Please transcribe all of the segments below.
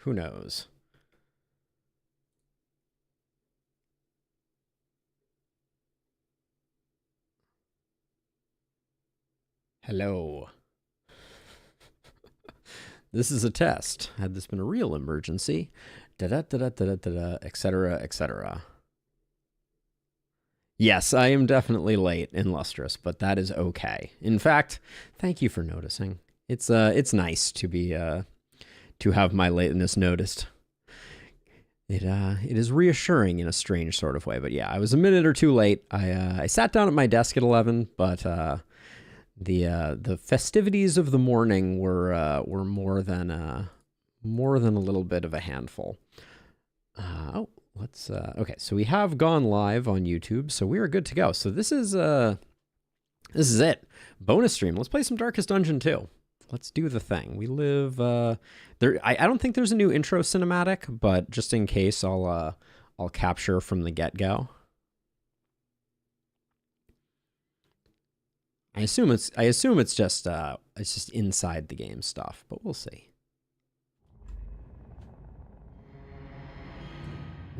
Who knows? Hello. This is a test. Had this been a real emergency, etc., etc. Yes, I am definitely late and lustrous, but that is okay. In fact, thank you for noticing. It's nice to be to have my lateness noticed. It is reassuring in a strange sort of way. But yeah, I was a minute or two late. I sat down at my desk at 11, but the festivities of the morning were more than a little bit of a handful. Let's okay, so we have gone live on YouTube, so we are good to go. So this is it. Bonus stream. Let's play some Darkest Dungeon 2. Let's do the thing. We live there. I don't think there's a new intro cinematic, but just in case, I'll capture from the get-go. I assume it's just inside the game stuff, but we'll see.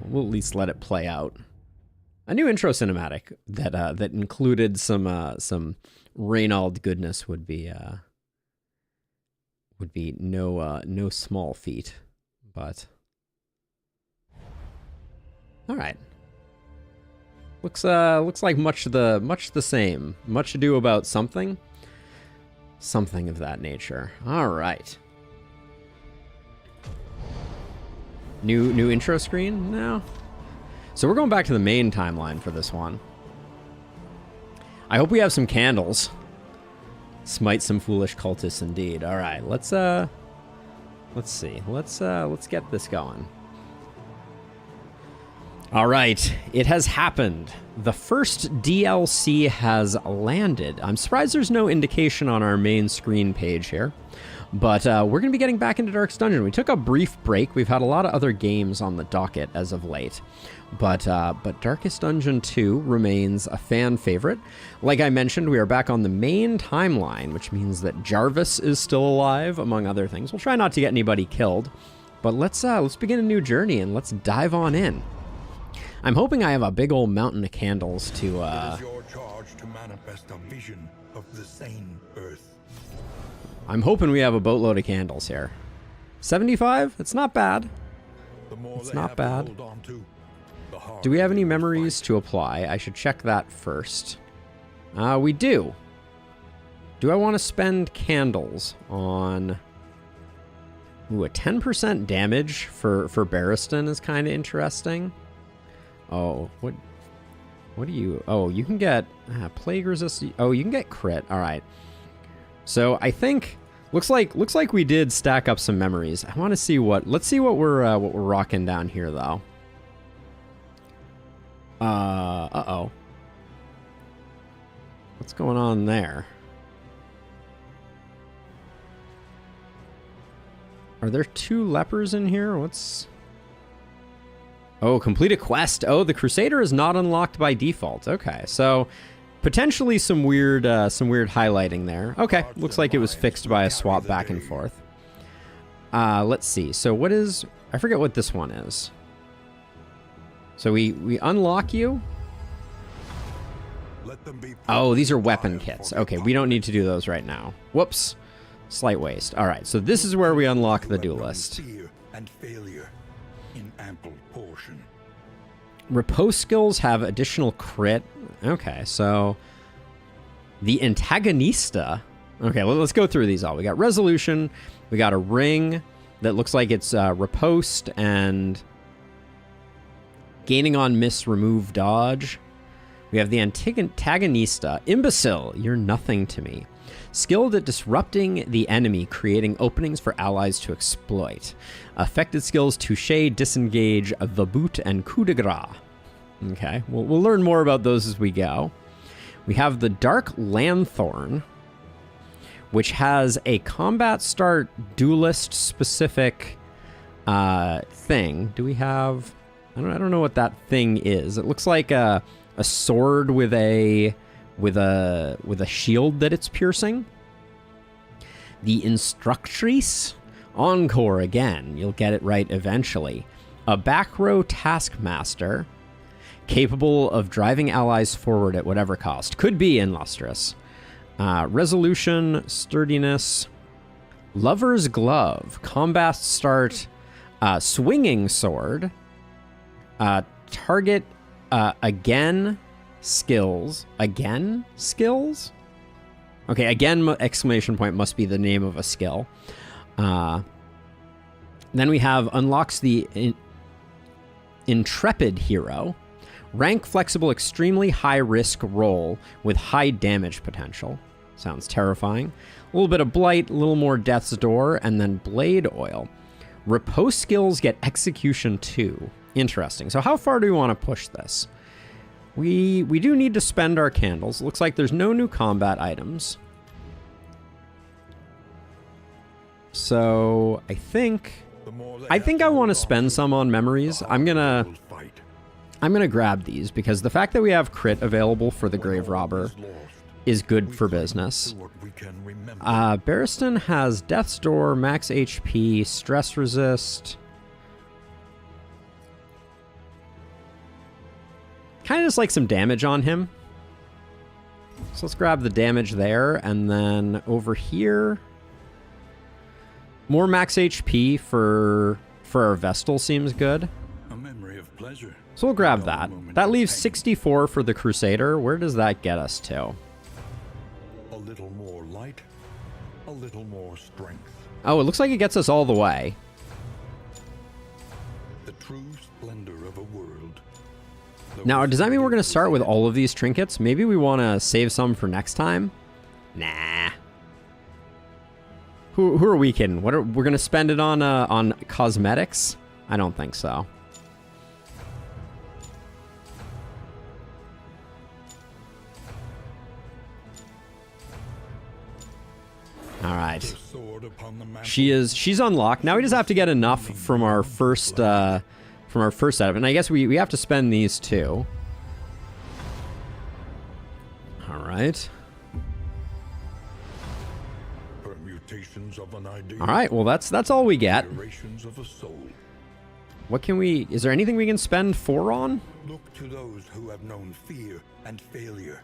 We'll at least let it play out. A new intro cinematic that included some Reynauld goodness would be no small feat, but all right. Looks like much the same. Much ado about something of that nature. All right. New intro screen now. So we're going back to the main timeline for this one. I hope we have some candles. Smite some foolish cultists indeed. All right, let's see. Let's get this going. All right, it has happened. The first DLC has landed. I'm surprised there's no indication on our main screen page here. But we're going to be getting back into Darkest Dungeon. We took a brief break. We've had a lot of other games on the docket as of late. But Darkest Dungeon 2 remains a fan favorite. Like I mentioned, we are back on the main timeline, which means that Jarvis is still alive, among other things. We'll try not to get anybody killed. But let's begin a new journey and let's dive on in. I'm hoping I have a big old mountain of candles to... It is your charge to manifest a vision of the sane earth. I'm hoping we have a boatload of candles here. 75? It's not bad. It's not bad. Do we have any memories to apply? I should check that first. We do. Do I want to spend candles on... Ooh, a 10% damage for Barristan is kind of interesting. Oh, what do you... Oh, you can get plague resist... Oh, you can get crit. All right. So I think looks like we did stack up some memories. I want to see let's see what we're rocking down here though. Uh-oh. What's going on there? Are there two lepers in here? What's... Oh, complete a quest. Oh, the Crusader is not unlocked by default. Okay, so potentially some weird highlighting there. Okay, looks like it was fixed by a swap back and forth. Let's see. So what is... I forget what this one is. So we unlock you. Oh, these are weapon kits. Okay, we don't need to do those right now. Whoops. Slight waste. All right, so this is where we unlock the duelist. And failure in ample portion. Riposte skills have additional crit. Okay, so the antagonista. Okay, let's go through these all. We got resolution. We got a ring that looks like it's riposte and gaining on miss, remove, dodge. We have the antagonista. Imbecile, you're nothing to me. Skilled at disrupting the enemy, creating openings for allies to exploit. Affected skills, touche, disengage, the boot, and coup de grace. Okay, we'll learn more about those as we go. We have the Dark Lanthorn, which has a combat start duelist specific thing. Do we have... I don't know what that thing is. It looks like a sword with a shield that it's piercing. The Instructrice Encore again. You'll get it right eventually. A back row taskmaster, capable of driving allies forward at whatever cost. Could be illustrious. Resolution, sturdiness, lover's glove, combat start, swinging sword, target, again, skills. Again, skills? Okay, again, exclamation point must be the name of a skill. Then we have unlocks the intrepid hero. Rank flexible, extremely high risk roll with high damage potential. Sounds terrifying. A little bit of blight, a little more death's door, and then blade oil. Riposte skills get execution 2. Interesting. So how far do we want to push this? We do need to spend our candles. Looks like there's no new combat items. So I think I want to spend some on memories. I'm gonna grab these because the fact that we have crit available for the Grave Robber is good for business. Barristan has Death's Door, max HP, stress resist. Kind of just like some damage on him. So let's grab the damage there, and then over here, more max HP for our Vestal seems good. A memory of pleasure. So we'll grab that. That leaves 64 for the Crusader. Where does that get us to? A little more light, a little more strength. Oh, it looks like it gets us all the way. The true splendor of a world. Now, does that mean we're going to start with all of these trinkets? Maybe we want to save some for next time? Nah. Who are we kidding? We're going to spend it on cosmetics? I don't think so. All right. She's unlocked. Now we just have to get enough from our first setup, and I guess we have to spend these too. All right. Permutations of an idea. All right. Well, that's all we get. Iterations of a soul. What can we? Is there anything we can spend 4 on? Look to those who have known fear and failure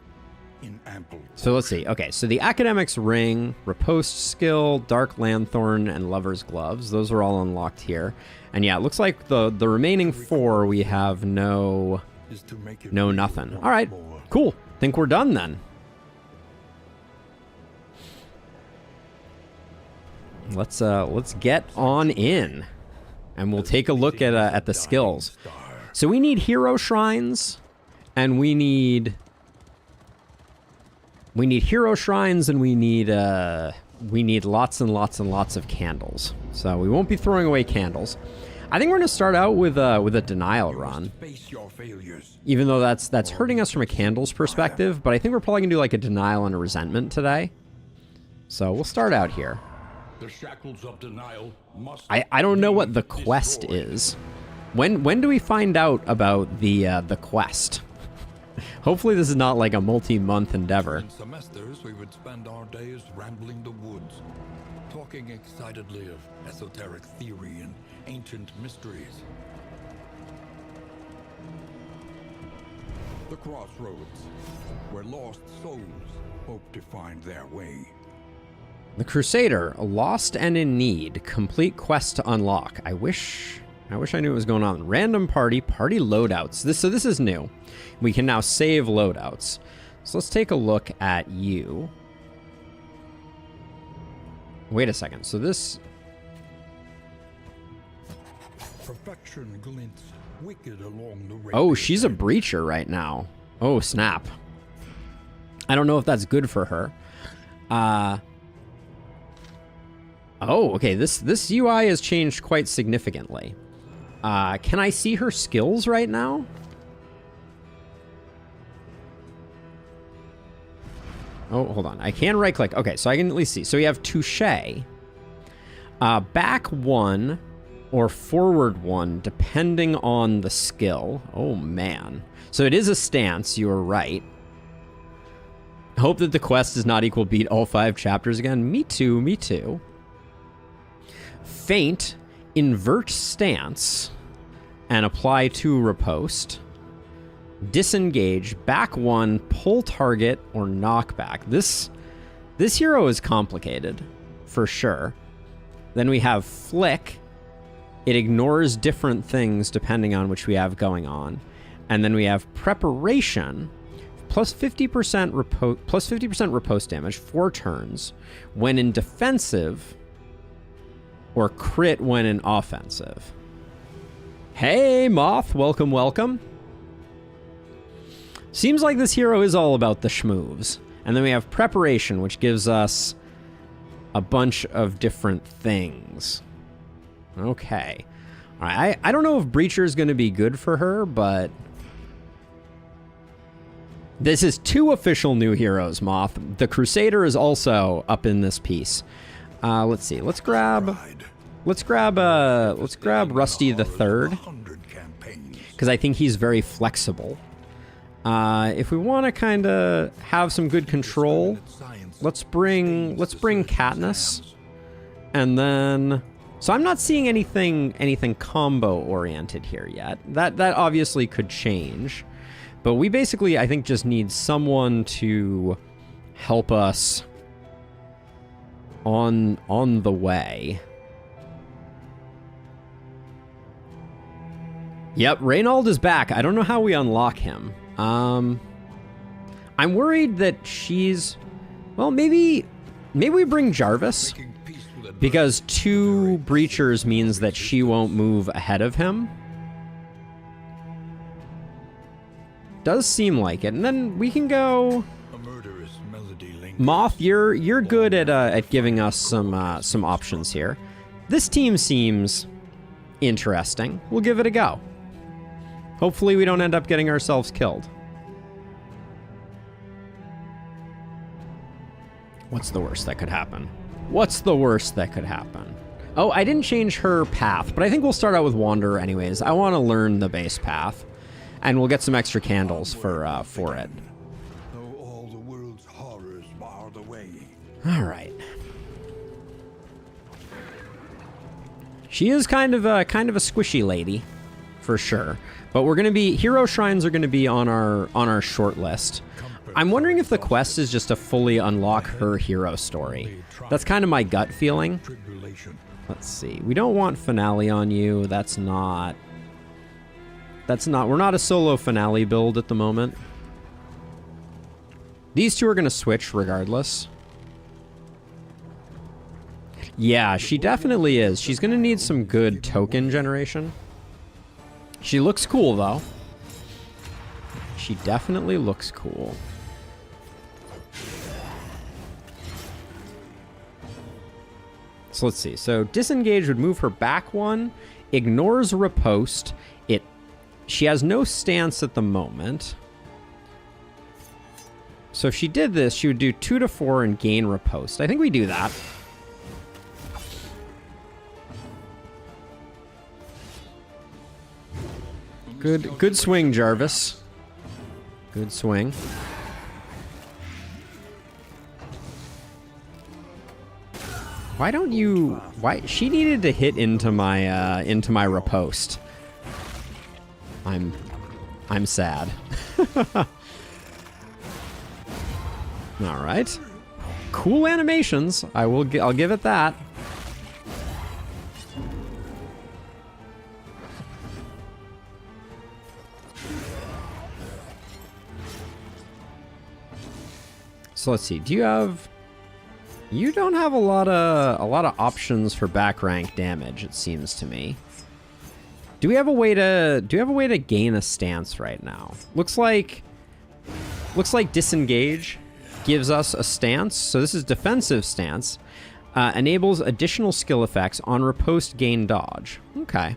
in ample. So let's see. Okay, so the Academic's Ring, Riposte Skill, Dark Lanthorn, and Lover's Gloves. Those are all unlocked here. And yeah, it looks like the remaining 4 we have no nothing. All right, cool. Think we're done then. Let's get on in, and we'll take a look at the skills. So we need hero shrines, and we need hero shrines, and we need lots and lots and lots of candles. So we won't be throwing away candles. I think we're going to start out with a denial run, even though that's hurting us from a candles perspective. But I think we're probably going to do like a denial and a resentment today. So we'll start out here. The shackles of denial must I don't know what the quest is. When do we find out about the quest? Hopefully this is not like a multi-month endeavor. In semesters, we would spend our days rambling the woods, talking excitedly of esoteric theory and ancient mysteries. The crossroads, where lost souls hope to find their way. The Crusader, lost and in need. Complete quest to unlock. I wish I knew what was going on. Random party loadouts. This is new. We can now save loadouts. So let's take a look at you. Wait a second. So this... Perfection glints wicked along the Oh, she's a breacher right now. Oh, snap. I don't know if that's good for her. Oh, okay. This UI has changed quite significantly. Can I see her skills right now? Oh, hold on. I can right click. Okay, so I can at least see. So we have Touche. Back 1 or forward 1, depending on the skill. Oh, man. So it is a stance. You are right. Hope that the quest does not equal beat all 5 chapters again. Me too, me too. Feint, invert stance, and apply 2 riposte. Disengage, back 1, pull target, or knockback. This hero is complicated, for sure. Then we have Flick. It ignores different things depending on which we have going on. And then we have Preparation, plus 50% riposte damage, 4 turns, when in defensive, or crit when in offensive. Hey, Moth, welcome, welcome. Seems like this hero is all about the schmoves. And then we have Preparation, which gives us a bunch of different things. Okay. All right, I don't know if Breacher is going to be good for her, but this is 2 official new heroes, Moth. The Crusader is also up in this piece. Let's see. Let's grab Rusty the Third, because I think he's very flexible. If we want to kind of have some good control, let's bring Katniss, and then. So I'm not seeing anything combo oriented here yet. That obviously could change, but we basically, I think, just need someone to help us on the way. Yep, Reynauld is back. I don't know how we unlock him. I'm worried that she's, well, maybe we bring Jarvis, because 2 Breachers means that she won't move ahead of him. Does seem like it. And then we can go Moth, you're good at giving us some options here. This team seems interesting. We'll give it a go. Hopefully we don't end up getting ourselves killed. What's the worst that could happen? What's the worst that could happen? Oh, I didn't change her path, but I think we'll start out with Wanderer anyways. I want to learn the base path, and we'll get some extra candles for it. Though all the world's horrors bar the way. All right. She is kind of a squishy lady, for sure. But we're gonna be hero shrines are gonna be on our short list. I'm wondering if the quest is just to fully unlock her hero story. That's kind of my gut feeling. Let's see. We don't want finale on you. We're not a solo finale build at the moment. These 2 are going to switch regardless. Yeah, she definitely is. She's going to need some good token generation. She looks cool, though. She definitely looks cool. So let's see. So disengage would move her back 1, ignores riposte. She has no stance at the moment. So if she did this, she would do 2 to 4 and gain riposte. I think we do that. Good swing, Jarvis. Good swing. Why don't you? Why she needed to hit into my riposte? I'm sad. All right. Cool animations. I'll give it that. So let's see. You don't have a lot of options for back rank damage, it seems to me. Do we have a way to gain a stance right now? Looks like disengage gives us a stance. So this is defensive stance. Enables additional skill effects on riposte, gain, dodge. Okay.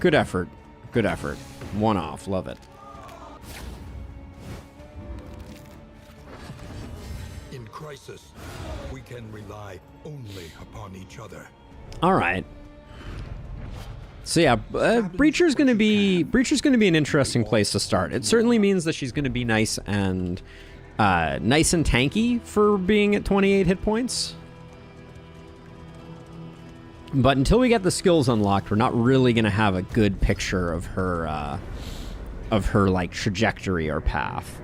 Good effort. Good effort. 1 off. Love it. In crisis, we can rely only upon each other. All right. So yeah, Breacher's gonna be an interesting place to start. It certainly means that she's gonna be nice and tanky for being at 28 hit points. But until we get the skills unlocked, we're not really gonna have a good picture of her like trajectory or path.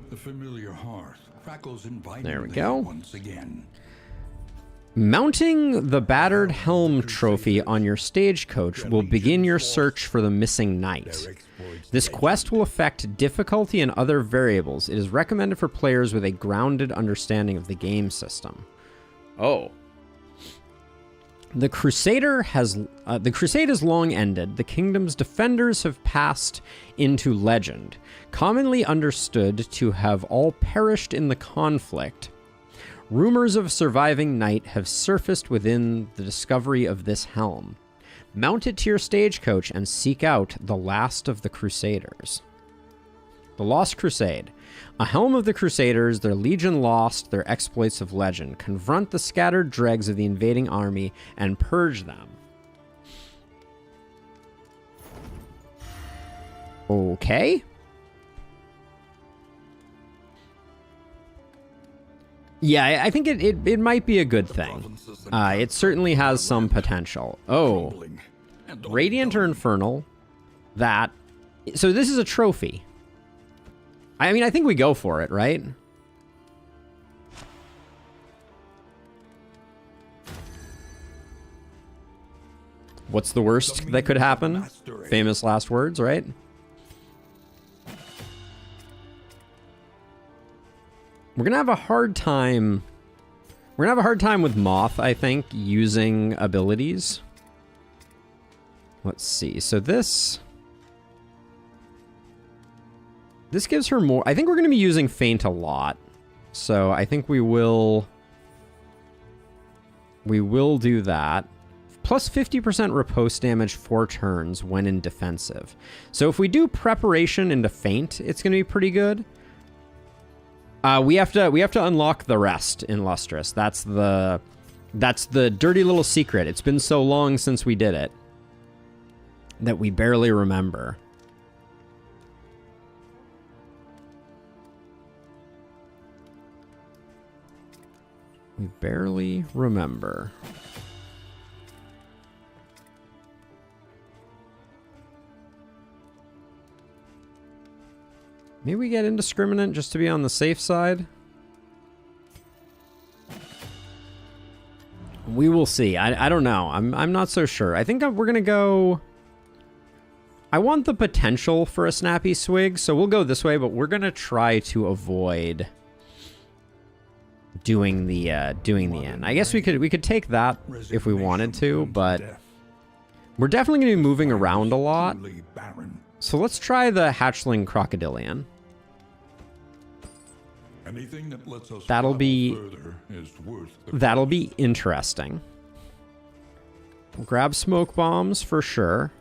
The familiar hearth. Crackles inviting There we go. once again. Mounting the battered helm trophy on your stagecoach will begin your search for the missing knight. This quest will affect difficulty and other variables. It is recommended for players with a grounded understanding of the game system. Oh. The crusade is long ended. The kingdom's defenders have passed into legend, commonly understood to have all perished in the conflict. Rumors of a surviving knight have surfaced within the discovery of this helm. Mount it to your stagecoach and seek out the last of the Crusaders. The Lost Crusade. A helm of the Crusaders, their legion lost, their exploits of legend. Confront the scattered dregs of the invading army and purge them. Okay. Yeah, I think it might be a good thing. It certainly has some potential. Oh. Radiant or Infernal. That. So this is a trophy. I mean, I think we go for it, right? What's the worst that could happen? Famous last words, right? We're gonna have a hard time. We're gonna have a hard time with Moth, I think, using abilities. Let's see. So this gives her more. I think we're gonna be using Feint a lot. So I think we will do that. Plus 50% riposte damage 4 turns when in defensive. So if we do preparation into Feint, it's gonna be pretty good. We have to unlock the rest in Lustrous. That's the dirty little secret. It's been so long since we did it that we barely remember. We barely remember. Maybe we get Indiscriminate just to be on the safe side. We will see. I don't know. I'm not so sure. I think we're gonna go. I want the potential for a snappy swig, so we'll go this way. But we're gonna try to avoid doing the end. I guess we could take that if we wanted to, but we're definitely gonna be moving around a lot. So let's try the Hatchling Crocodilian. Anything that lets us That'll be worth interesting. We'll grab smoke bombs for sure.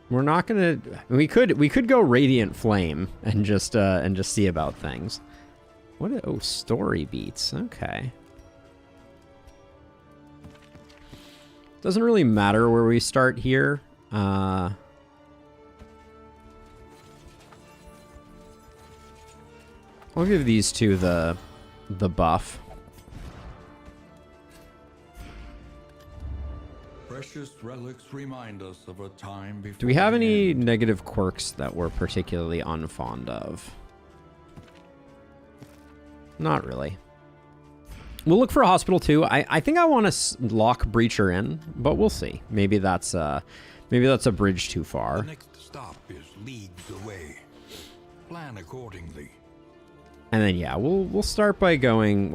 We're not gonna. We could go Radiant Flame and just see about things. What? Oh, story beats. Okay. Doesn't really matter where we start here. I'll give these two the buff. Precious relics remind us of a time before. Do we have any negative quirks that we're particularly unfond of? Not really. We'll look for a hospital too. I think I want to lock Breacher in, but we'll see. Maybe that's a bridge too far. The next stop is leagues away. Plan accordingly. And then yeah, we'll start by going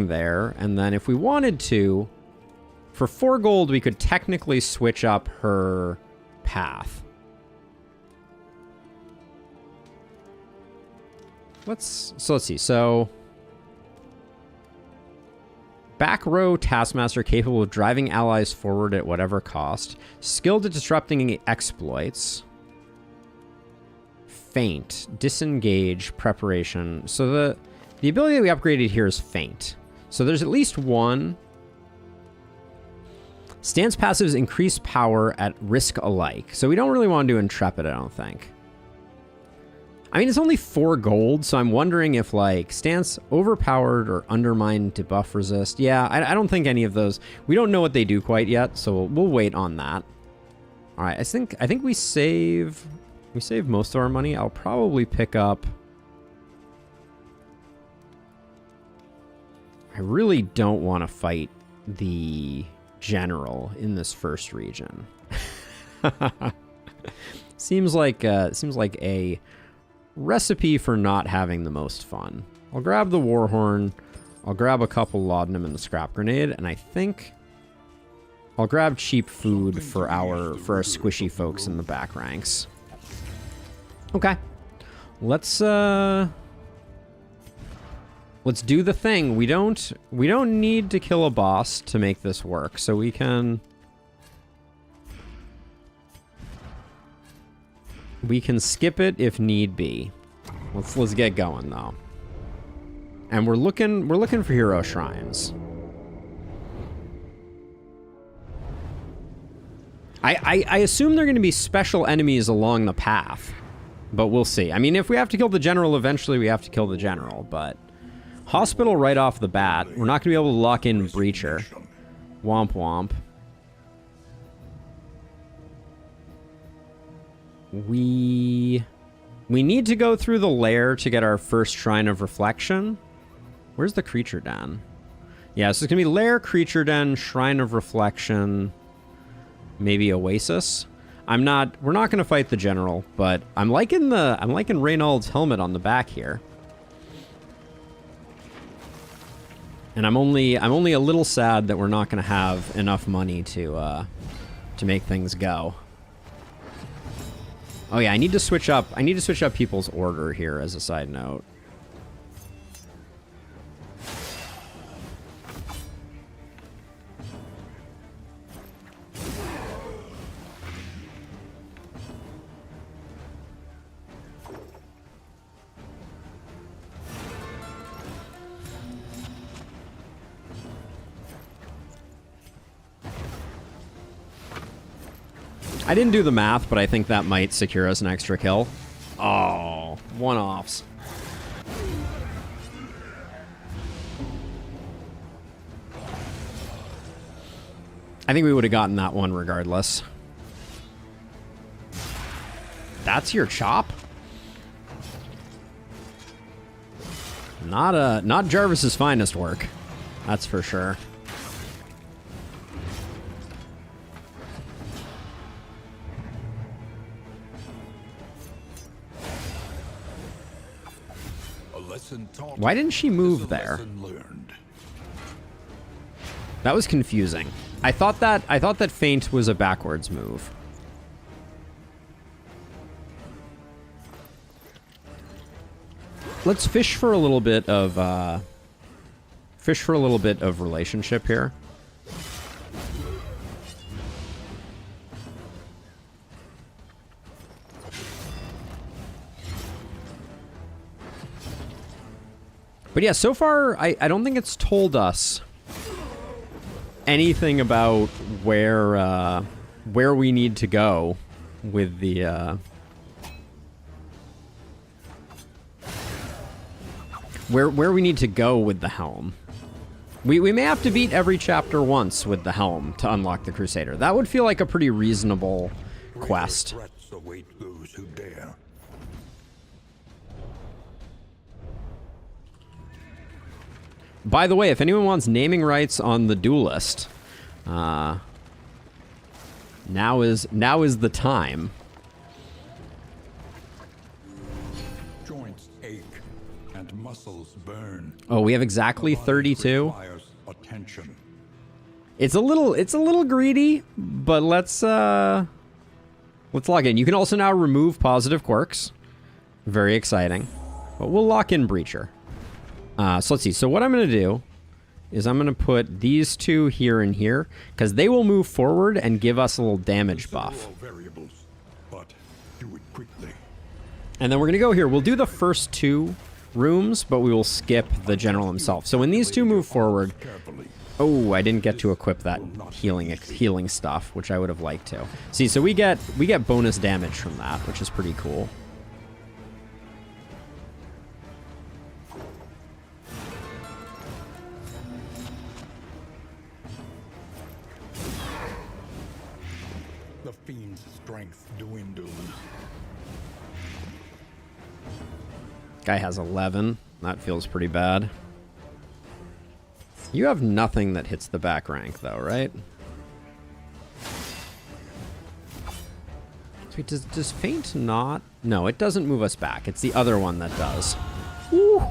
there, and then if we wanted to, for 4 gold, we could technically switch up her path. Let's see. So back row Taskmaster capable of driving allies forward at whatever cost. Skilled at disrupting exploits. Feint, disengage, preparation. So The ability that we upgraded here is Faint. So there's at least one. Stance passives increase power at risk alike. So we don't really want to do Intrepid, I don't think. I mean, it's only 4 gold, so I'm wondering if, like, Stance overpowered or undermined to buff resist. Yeah, I don't think any of those. We don't know what they do quite yet, so we'll wait on that. All right, I think we save most of our money. I'll probably pick up. I really don't want to fight the general in this first region. seems like a recipe for not having the most fun. I'll grab the Warhorn. I'll grab a couple Laudanum and the Scrap Grenade, and I think I'll grab cheap food for our squishy folks in the back ranks. Okay. Let's do the thing. We don't need to kill a boss to make this work, so we can skip it if need be. Let's get going though. And we're looking for hero shrines. I assume they're going to be special enemies along the path, but we'll see. I mean, if we have to kill the general eventually, we have to kill the general, but Hospital right off the bat, we're not going to be able to lock in Breacher. Womp womp. We need to go through the lair to get our first Shrine of Reflection. Where's the Creature Den? Yeah, so it's going to be Lair, Creature Den, Shrine of Reflection, maybe Oasis. We're not going to fight the general, but I'm liking Reynauld's helmet on the back here. And I'm only a little sad that we're not going to have enough money to make things go. Oh yeah, I need to switch up people's order here as a side note. I didn't do the math, but I think that might secure us an extra kill. Oh, one-offs. I think we would have gotten that one regardless. That's your chop? Not Jarvis's finest work. That's for sure. Why didn't she move there? That was confusing. I thought that feint was a backwards move. Let's fish for a little bit of relationship here. But yeah, so far, I don't think it's told us anything about where we need to go with the where we need to go with the helm. We may have to beat every chapter once with the helm to unlock the Crusader. That would feel like a pretty reasonable quest. By the way, if anyone wants naming rights on the Duelist, now is the time. Joints ache and muscles burn. Oh, we have exactly 32. Attention. It's a little greedy, but let's log in. You can also now remove positive quirks. Very exciting. But we'll lock in Breacher. So let's see. So what I'm going to do is I'm going to put these two here and here because they will move forward and give us a little damage buff. Variables, but do it quickly. And then we're going to go here. We'll do the first two rooms, but we will skip the general himself. So when these two move forward... Oh, I didn't get to equip that healing stuff, which I would have liked to. See, so we get bonus damage from that, which is pretty cool. The fiend's strength dwindles. Guy has 11. That feels pretty bad. You have nothing that hits the back rank, though, right? Wait, does Feint not? No, it doesn't move us back. It's the other one that does. Woo!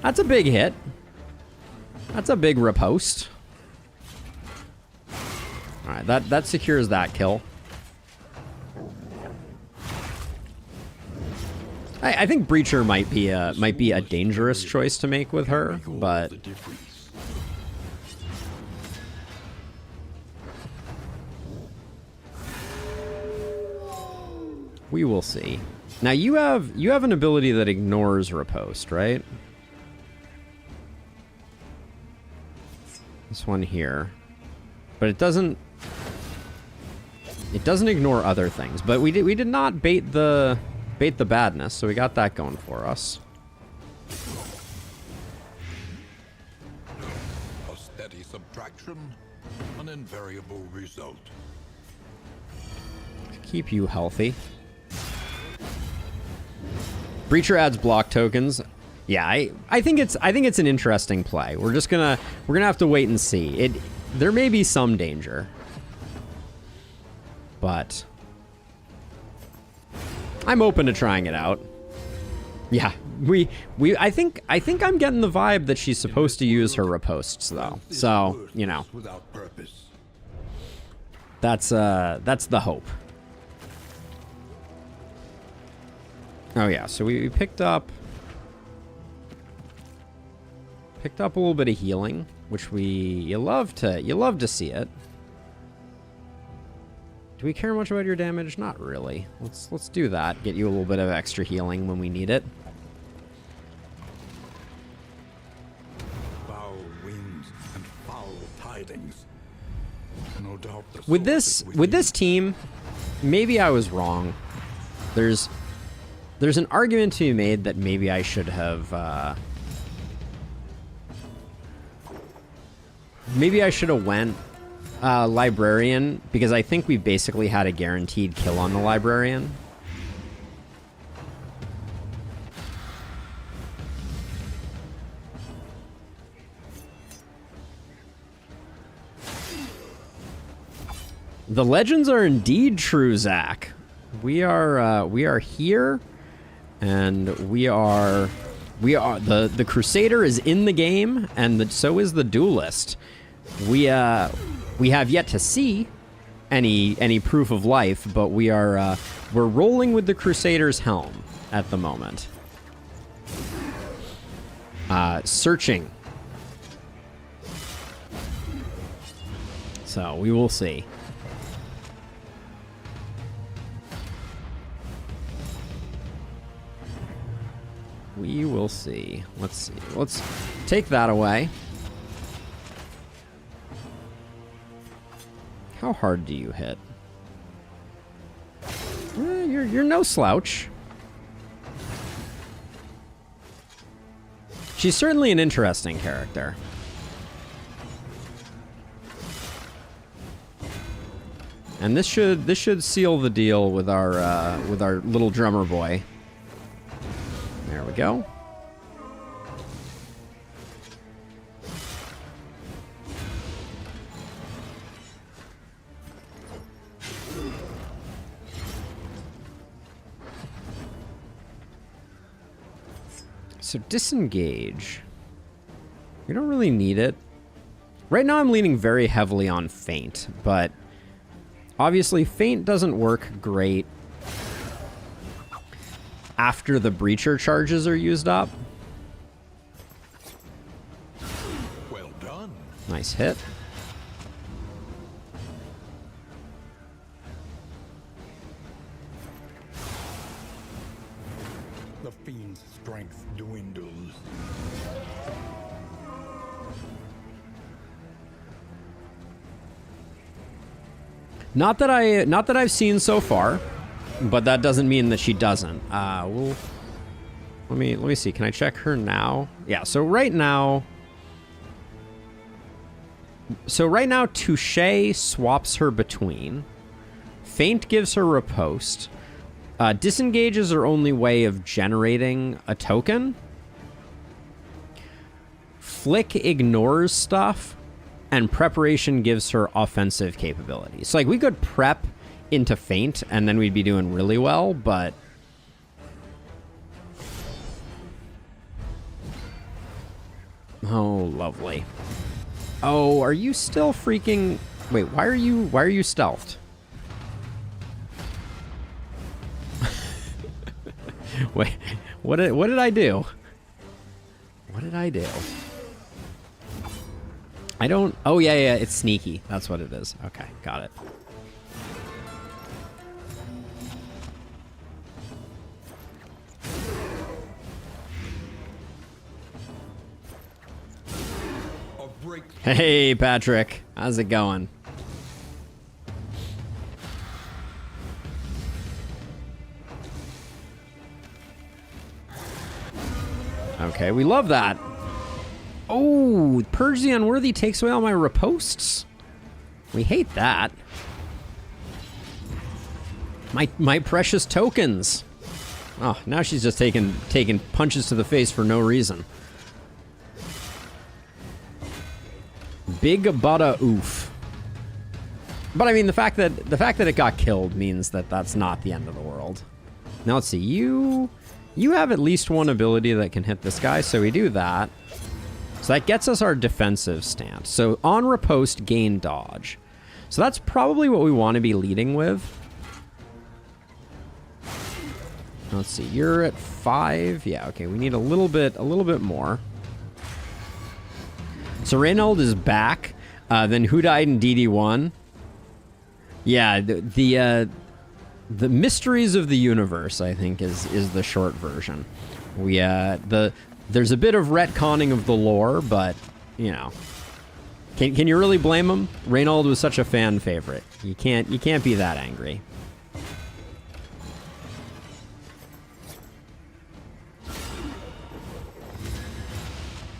That's a big hit. That's a big riposte. Alright, that secures that kill. I think Breacher might be a dangerous choice to make with her, but... we will see. Now you have an ability that ignores riposte, right? This one here. But it doesn't ignore other things. But we did not bait the badness, so we got that going for us. A steady subtraction, an invariable result. Keep you healthy. Breacher adds block tokens. Yeah, I think it's an interesting play. We're gonna have to wait and see. There may be some danger, but I'm open to trying it out. Yeah, I think I'm getting the vibe that she's supposed to use her ripostes though. So, you know, that's the hope. Oh yeah, so we picked up a little bit of healing, which you love to see it. Do we care much about your damage? Not really. Let's do that. Get you a little bit of extra healing when we need it. Foul winds and foul tidings. No doubt With this team, maybe I was wrong. There's an argument to be made that maybe I should have went librarian, because I think we basically had a guaranteed kill on the librarian. The legends are indeed true, Zach. We are here, and the Crusader is in the game, and so is the Duelist. We have yet to see any proof of life, but we're rolling with the Crusader's helm at the moment. Searching. So we will see. We will see. Let's see. Let's take that away. How hard do you hit? You're no slouch. She's certainly an interesting character. And this should seal the deal with our little drummer boy. There we go. So disengage. We don't really need it. Right now I'm leaning very heavily on feint, but obviously feint doesn't work great after the breacher charges are used up. Well done. Nice hit. fiend's strength dwindles. Not that I've seen so far, but that doesn't mean that she doesn't. Well, let me see. Can I check her now? Yeah. So right now, Touche swaps her between. Feint gives her riposte. Disengage is her only way of generating a token. Flick ignores stuff. And preparation gives her offensive capability. So, like, we could prep into feint, and then we'd be doing really well, but... Oh, lovely. Oh, are you still freaking... Wait, why are you stealthed? Wait, what did I do? What did I do? I don't... Oh, yeah, it's sneaky. That's what it is. Okay, got it. Hey, Patrick. How's it going? Okay, we love that. Oh, Purge the Unworthy takes away all my ripostes. We hate that. My precious tokens. Oh, now she's just taking punches to the face for no reason. Big butta oof. But I mean, the fact that it got killed means that that's not the end of the world. Now let's see. You have at least one ability that can hit this guy, so we do that. So that gets us our defensive stance. So on riposte, gain dodge. So that's probably what we want to be leading with. Let's see. You're at 5. Yeah, okay. We need a little bit more. So Reynauld is back. Then who died in DD1? Yeah, the mysteries of the universe, I think, is the short version. There's a bit of retconning of the lore, but, you know. Can you really blame him? Reynauld was such a fan favorite. You can't be that angry.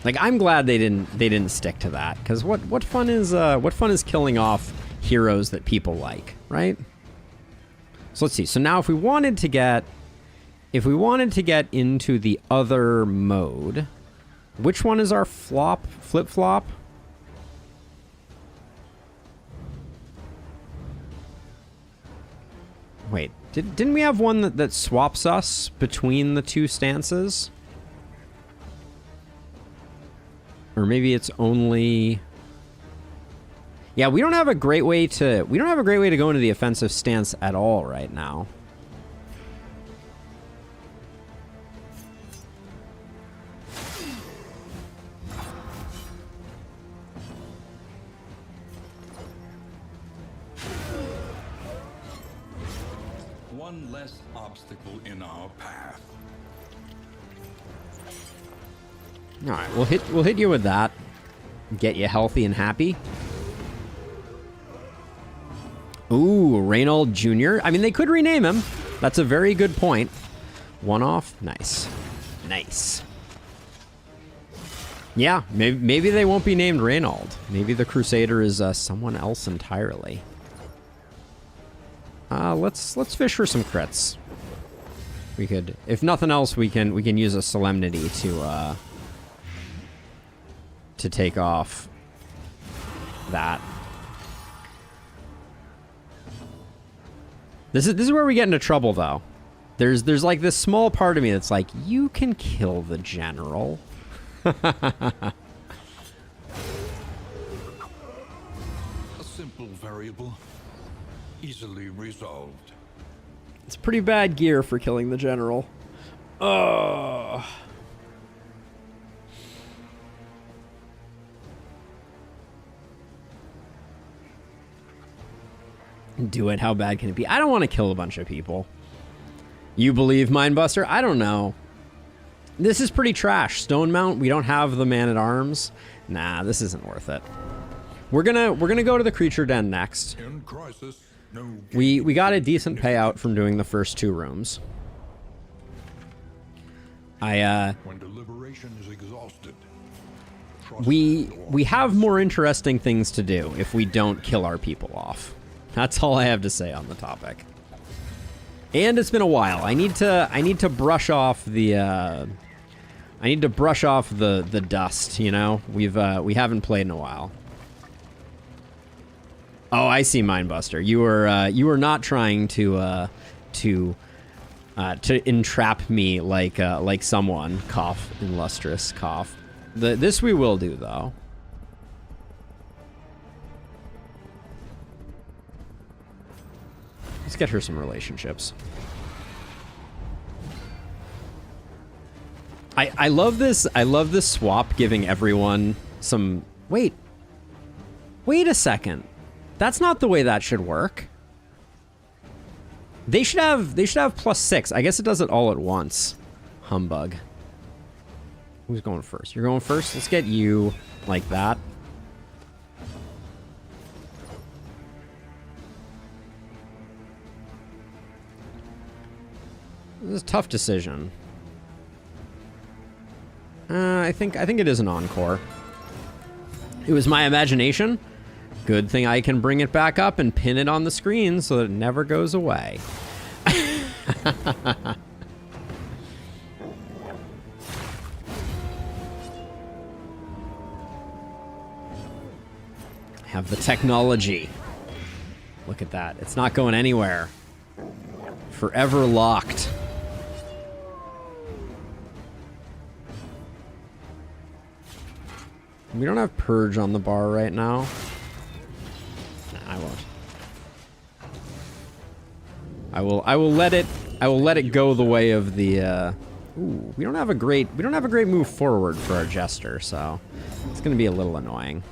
Like, I'm glad they didn't stick to that, because what fun is killing off heroes that people like, right? So let's see. So now if we wanted to get into the other mode, which one is our flip-flop? Wait, didn't we have one that swaps us between the two stances? Or maybe it's only... Yeah, we don't have a great way to go into the offensive stance at all right now. One less obstacle in our path. All right, we'll hit you with that. Get you healthy and happy. Ooh, Reynauld Jr. I mean, they could rename him. That's a very good point. One off. Nice. Nice. Yeah, maybe they won't be named Reynauld. Maybe the Crusader is someone else entirely. Let's fish for some crits. We could, if nothing else, we can use a Solemnity to take off that. This is where we get into trouble, though. There's like this small part of me that's like, you can kill the general. A simple variable, easily resolved. It's pretty bad gear for killing the general. Ugh. Do it. How bad can it be? I don't want to kill a bunch of people. You believe Mindbuster? I don't know. This is pretty trash. Stone Mount, we don't have the man-at-arms. Nah, this isn't worth it. We're gonna go to the creature den next. In crisis, no We got a decent payout from doing the first 2 rooms. when deliberation is exhausted. We have more interesting things to do if we don't kill our people off. That's all I have to say on the topic. And it's been a while. I need to brush off the the dust, you know? We haven't played in a while. Oh, I see, Mindbuster. You were not trying to entrap me like someone. Cough, illustrious cough. This we will do, though. Let's get her some relationships. I love this. I love this swap giving everyone some. Wait a second. That's not the way that should work. They should have +6. I guess it does it all at once. Humbug. Who's going first? You're going first? Let's get you like that. This is a tough decision. I think it is an encore. It was my imagination. Good thing I can bring it back up and pin it on the screen so that it never goes away. Have the technology. Look at that. It's not going anywhere. Forever locked. We don't have Purge on the bar right now. Nah, I won't. I will let it go the way of the ooh, we don't have a great move forward for our Jester, so it's gonna be a little annoying.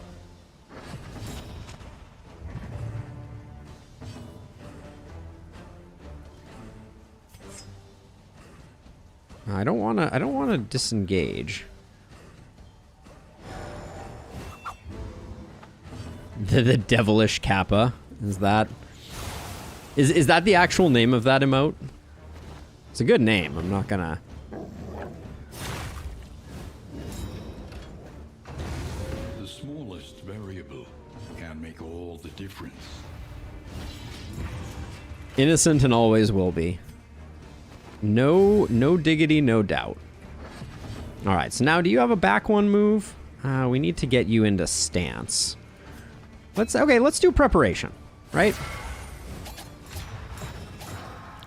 I don't wanna disengage. The devilish Kappa. Is that the actual name of that emote? It's a good name. I'm not gonna. The smallest variable can make all the difference. Innocent and always will be. No diggity, no doubt. All right, so now do you have a back one move? We need to get you into stance. Let's do preparation, right?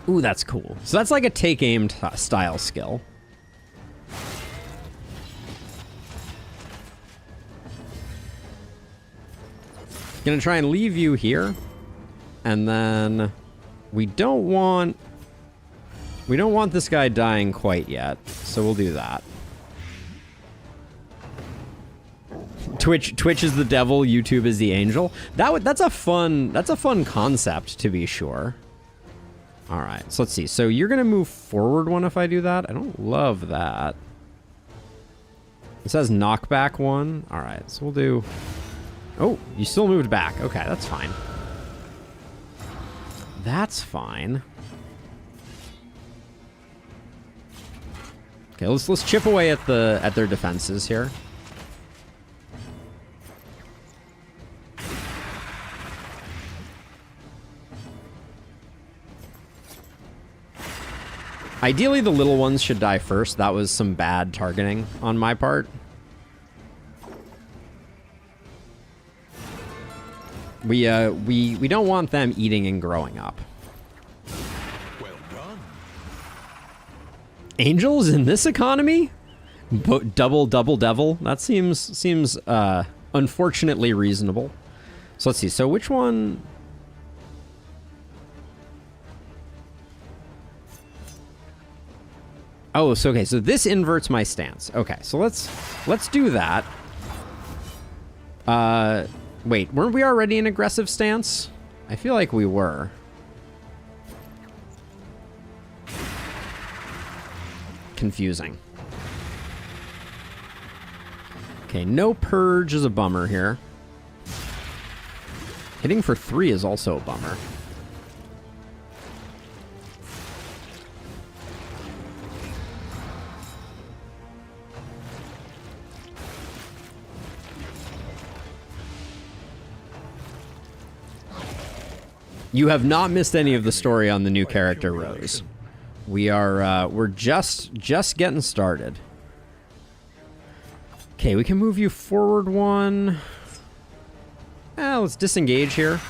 Ooh, that's cool. So that's like a take aim style skill. Gonna try and leave you here, and then we don't want this guy dying quite yet, so we'll do that. Twitch is the devil, YouTube is the angel. That's a fun concept, to be sure. All right, so let's see. So you're gonna move forward one if I do that. I don't love that. It says knockback one. All right, so we'll do. Oh, you still moved back. Okay, that's fine. That's fine. Okay, let's chip away at their defenses here. Ideally, the little ones should die first. That was some bad targeting on my part. We don't want them eating and growing up. Well done. Angels in this economy? Double devil? That seems unfortunately reasonable. So let's see. So which one? Oh, so okay, so this inverts my stance. Okay, so let's do that. Wait, weren't we already in aggressive stance? I feel like we were. Confusing. Okay, no purge is a bummer here. Hitting for 3 is also a bummer. You have not missed any of the story on the new character, Rose. We're just getting started. Okay, we can move you forward 1. Let's disengage here.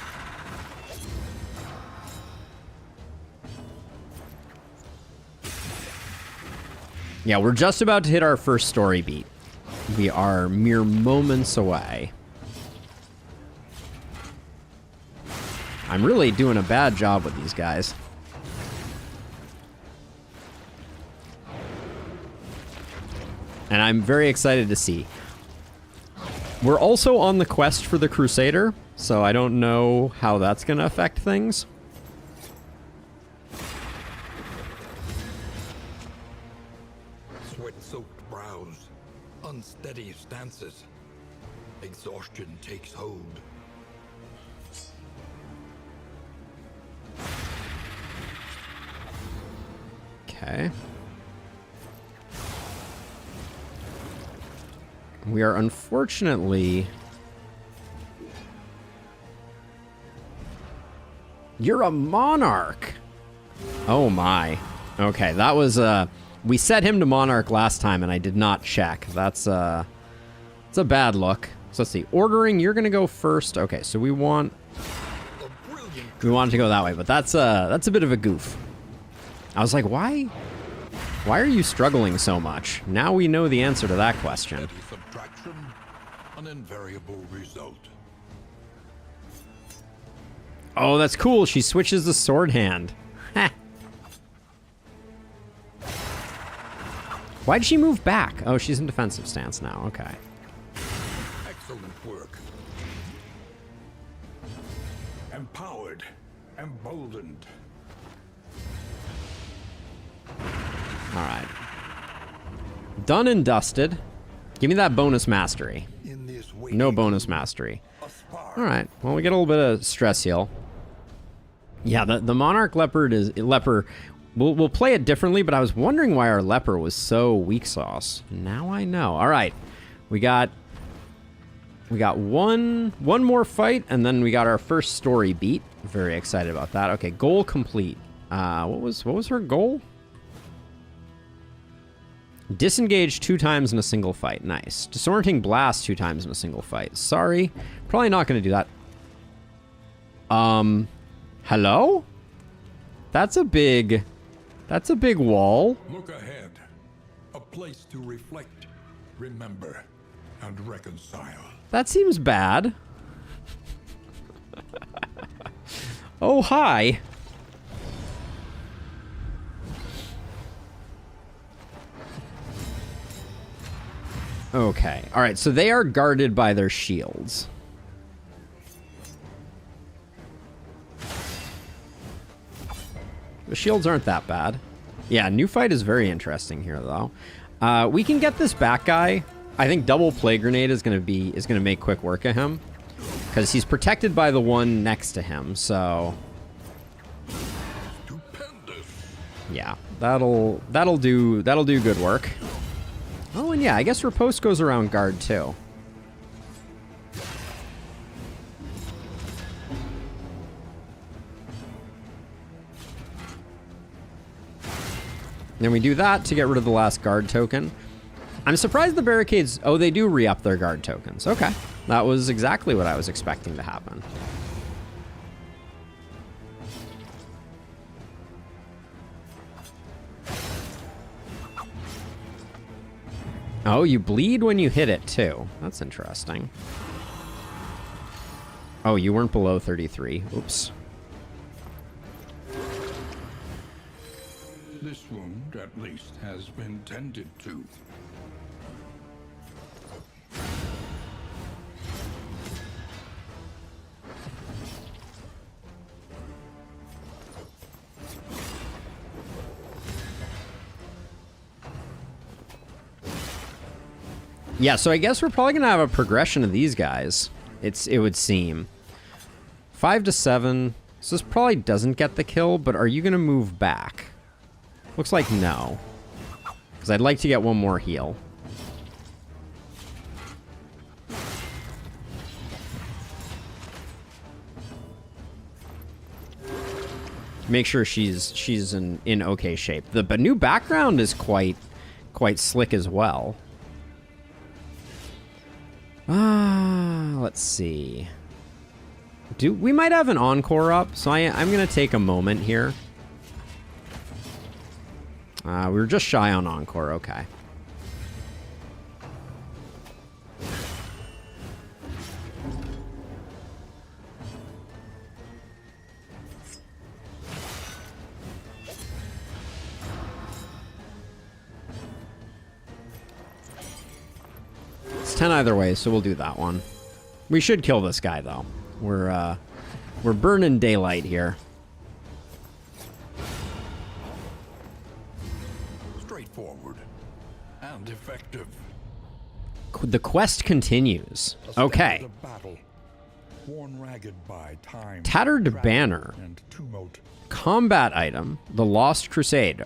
Yeah, we're just about to hit our first story beat. We are mere moments away. I'm really doing a bad job with these guys. And I'm very excited to see. We're also on the quest for the Crusader, so I don't know how that's going to affect things. Sweat-soaked brows, unsteady stances. Exhaustion takes hold. Okay. We are unfortunately... You're a monarch! Oh my. Okay, that was we set him to monarch last time and I did not check. That's it's a bad look. So let's see. Ordering, you're gonna go first. Okay, so we want to go that way, but that's a bit of a goof. I was like, why are you struggling so much? Now we know the answer to that question. Subtraction, an invariable result. Oh, that's cool. She switches the sword hand. Heh. Why'd she move back? Oh, she's in defensive stance now. Okay. Excellent work. Empowered, emboldened. All right. Done and dusted. Give me that bonus mastery. No bonus mastery. All right. Well, we get a little bit of stress heal. Yeah, the Monarch Leopard is... Leper... We'll play it differently, but I was wondering why our Leper was so weak sauce. Now I know. All right. We got one more fight, and then we got our first story beat. Very excited about that. Okay, goal complete. What was her goal? Disengage 2 times in a single fight. Nice. Disorienting blast 2 times in a single fight. Sorry. Probably not going to do that. Hello? That's a big wall. Look ahead. A place to reflect, remember, and reconcile. That seems bad. Oh, hi. Okay. All right, so they are guarded by their shields. The shields aren't that bad. Yeah, new fight is very interesting here, though. We can get this back guy. I think double plague grenade is gonna make quick work of him, because he's protected by the one next to him. So yeah, that'll do good work. Oh, and yeah, I guess riposte goes around guard too. Then we do that to get rid of the last guard token. I'm surprised the barricades... Oh, they do re-up their guard tokens. Okay. That was exactly what I was expecting to happen. Oh, you bleed when you hit it, too. That's interesting. Oh, you weren't below 33. Oops. This wound, at least, has been tended to. Yeah, so I guess we're probably going to have a progression of these guys. It would seem. 5 to 7. So this probably doesn't get the kill, but are you going to move back? Looks like no. Because I'd like to get one more heal. Make sure she's in okay shape. The new background is quite slick as well. Let's see. We might have an encore up, so I'm gonna take a moment here. We were just shy on encore. Okay. It's 10 either way, so we'll do that one. We should kill this guy though. We're burning daylight here. Straightforward and effective. The quest continues. Okay. Battle, worn ragged by time, Tattered banner. and tumult. Combat item, the Lost Crusade.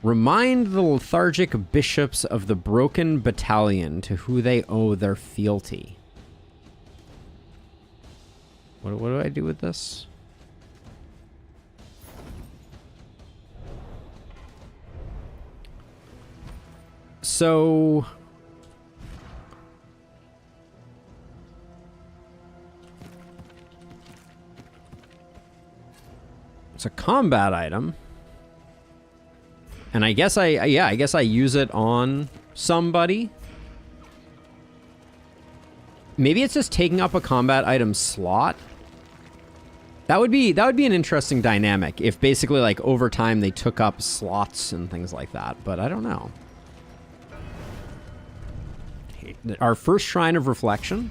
Remind the lethargic bishops of the broken battalion to who they owe their fealty. What do I do with this? So... it's a combat item. And I guess I use it on somebody. Maybe it's just taking up a combat item slot. That would be an interesting dynamic if basically like over time they took up slots and things like that, but I don't know. Our first Shrine of Reflection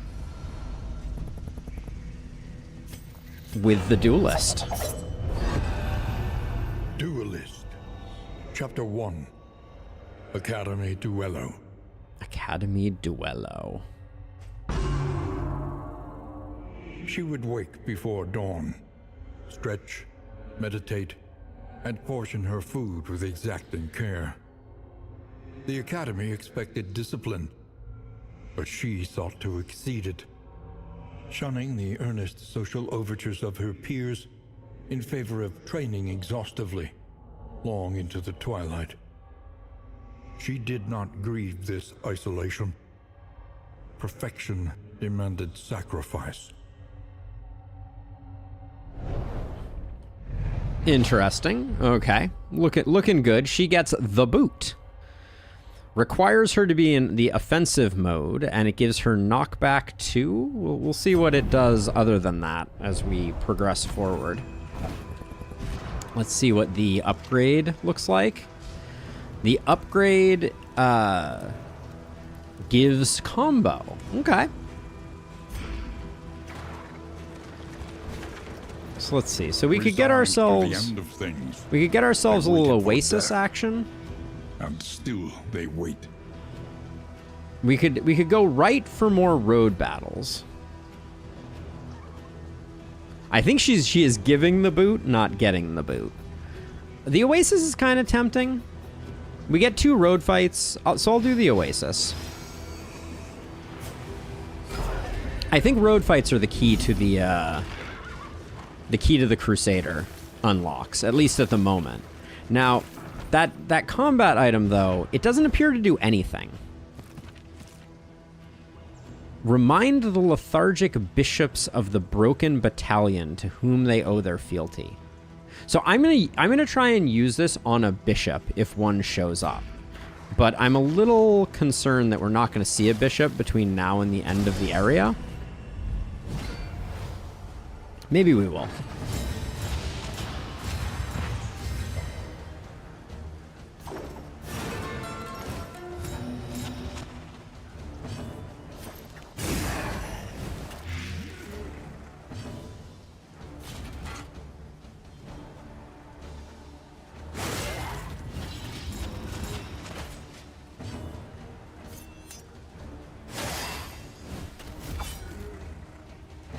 with the Duelist. Duelist. Chapter 1. Academy Duello. Academy Duello. She would wake before dawn, stretch, meditate, and portion her food with exacting care. The Academy expected discipline, but she sought to exceed it, shunning the earnest social overtures of her peers in favor of training exhaustively, long into the twilight. She did not grieve this isolation. Perfection demanded sacrifice. Interesting. Okay. Looking good. She gets the boot. Requires her to be in the offensive mode, and it gives her knockback 2. We'll see what it does other than that as we progress forward. Let's see what the upgrade looks like. The upgrade gives combo. Okay. So let's see. So we could get ourselves a little Oasis action. And still they wait. We could go right for more road battles. I think she is giving the boot, not getting the boot. The Oasis is kind of tempting. We get 2 road fights, so I'll do the Oasis. I think road fights are the key to the Crusader unlocks, at least at the moment. Now, that combat item, though, it doesn't appear to do anything. Remind the lethargic bishops of the broken battalion to whom they owe their fealty. So I'm gonna try and use this on a bishop if one shows up. But I'm a little concerned that we're not going to see a bishop between now and the end of the area. Maybe we will.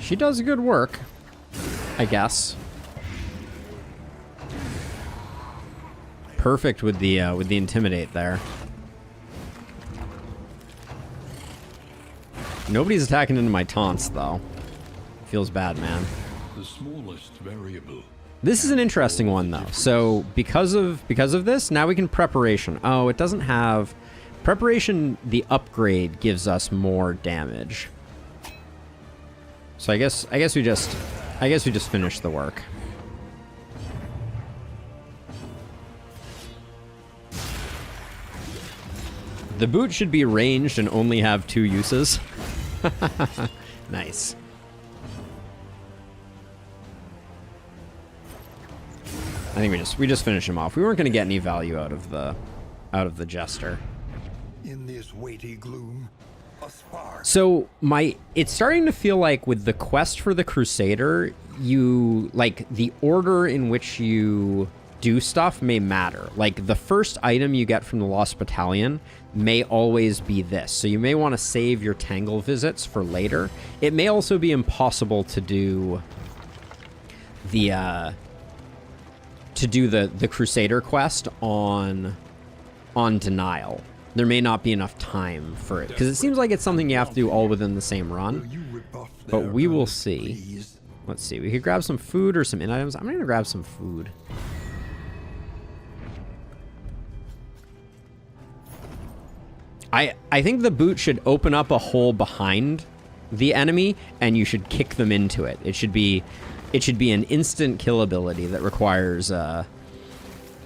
She does good work, I guess. Perfect with the intimidate there. Nobody's attacking into my taunts though. Feels bad, man. The smallest variable. This is an interesting one though. So because of this, now we can preparation. Oh, it doesn't have preparation. The upgrade gives us more damage. So I guess we just finish the work. The boot should be ranged and only have 2 uses. Nice. I think we just finish him off. We weren't going to get any value out of the jester. In this weighty gloom, a spark. So it's starting to feel like with the quest for the Crusader, you like the order in which you do stuff may matter. Like the first item you get from the Lost Battalion may always be this. So you may want to save your Tangle visits for later. It may also be impossible to do the Crusader quest on denial. There may not be enough time for it because it seems like it's something you have to do all within the same run. But we will see. Let's see. We could grab some food or some in items. I'm going to grab some food. I think the boot should open up a hole behind the enemy and you should kick them into it. It should be an instant kill ability that requires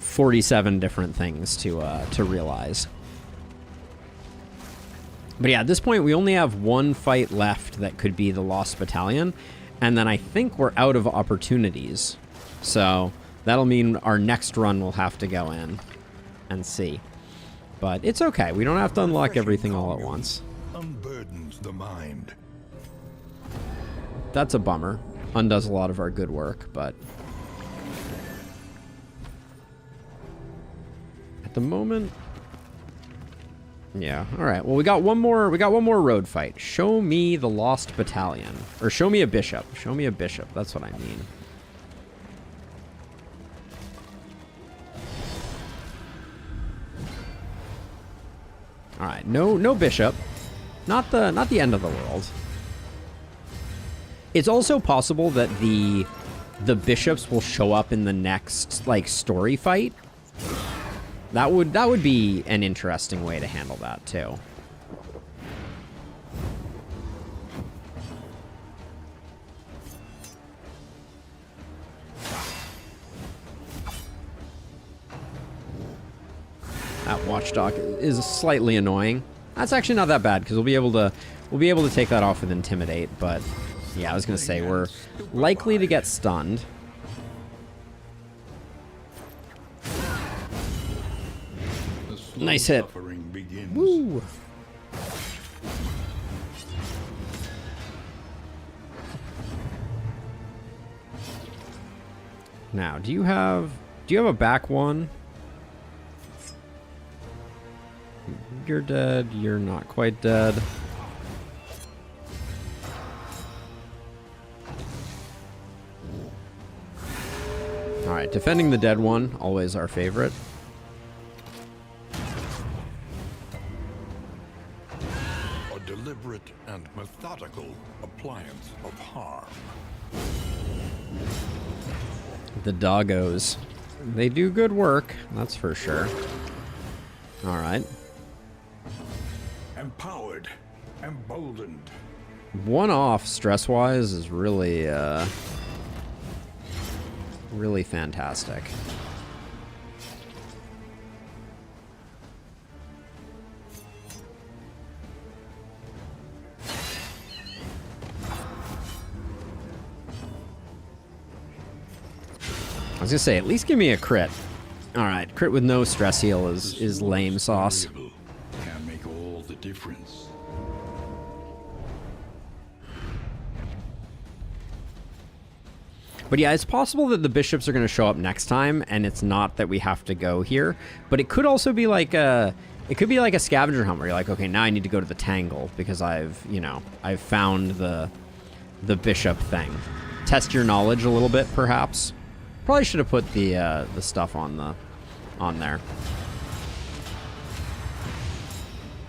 47 different things to realize. But yeah, at this point we only have one fight left that could be the Lost Battalion, and then I think we're out of opportunities. So that'll mean our next run will have to go in and see. But it's okay. We don't have to unlock everything all at once. Unburdens the mind. That's a bummer. Undoes a lot of our good work, but at the moment, yeah. All right. Well, we got one more road fight. Show me the Lost Battalion, or show me a bishop. Show me a bishop. That's what I mean. All right. No bishop. Not the end of the world. It's also possible that the bishops will show up in the next like story fight. That would be an interesting way to handle that too. That watchdog is slightly annoying. That's actually not that bad because we'll be able to take that off with intimidate, but yeah, I was gonna say we're likely to get stunned. Nice hit. Woo. Now, do you have a back one? You're dead. You're not quite dead. All right, defending the dead one, always our favorite. A deliberate and methodical appliance of harm. The doggos. They do good work, that's for sure. All right. Empowered, emboldened. One off stress-wise is really, really fantastic. I was gonna say, at least give me a crit. All right, crit with no stress heal is lame sauce. Can make all the difference. But yeah, it's possible that the bishops are going to show up next time, and it's not that we have to go here. But it could also be like a scavenger hunt where you're like, okay, now I need to go to the Tangle because I've found the bishop thing. Test your knowledge a little bit, perhaps. Probably should have put the stuff on there.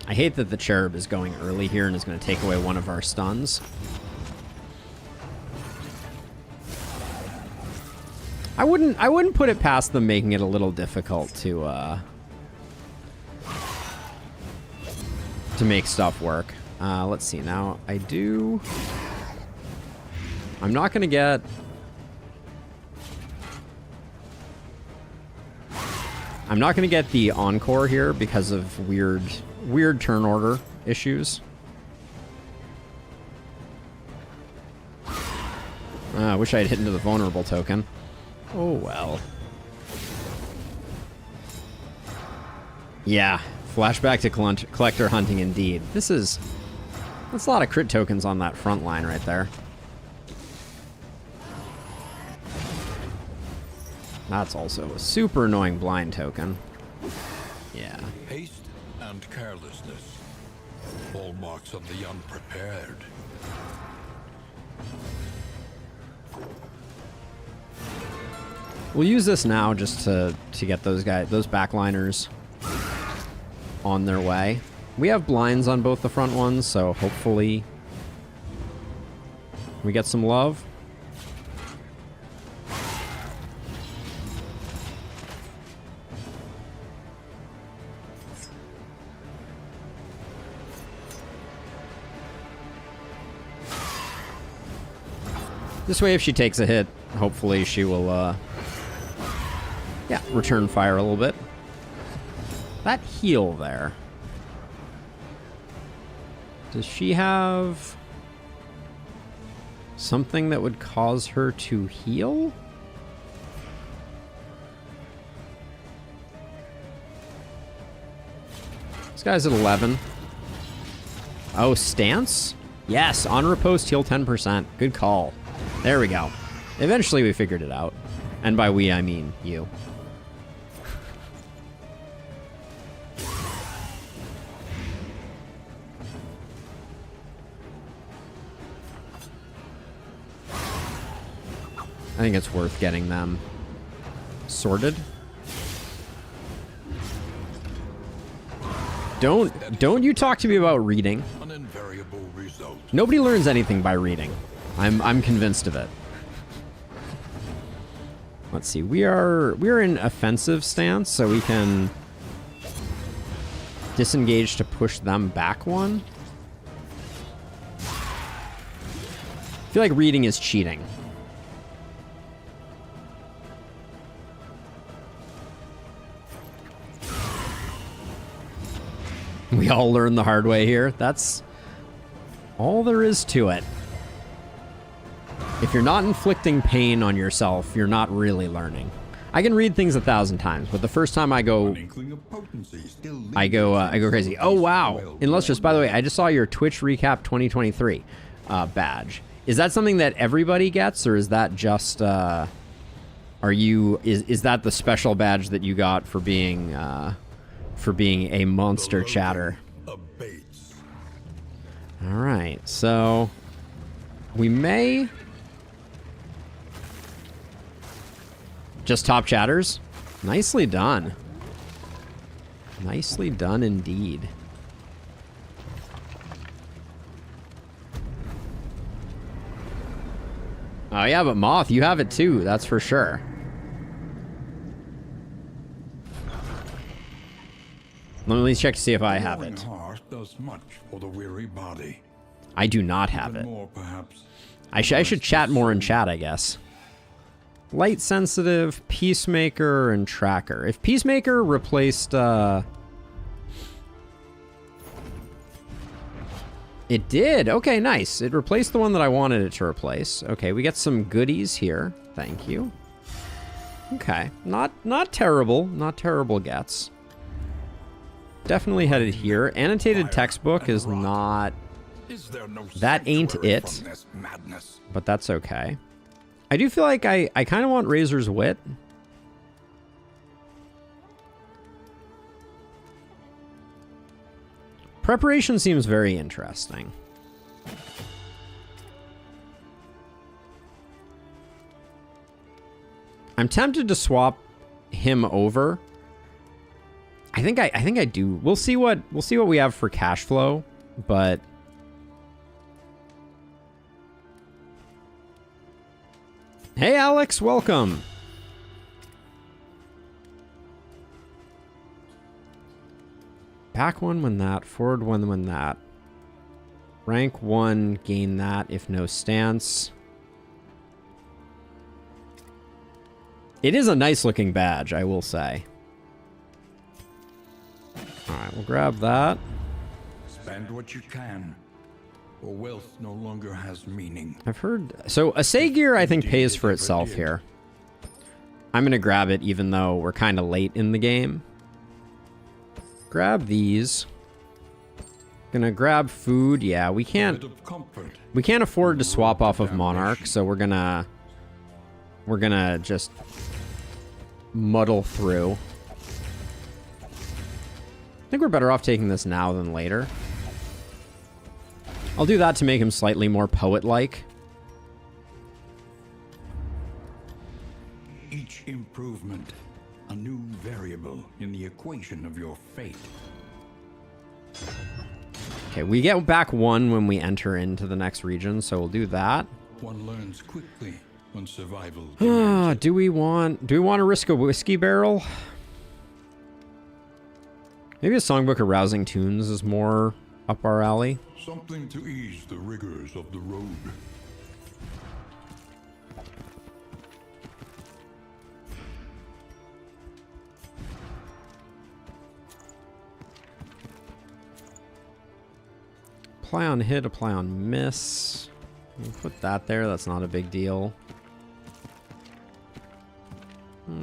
I hate that the cherub is going early here and is going to take away one of our stuns. I wouldn't put it past them making it a little difficult to make stuff work. Let's see now. I'm not going to get... I'm not going to get the encore here because of weird turn order issues. I wish I had hit into the vulnerable token. Oh well. Yeah, flashback to collector hunting indeed. That's a lot of crit tokens on that front line right there. That's also a super annoying blind token. Yeah. Haste and carelessness, hallmarks of the unprepared. We'll use this now just to get those backliners on their way. We have blinds on both the front ones, so hopefully we get some love. This way, if she takes a hit, hopefully she will, yeah, return fire a little bit. That heal there. Does she have something that would cause her to heal? This guy's at 11. Oh, stance? Yes, on riposte, heal 10%. Good call. There we go. Eventually we figured it out. And by we, I mean you. I think it's worth getting them sorted. Don't you talk to me about reading. An invariable result. Nobody learns anything by reading. I'm convinced of it. Let's see. We're in offensive stance, so we can disengage to push them back one. I feel like reading is cheating. We all learn the hard way here. That's all there is to it. If you're not inflicting pain on yourself, you're not really learning. I can read things 1,000 times, but the first time I go crazy. Oh wow! Illustrious, by the way, I just saw your Twitch recap 2023 badge. Is that something that everybody gets, or is that just is that the special badge that you got for being a monster chatter? All right, so we may. Just top chatters? Nicely done. Nicely done indeed. Oh yeah, but Moth, you have it too, that's for sure. Let me check to see if I have it. Does much for the weary body. I do not have it. More, perhaps. I should chat more in chat, I guess. Light sensitive, Peacemaker, and Tracker. If Peacemaker replaced, it did. Okay, nice. It replaced the one that I wanted it to replace. Okay, we get some goodies here. Thank you. Okay, not terrible. Not terrible gets. Definitely headed here. Annotated textbook is not. That ain't it. But that's okay. I do feel like I kind of want Razor's Wit. Preparation seems very interesting. I'm tempted to swap him over. I think I do. We'll see what we have for cash flow, but hey Alex, welcome. Back one when that, forward one when that. Rank 1, gain that if no stance. It is a nice looking badge, I will say. Alright, we'll grab that. Spend what you can, or wealth no longer has meaning. I've heard... So, assay gear, I think, pays for itself here. I'm going to grab it, even though we're kind of late in the game. Grab these. Gonna grab food. Yeah, we can't afford to swap off of Monarch, so we're gonna just muddle through. I think we're better off taking this now than later. I'll do that to make him slightly more poet-like. Each improvement, a new variable in the equation of your fate. Okay, we get back 1 when we enter into the next region, so we'll do that. One learns quickly when survival. Do we want to risk a whiskey barrel? Maybe a songbook of rousing tunes is more up our alley. Something to ease the rigors of the road. Apply on hit, apply on miss. We'll put that there, that's not a big deal.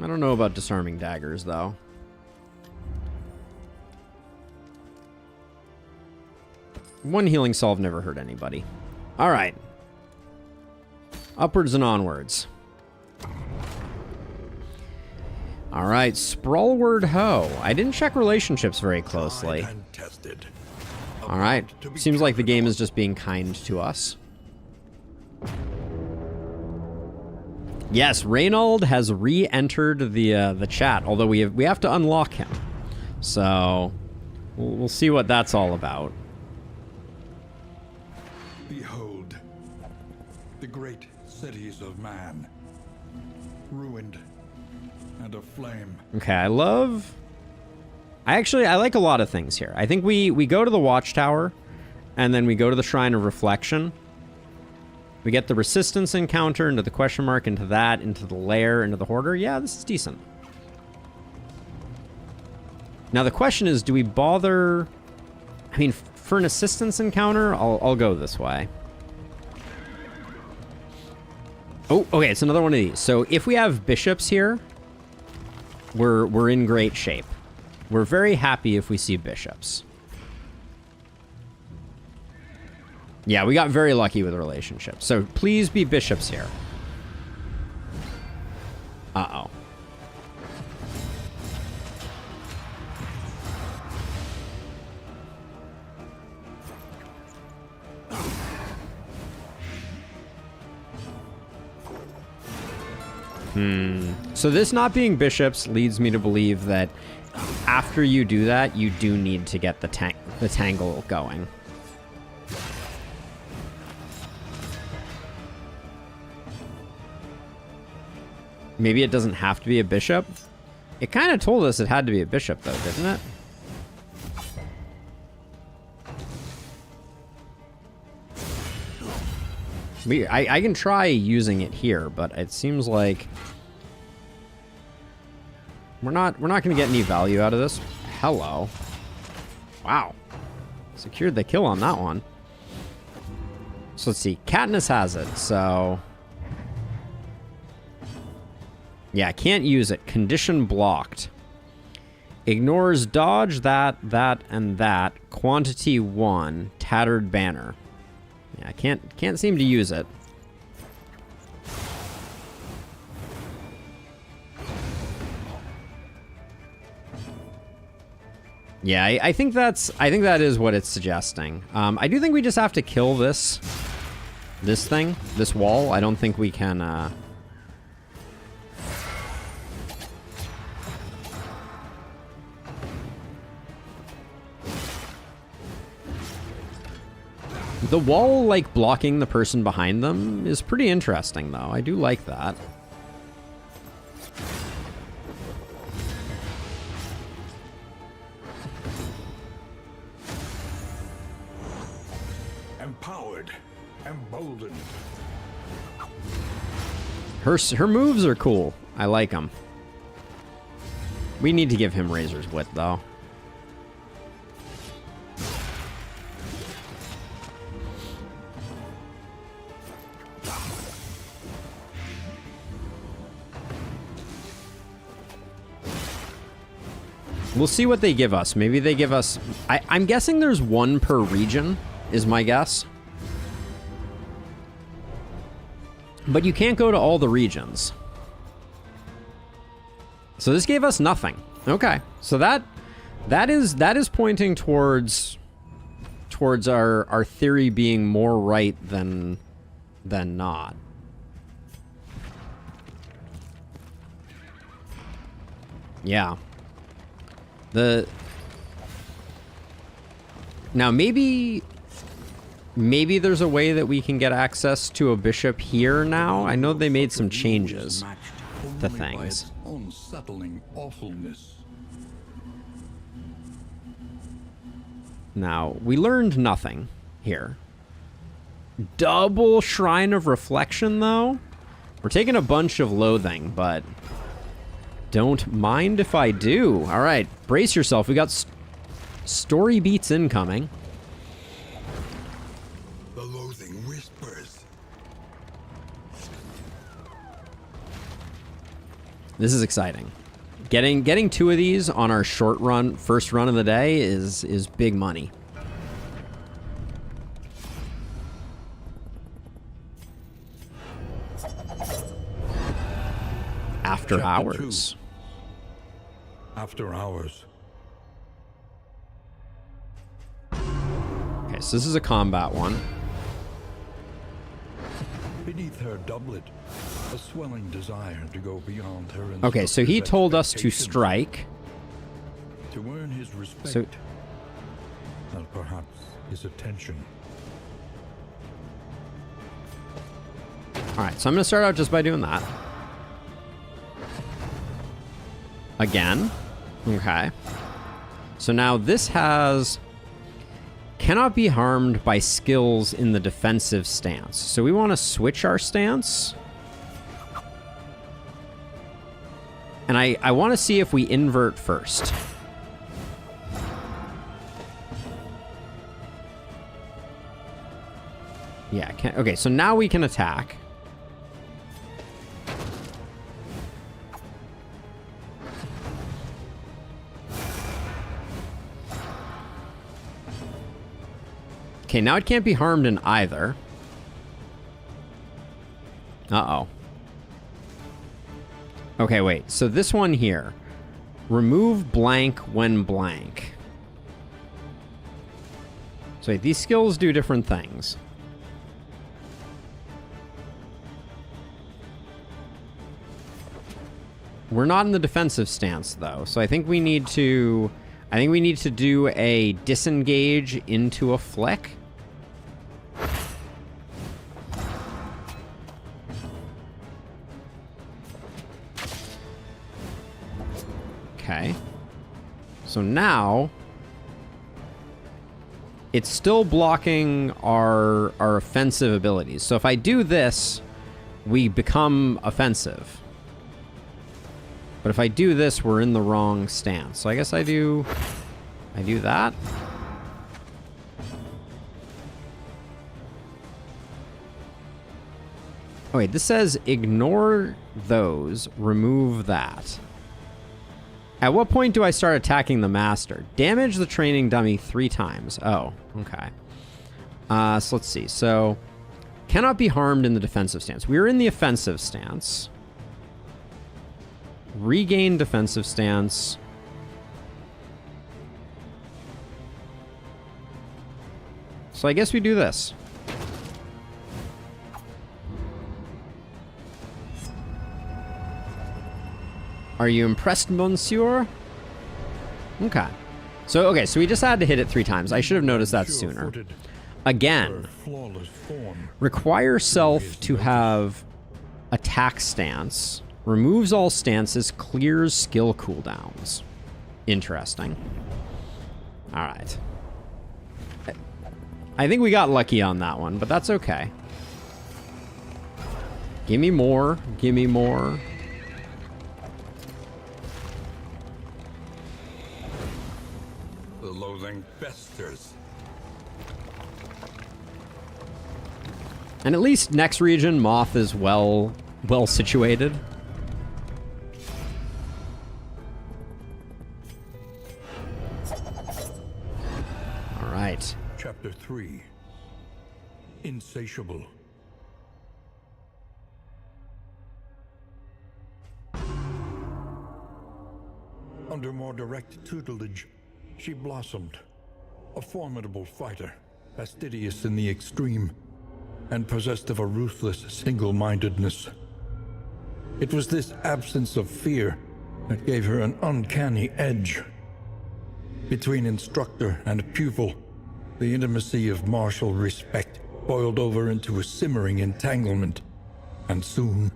I don't know about disarming daggers, though. One healing salve never hurt anybody. Alright. Upwards and onwards. Alright, Sprawlward Ho. I didn't check relationships very closely. Alright, seems like the game is just being kind to us. Yes, Reynauld has re-entered the chat, although we have to unlock him. So, we'll see what that's all about. Behold, the great cities of man, ruined and aflame. Okay, I like a lot of things here. I think we go to the Watchtower, and then we go to the Shrine of Reflection. We get the Resistance encounter, into the question mark, into that, into the Lair, into the Hoarder. Yeah, this is decent. Now the question is, do we bother... I mean, for an assistance encounter, I'll go this way. Oh, okay, it's another one of these. So if we have bishops here, we're in great shape. We're very happy if we see bishops. Yeah, we got very lucky with relationships. So please be bishops here. Uh-oh. So this not being bishops leads me to believe that after you do that, you do need to get the tangle going. Maybe it doesn't have to be a bishop. It kind of told us it had to be a bishop, though, didn't it? I can try using it here, but it seems like we're not going to get any value out of this. Hello. Wow. Secured the kill on that one. So let's see. Katniss has it, so... Yeah, can't use it. Condition blocked. Ignores dodge, that, and that. Quantity 1. Tattered banner. Yeah, can't seem to use it. Yeah, I think that is what it's suggesting. I do think we just have to kill this thing, this wall. I don't think we can The wall, like, blocking the person behind them is pretty interesting, though. I do like that. Empowered, emboldened. Her moves are cool. I like them. We need to give him Razor's Wit, though. We'll see what they give us. Maybe they give us... I'm guessing there's one per region, is my guess. But you can't go to all the regions. So this gave us nothing. Okay. So that is pointing towards our theory being more right than not. Yeah. Now maybe there's a way that we can get access to a bishop here now. I know they made some changes to things. Unsettling awfulness. Now, we learned nothing here. Double Shrine of Reflection, though? We're taking a bunch of loathing, but don't mind if I do. All right, brace yourself. We got story beats incoming. The loathing whispers. This is exciting. Getting 2 of these on our first run of the day is big money. After hours. After hours. Okay, so this is a combat one. Beneath her doublet, a swelling desire to go beyond her. Okay, so he told us to strike. To earn his respect. So, and perhaps his attention. Alright, so I'm going to start out just by doing that. Again. Okay. So now this has... cannot be harmed by skills in the defensive stance. So we want to switch our stance. And I want to see if we invert first. Yeah, okay, so now we can attack. Okay, now it can't be harmed in either. Uh-oh. Okay, wait. So this one here. Remove blank when blank. So wait, these skills do different things. We're not in the defensive stance, though. So I think we need to... do a disengage into a flick. Okay. So now it's still blocking our offensive abilities. So if I do this, we become offensive. But if I do this, we're in the wrong stance. So I guess I do that. Oh wait, this says ignore those, remove that. At what point do I start attacking the master? Damage the training dummy 3 times. Oh, okay. So let's see. So, cannot be harmed in the defensive stance. We're in the offensive stance. Regain defensive stance. So I guess we do this. Are you impressed, monsieur? Okay. So we just had to hit it 3 times. I should have noticed that sooner. Again, Her flawless form. require self to have attack stance, removes all stances, clears skill cooldowns. Interesting. All right. I think we got lucky on that one, but that's okay. Give me more. Give me more. The loathing festers. And at least next region, Moth is well situated. All right. Chapter 3. Insatiable. Under more direct tutelage, she blossomed. A formidable fighter, fastidious in the extreme, and possessed of a ruthless single-mindedness. It was this absence of fear that gave her an uncanny edge. Between instructor and pupil, the intimacy of martial respect boiled over into a simmering entanglement, and soon,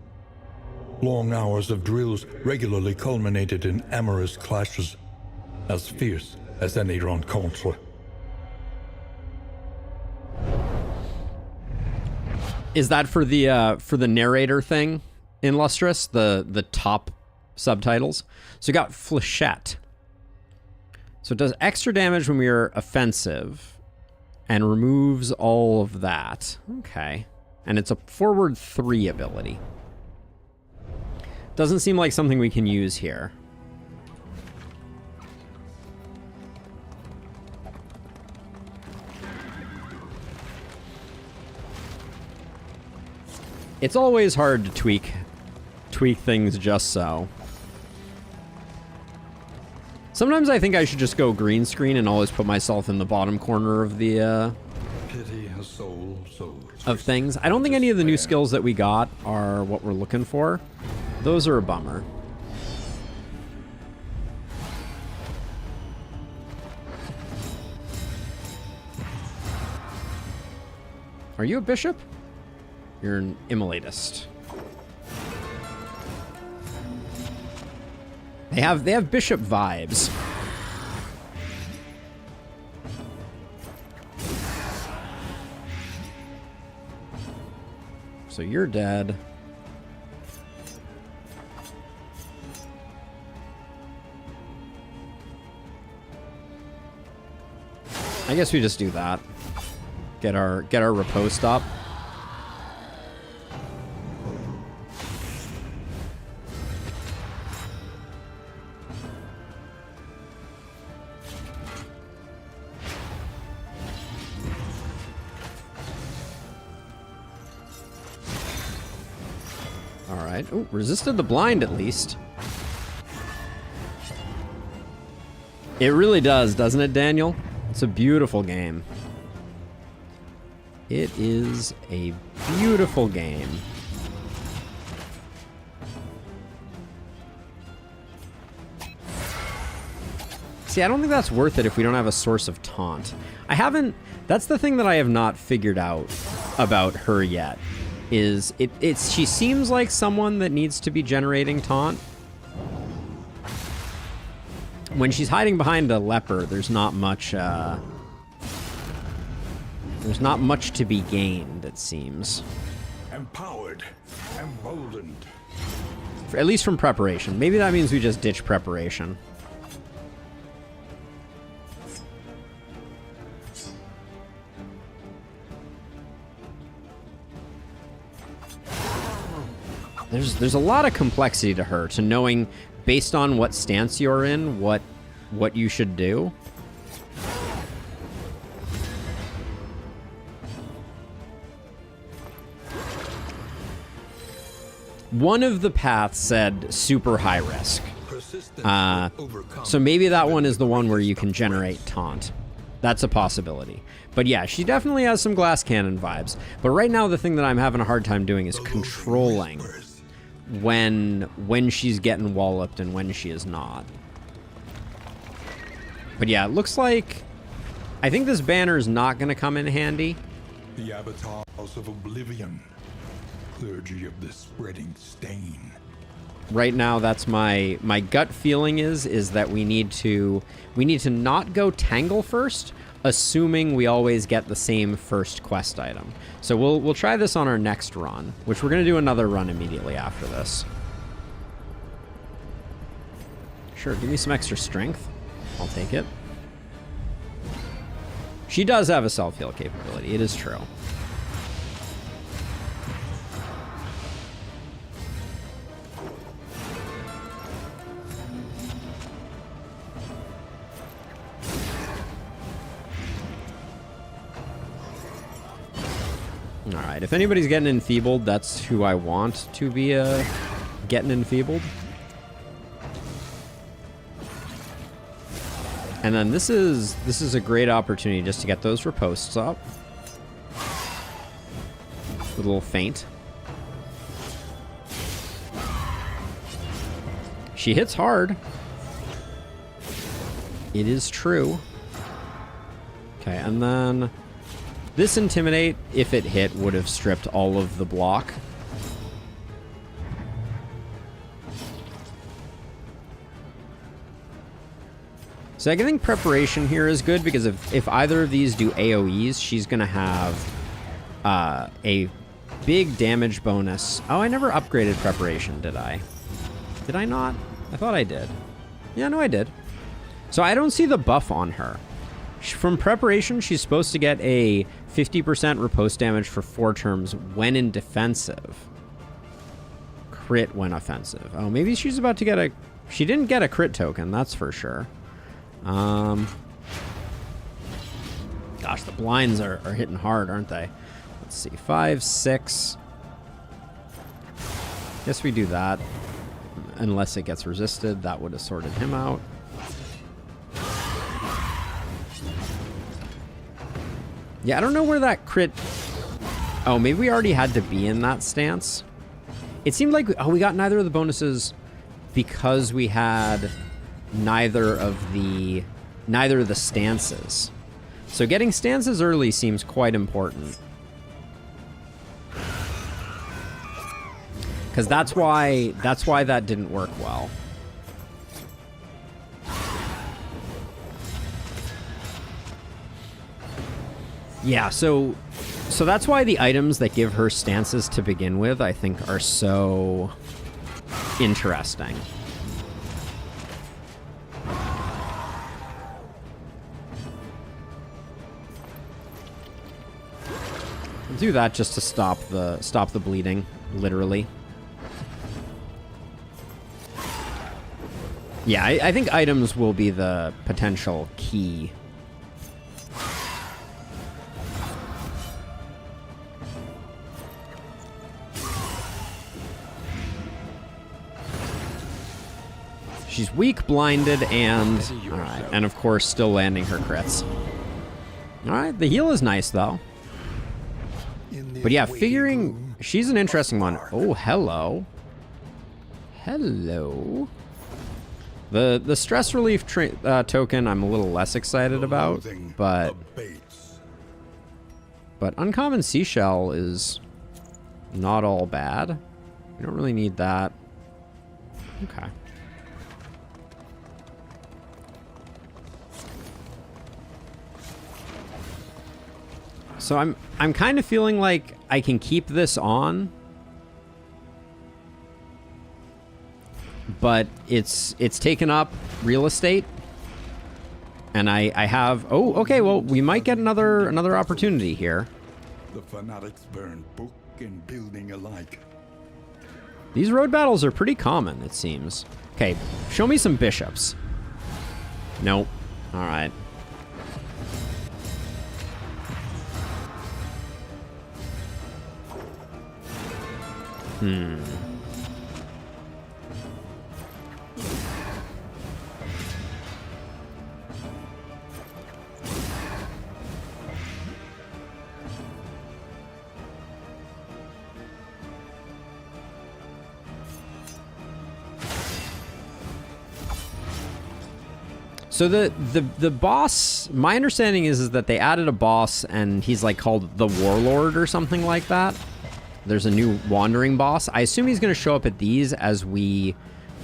long hours of drills regularly culminated in amorous clashes, as fierce as any rencontre. Is that for the narrator thing in Lustrous, the top subtitles? So we got Flechette. So it does extra damage when we are offensive and removes all of that. Okay. And it's a forward 3 ability. Doesn't seem like something we can use here. It's always hard to tweak things just so. Sometimes I think I should just go green screen and always put myself in the bottom corner of the Pity a soul so of things. I don't think any of the new skills that we got are what we're looking for. Those are a bummer. Are you a bishop? You're an immolitist. They have bishop vibes. So you're dead. I guess we just do that. Get our riposte up. All right. Ooh, resisted the blind at least. It really does, doesn't it, Daniel? It's a beautiful game. It is a beautiful game. See, I don't think that's worth it if we don't have a source of taunt. I haven't... That's the thing that I have not figured out about her yet. Is she seems like someone that needs to be generating taunt. When she's hiding behind a leper, there's not much to be gained, it seems. empowered, emboldened. At least from preparation. Maybe that means we just ditch preparation. There's a lot of complexity to her, to knowing based on what stance you're in, what you should do. One of the paths said super high risk. So maybe that one is the one where you can generate taunt. That's a possibility. But yeah, she definitely has some glass cannon vibes. But right now the thing that I'm having a hard time doing is controlling when she's getting walloped and when she is not. But yeah, it looks like I think this banner is not going to come in handy. The avatars of oblivion, clergy of the spreading stain. Right now, that's my gut feeling is that we need to not go Tangle first, assuming we always get the same first quest item. So we'll try this on our next run, which we're going to do another run immediately after this. Sure, give me some extra strength. I'll take it. She does have a self-heal capability. It is true. Alright, if anybody's getting enfeebled, that's who I want to be getting enfeebled. And then this is a great opportunity just to get those ripostes up. With a little feint. She hits hard. It is true. Okay, and then this Intimidate, if it hit, would have stripped all of the block. So I think Preparation here is good because if either of these do AoEs, she's going to have a big damage bonus. Oh, I never upgraded Preparation, did I? Did I not? I thought I did. Yeah, no, I did. So I don't see the buff on her. From Preparation, she's supposed to get a 50% riposte damage for 4 turns when in defensive. Crit when offensive. Oh, maybe she's about to get a... She didn't get a crit token, that's for sure. Gosh, the blinds are hitting hard, aren't they? Let's see, 5, 6. Guess we do that. Unless it gets resisted, that would have sorted him out. Yeah, I don't know where that crit... Oh, maybe we already had to be in that stance. It seemed like... Oh, we got neither of the bonuses because we had neither of the stances. So getting stances early seems quite important. Because that's why that didn't work well. Yeah, so that's why the items that give her stances to begin with, I think, are so interesting. I'll do that just to stop the bleeding, literally. Yeah, I think items will be the potential key. She's weak, blinded, and... Alright, and of course still landing her crits. Alright, the heal is nice, though. But yeah, figuring... She's an interesting one. Oh, hello. Hello. The stress relief token I'm a little less excited about, but Uncommon Seashell is not all bad. We don't really need that. Okay. So I'm kind of feeling like I can keep this on, but it's taken up real estate, and I have... Oh, okay, well, we might get another opportunity here. The fanatics burn book and building alike. These road battles are pretty common, it seems. Okay, show me some bishops. Nope. All right. So the boss, my understanding is that they added a boss and he's like called the Warlord or something like that. There's a new wandering boss. I assume he's going to show up at these as we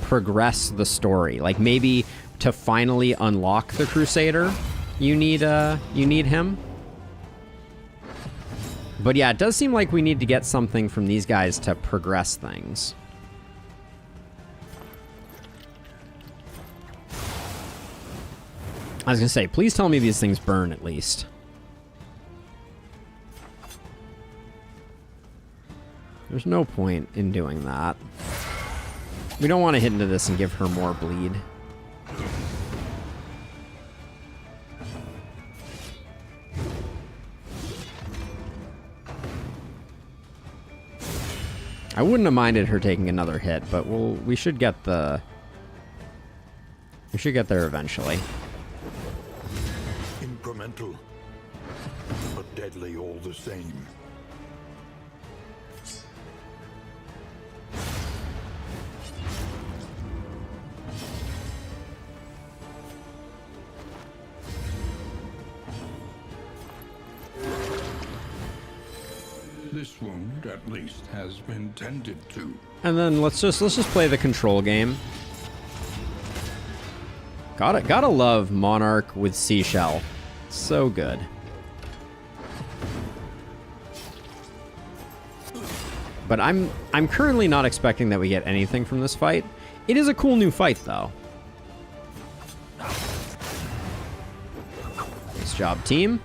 progress the story. Like maybe to finally unlock the Crusader, you need him. But yeah, it does seem like we need to get something from these guys to progress things. I was gonna say, please tell me these things burn at least. There's no point in doing that. We don't want to hit into this and give her more bleed. I wouldn't have minded her taking another hit, but we should get there eventually. Incremental, but deadly all the same. This wound, at least, has been tended to. And then let's just play the control game. Gotta love Monarch with Seashell. So good. But I'm currently not expecting that we get anything from this fight. It is a cool new fight, though. Nice job, team.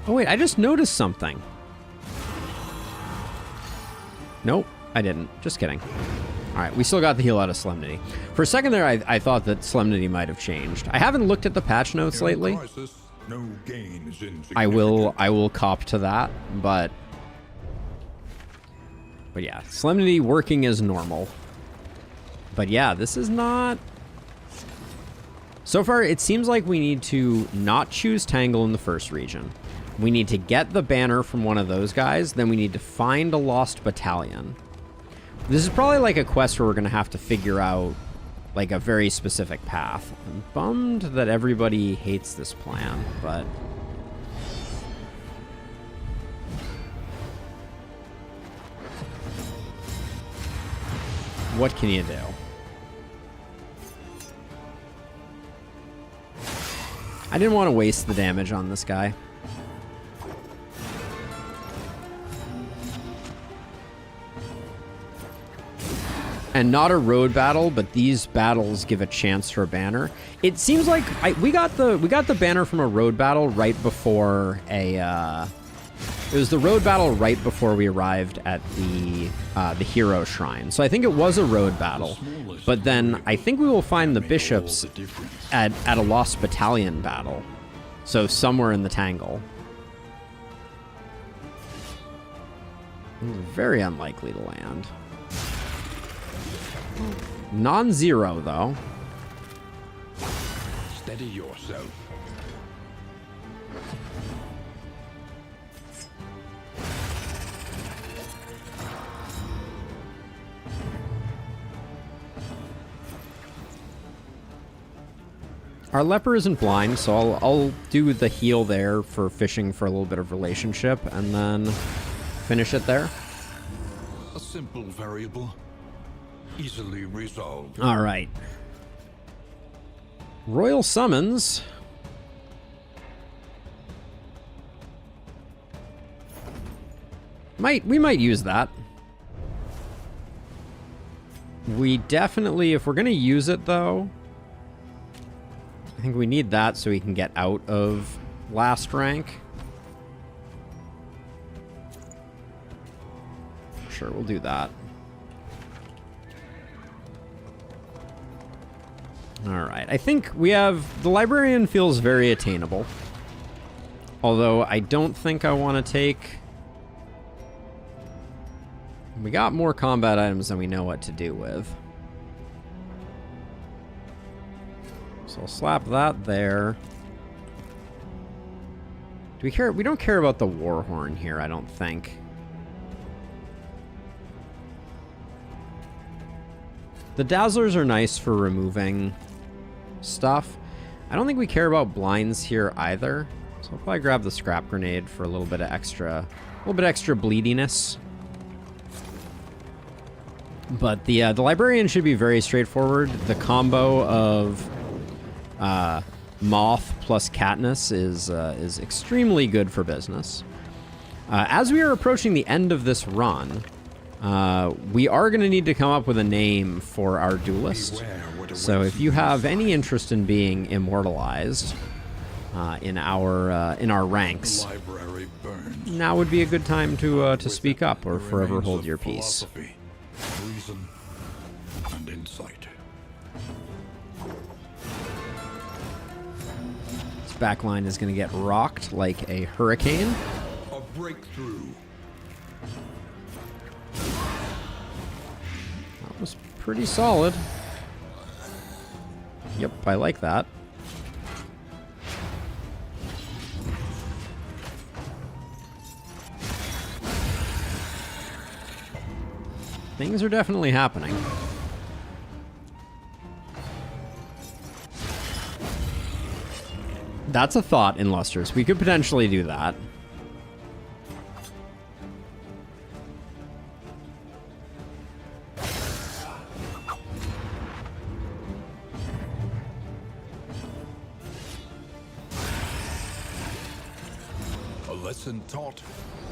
Oh wait, I just noticed something. Nope, I didn't. Just kidding. Alright, we still got the heal out of Solemnity. For a second there, I thought that Solemnity might have changed. I haven't looked at the patch notes lately. I will cop to that, but yeah, Solemnity working as normal. But yeah, this is not... So far, it seems like we need to not choose Tangle in the first region. We need to get the banner from one of those guys, then we need to find a lost battalion. This is probably like a quest where we're going to have to figure out like a very specific path. I'm bummed that everybody hates this plan, but... what can you do? I didn't want to waste the damage on this guy. And not a road battle, but these battles give a chance for a banner. It seems like we got the banner from a road battle right before a. It was the road battle right before we arrived at the hero shrine. So I think it was a road battle, but then I think we will find the bishops at a lost battalion battle. So somewhere in the Tangle. Very unlikely to land. Non-zero, though. Steady yourself. Our leper isn't blind, so I'll do the heal there for fishing for a little bit of relationship, and then finish it there. A simple variable. Easily resolved. All right. Royal Summons. We might use that. We definitely, if we're going to use it, though, I think we need that so we can get out of last rank. Sure, we'll do that. Alright, I think we have... The Librarian feels very attainable. Although, I don't think I want to take... We got more combat items than we know what to do with. So I'll slap that there. Do we care? We don't care about the war horn here, I don't think. The dazzlers are nice for removing stuff. I don't think we care about blinds here either. So I'll probably grab the scrap grenade for a little bit extra bleediness. But the librarian should be very straightforward. The combo of Moth plus Katniss is extremely good for business. As we are approaching the end of this run, we are going to need to come up with a name for our duelist. So if you have any interest in being immortalized in our ranks, now would be a good time to speak up or forever hold your peace. Reason and insight. This backline is going to get rocked like a hurricane. A breakthrough. That was pretty solid. Yep, I like that. Things are definitely happening. That's a thought in Lusters. We could potentially do that. A lesson taught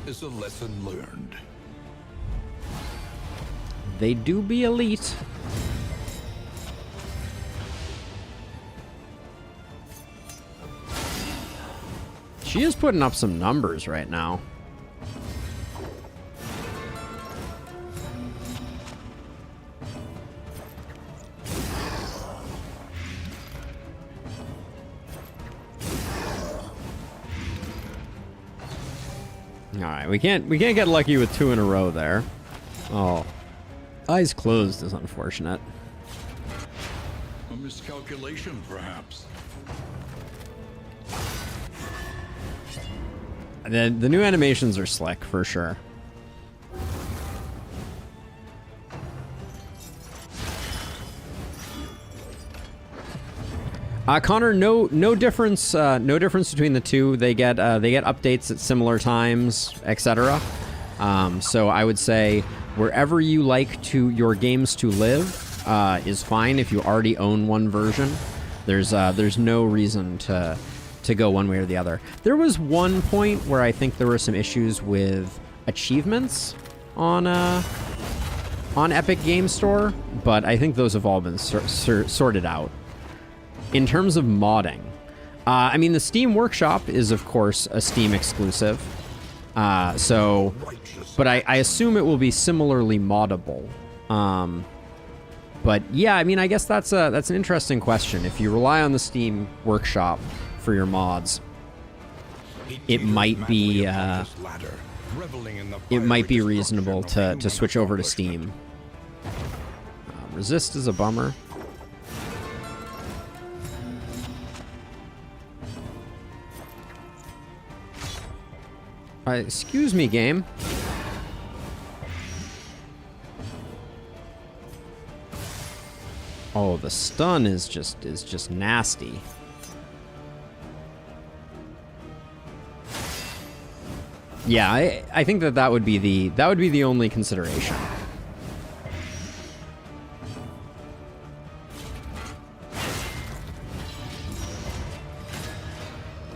is a lesson learned. They do be elite. She is putting up some numbers right now. All right, we can't get lucky with 2 in a row there. Oh. Eyes closed is unfortunate. A miscalculation, perhaps. The new animations are slick, for sure. Connor, no difference between the two. They get updates at similar times, etc. So I would say wherever you like your games to live is fine if you already own one version. There's no reason to go one way or the other. There was one point where I think there were some issues with achievements on Epic Game Store, but I think those have all been sorted out. In terms of modding, I mean, the Steam Workshop is, of course, a Steam exclusive. But I assume it will be similarly moddable. But yeah, I mean, I guess that's an interesting question. If you rely on the Steam Workshop for your mods, it might be reasonable to switch over to Steam. Resist is a bummer. Excuse me, game. Oh, the stun is just nasty. Yeah, I think that would be the only consideration.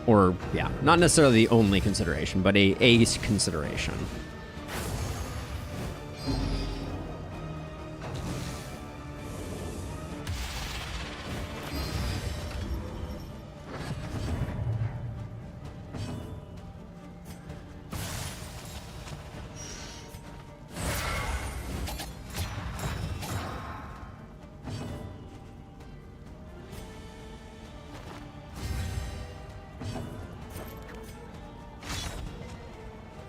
Or, yeah, not necessarily the only consideration, but a consideration.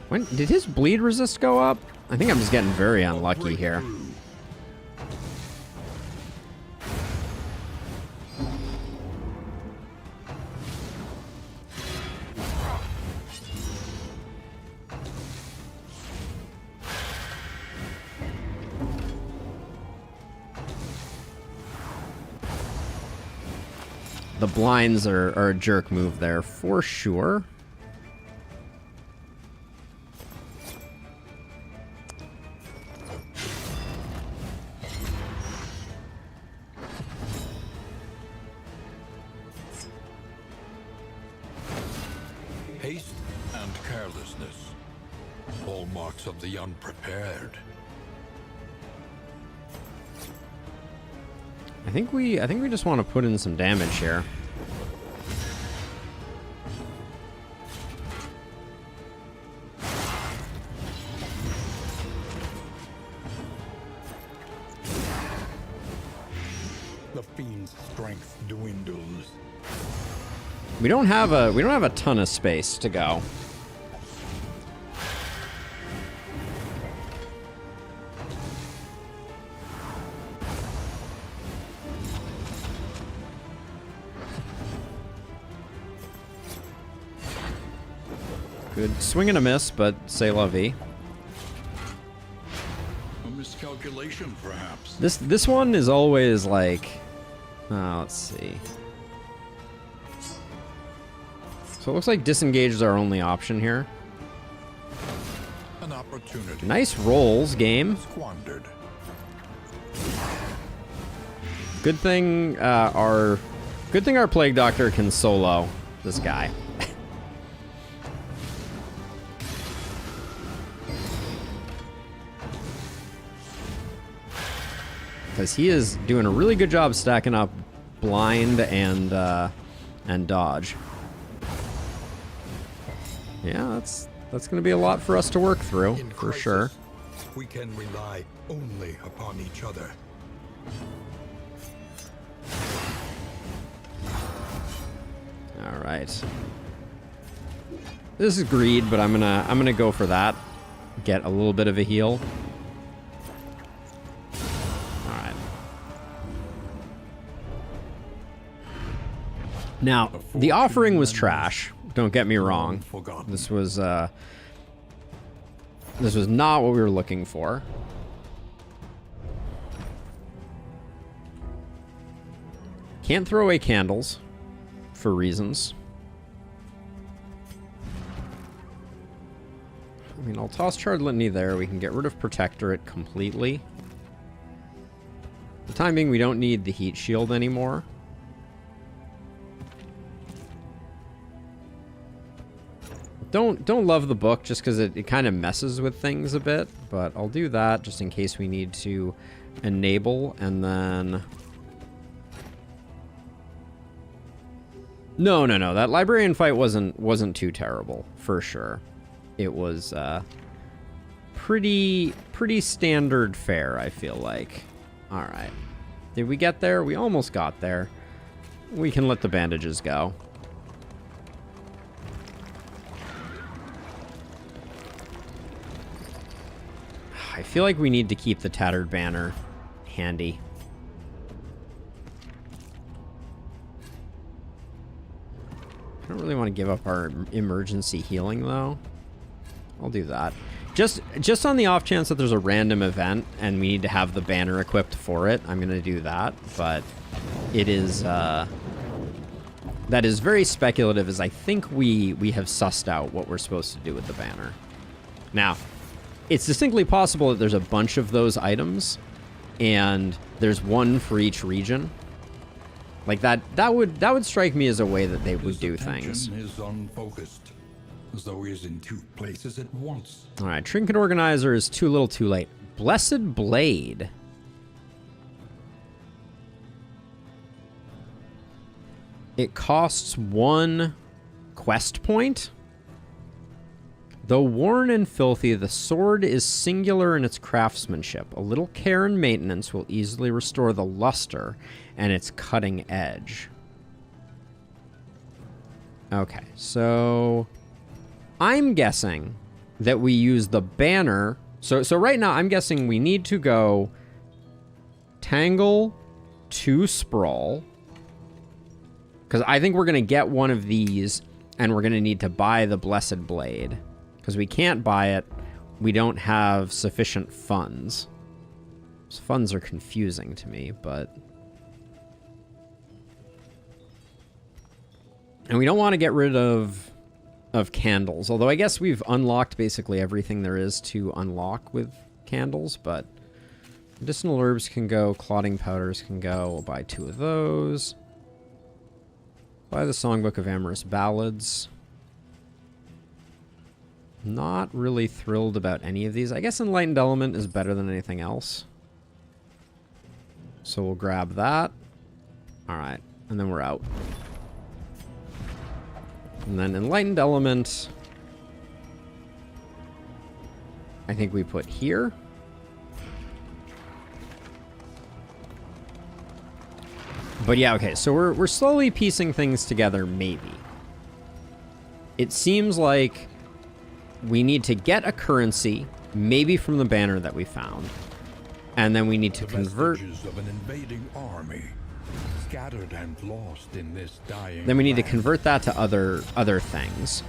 When did his bleed resist go up? I think I'm just getting very unlucky here. The blinds are a jerk move there, for sure. Haste and carelessness, hallmarks of the unprepared. I think we just want to put in some damage here. The fiend's strength dwindles. We don't have a ton of space to go. Good swing and a miss, but c'est la vie. A miscalculation, perhaps. This one is always like, let's see. So it looks like disengage is our only option here. An opportunity. Nice rolls, game. Squandered. Good thing our Plague Doctor can solo this guy. Because he is doing a really good job stacking up blind and dodge. Yeah, that's going to be a lot for us to work through, for sure. We can rely only upon each other. All right. This is greed, but I'm gonna go for that. Get a little bit of a heal. All right. Now, the offering was trash. Don't get me wrong. This was not what we were looking for. Can't throw away candles for reasons. I mean, I'll toss Charred Litany there. We can get rid of Protectorate completely. For the time being, we don't need the Heat Shield anymore. Don't love the book just because it kind of messes with things a bit, but I'll do that just in case we need to enable, and then... No, that Librarian fight wasn't too terrible, for sure. It was pretty standard fare, I feel like. Alright. Did we get there? We almost got there. We can let the bandages go. I feel like we need to keep the Tattered Banner handy. I don't really want to give up our emergency healing, though. I'll do that. Just on the off chance that there's a random event and we need to have the banner equipped for it, I'm going to do that. But it is... that is very speculative, as I think we have sussed out what we're supposed to do with the banner. Now... It's distinctly possible that there's a bunch of those items, and there's one for each region. Like that would strike me as a way that they would do things. Is unfocused, as though he is in two places at once. All right, Trinket Organizer is too little, too late. Blessed Blade. It costs 1 quest point. Though worn and filthy, the sword is singular in its craftsmanship. A little care and maintenance will easily restore the luster and its cutting edge. Okay, so I'm guessing that we use the banner. So right now, I'm guessing we need to go Tangle to Sprawl. Because I think we're going to get one of these, and we're going to need to buy the Blessed Blade. Because we can't buy it, we don't have sufficient funds. Those funds are confusing to me, but... And we don't want to get rid of candles, although I guess we've unlocked basically everything there is to unlock with candles, but medicinal herbs can go, clotting powders can go. We'll buy 2 of those. Buy the Songbook of Amorous Ballads. Not really thrilled about any of these. I guess Enlightened Element is better than anything else. So we'll grab that. Alright, and then we're out. And then Enlightened Element, I think we put here. But yeah, okay, so we're slowly piecing things together, maybe. It seems like we need to get a currency, maybe from the banner that we found. And then we need to convert... of an invading army, scattered and lost in this dying Then we need to land. convert that to other things.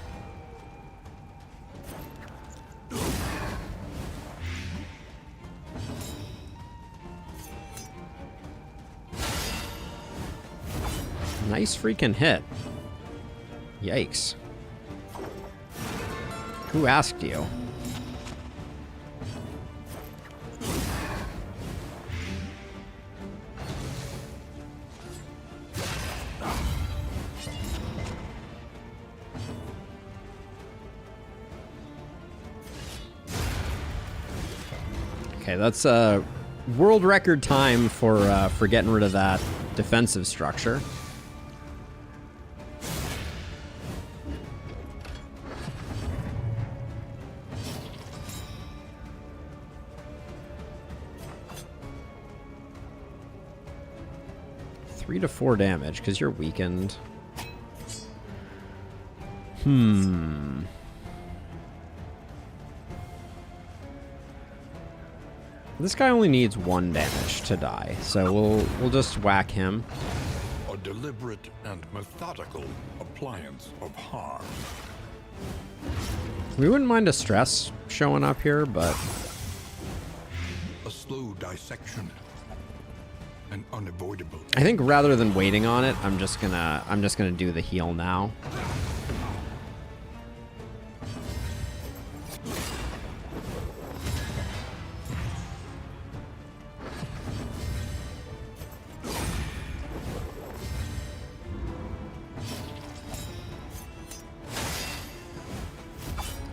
Nice freaking hit. Yikes. Who asked you? Okay, that's a world record time for getting rid of that defensive structure. Three to 4 damage, because you're weakened. This guy only needs 1 damage to die, so we'll just whack him. A deliberate and methodical appliance of harm. We wouldn't mind a stress showing up here, but A slow dissection. An unavoidable. I think rather than waiting on it, I'm just gonna do the heal now.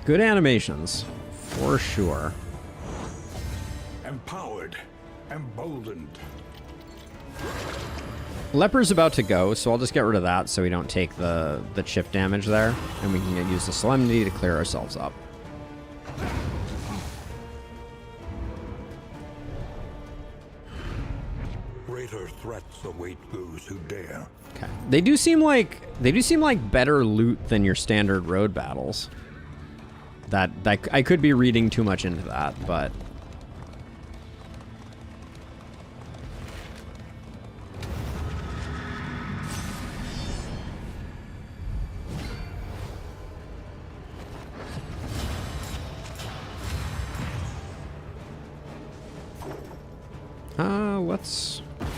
Good animations, for sure. Empowered, emboldened. Leper's about to go, so I'll just get rid of that so we don't take the chip damage there, and we can use the Solemnity to clear ourselves up. Greater threats await those who dare. Okay. They do seem like better loot than your standard road battles. That I could be reading too much into that, but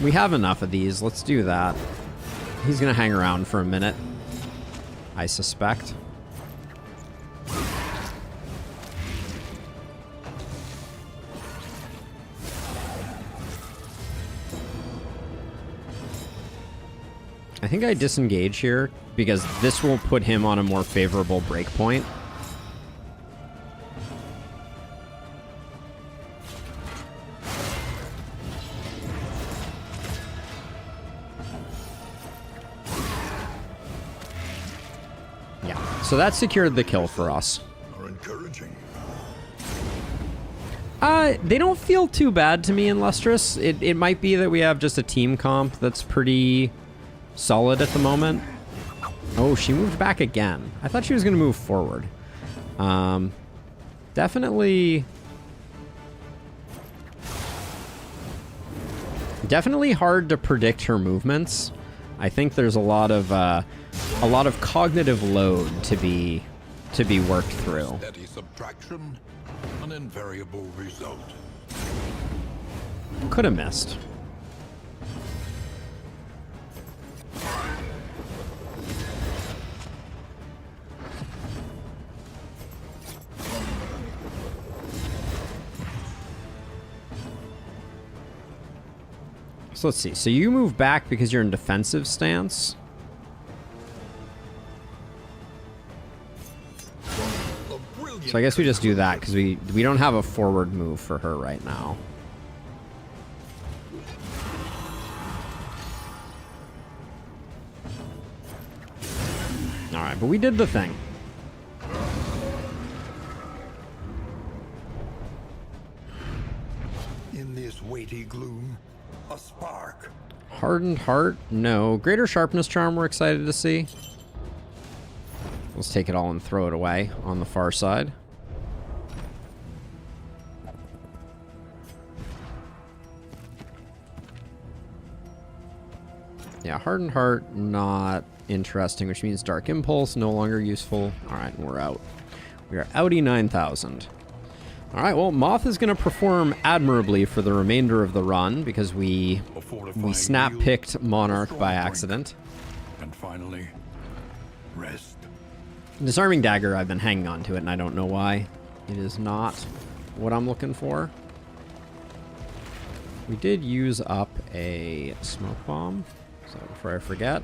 we have enough of these. Let's do that. He's gonna hang around for a minute, I suspect. I think I disengage here because this will put him on a more favorable breakpoint. Yeah, so that secured the kill for us. Are encouraging. They don't feel too bad to me in Lustrous. It might be that we have just a team comp that's pretty solid at the moment. Oh, she moved back again. I thought she was going to move forward. Definitely hard to predict her movements. I think there's a lot of cognitive load to be worked through. Steady subtraction, an invariable result. Could have missed. So let's see. So you move back because you're in defensive stance. So I guess we just do that because we don't have a forward move for her right now. All right, but we did the thing. In this weighty gloom, a spark. Hardened Heart? No. Greater Sharpness Charm we're excited to see. Let's take it all and throw it away on the far side. Yeah, Hardened Heart, not interesting, which means Dark Impulse, no longer useful. Alright, we're out. We are outie 9,000. Alright, well, Moth is going to perform admirably for the remainder of the run because we snap-picked Monarch by accident. And finally, rest. Disarming Dagger, I've been hanging on to it, and I don't know why. It is not what I'm looking for. We did use up a Smoke Bomb, so before I forget.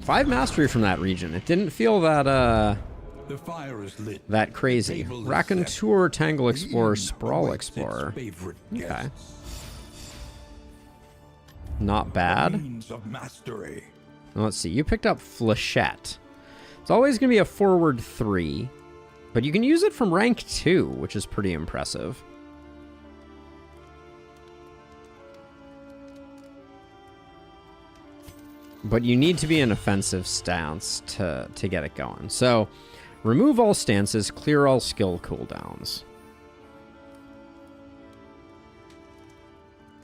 Five mastery from that region. It didn't feel that The fire is lit. that crazy. Raconteur, Tangle Explorer, Sprawl Explorer. Okay. Not bad. Means of mastery. Now, let's see. You picked up Flechette. It's always going to be a forward 3, but you can use it from rank 2, which is pretty impressive. But you need to be in offensive stance to get it going. So, remove all stances, clear all skill cooldowns.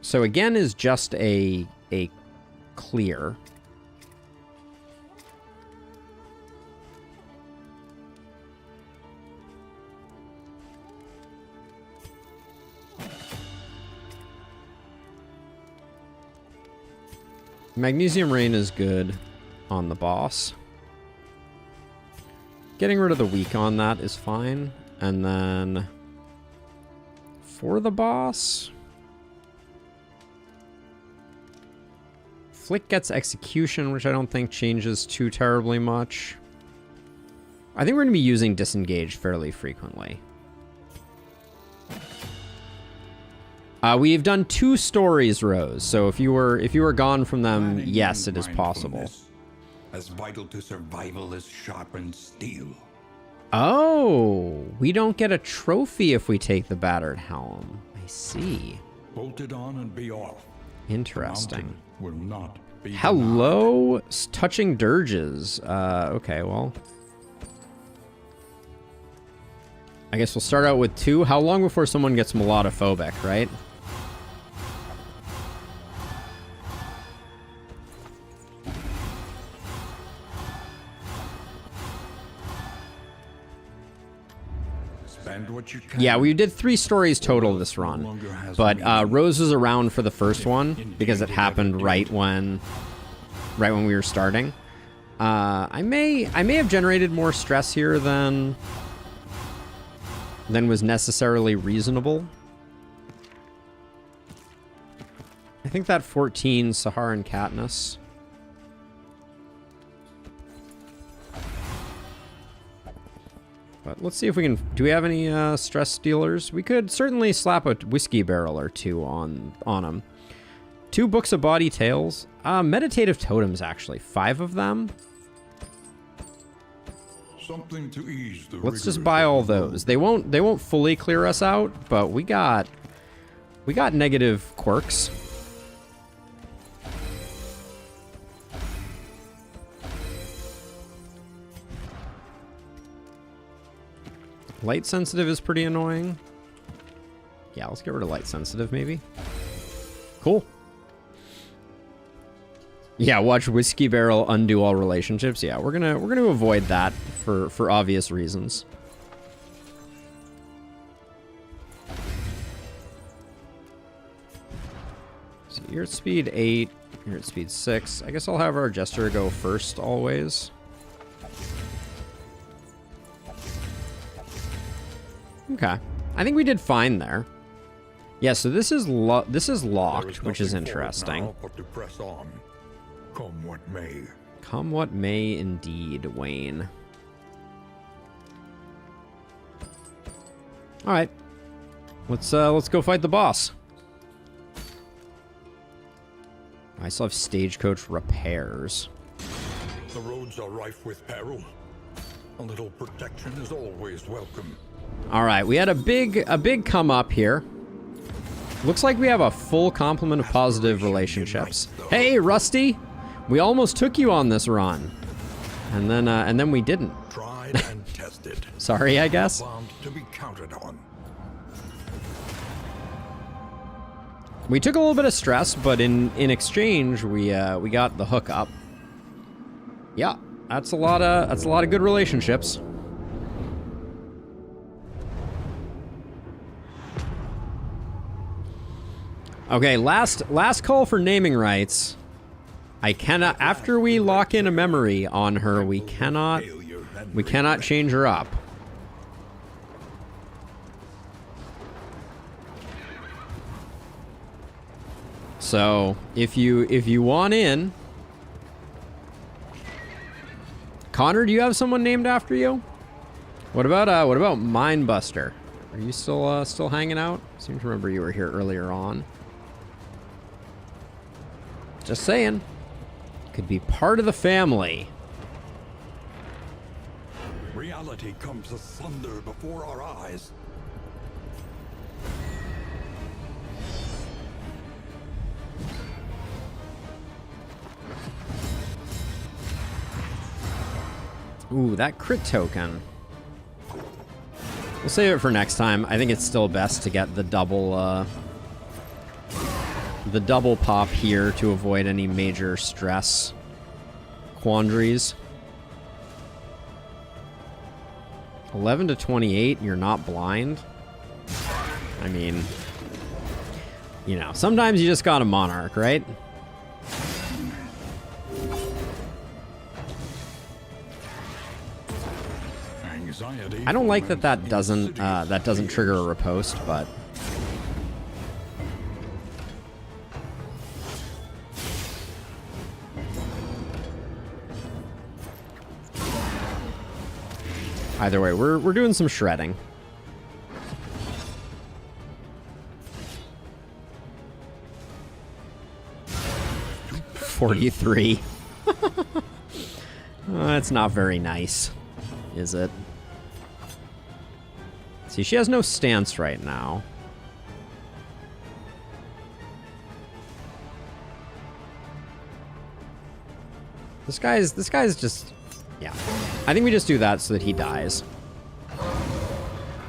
So again is just a clear. Magnesium Rain is good on the boss. Getting rid of the weak on that is fine. And then for the boss, Flick gets Execution, which I don't think changes too terribly much. I think we're going to be using Disengage fairly frequently. We've done 2 stories, Rose. So if you were gone from them, yes, it is possible. As vital to survival as sharpened steel. Oh, we don't get a trophy if we take the Battered Helm. I see. Bolted on and be off. Interesting. Will not be Hello, touching dirges. Okay, well, I guess we'll start out with 2. How long before someone gets melodophobic, right? Spend what you can. Yeah, we did 3 stories total this run, but Rose was around for the first one because it happened right when we were starting. I may have generated more stress here than was necessarily reasonable. I think that 14 Saharan Katniss. But let's see if we can... Do we have any stress stealers? We could certainly slap a whiskey barrel or 2 on them. 2 Books of Body Tales. Meditative Totems, actually. 5 of them. Something to ease the Let's just buy all those. They won't fully clear us out, but we got negative quirks. Light sensitive is pretty annoying. Yeah, let's get rid of light sensitive maybe. Cool. Yeah, watch Whiskey Barrel undo all relationships. Yeah, we're gonna avoid that for obvious reasons. So you're at speed 8, you're at speed 6. I guess I'll have our Jester go first always. Okay. I think we did fine there. Yeah, so this is locked, which is interesting. Now but to press on, come what may. Come what may, indeed, Wayne. All right, let's go fight the boss. I still have stagecoach repairs. The roads are rife with peril. A little protection is always welcome. All right, we had a big come up here. Looks like we have a full complement of positive relationships. Hey, Rusty, we almost took you on this run, and then we didn't. Tried and tested. Sorry, I guess. Bound to be counted on. We took a little bit of stress, but in exchange, we got the hookup. Yeah, that's a lot of good relationships. Okay, last call for naming rights. I cannot, after we lock in a memory on her, we cannot change her up. So if you want in, Connor, do you have someone named after you? What about Mindbuster? Are you still hanging out? I seem to remember you were here earlier on. Just saying. Could be part of the family. Reality comes asunder before our eyes. Ooh, that crit token. We'll save it for next time. I think it's still best to get the double pop here to avoid any major stress quandaries. 11 to 28, you're not blind. I mean, you know, sometimes you just got a monarch, right? I don't like that doesn't trigger a riposte, but either way, we're doing some shredding. $43. That's not very nice, is it? See, she has no stance right now. This guy's just, yeah. I think we just do that so that he dies.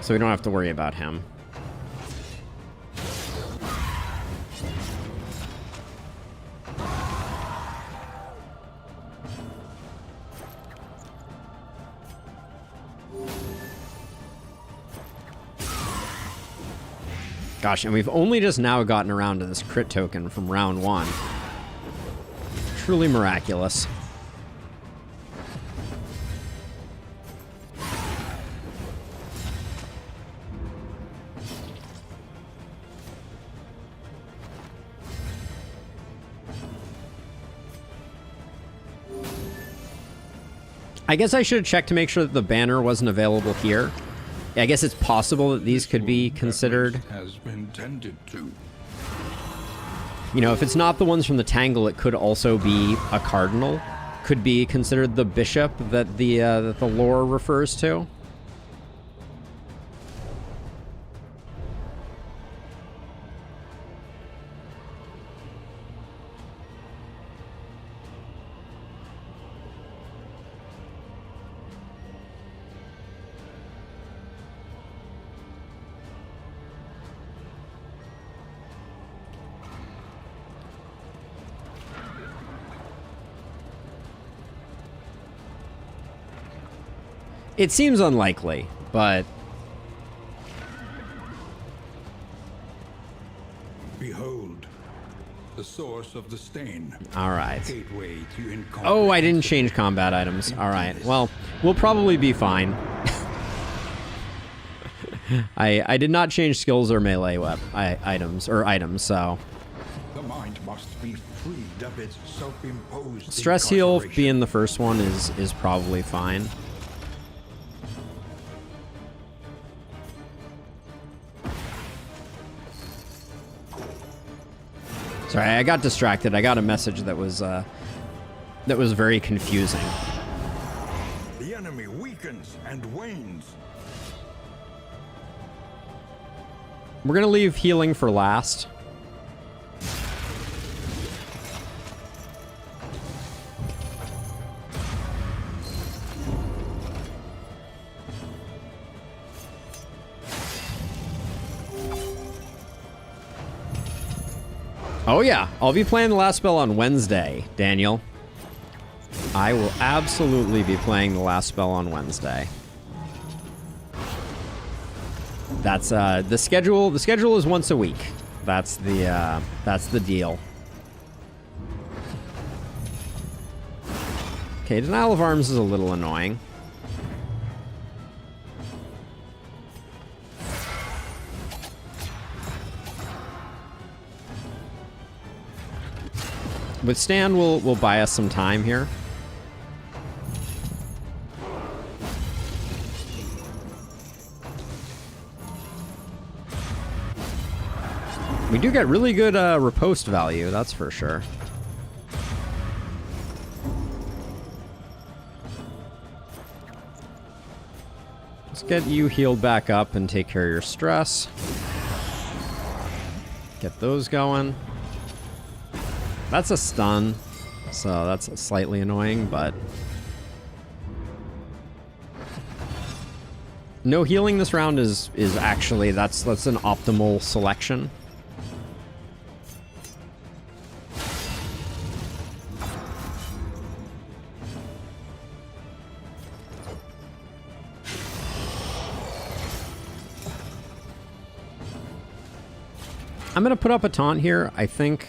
So we don't have to worry about him. Gosh, and we've only just now gotten around to this crit token from round 1. Truly miraculous. I guess I should have checked to make sure that the banner wasn't available here. I guess it's possible that these could be considered. Has been tended to. You know, if it's not the ones from the Tangle, it could also be a cardinal. Could be considered the bishop that the lore refers to. It seems unlikely, but Behold, the source of the stain. all right. Gateway to Oh, I didn't change combat items. All right. Well, we'll probably be fine. I did not change skills or melee items, so... The mind must be freed of its self-imposed Stress heal incarceration. being the first one is probably fine. Sorry, I got distracted. I got a message that was very confusing. The enemy weakens and wanes. We're gonna leave healing for last. Oh yeah, I'll be playing the last spell on Wednesday, Daniel. I will absolutely be playing the last spell on Wednesday. That's the schedule. The schedule is once a week. That's the deal. Okay, Denial of Arms is a little annoying. Withstand will buy us some time here. We do get really good riposte value, that's for sure. Let's get you healed back up and take care of your stress. Get those going. That's a stun, so that's slightly annoying, but... No healing this round is actually, that's an optimal selection. I'm gonna put up a taunt here, I think.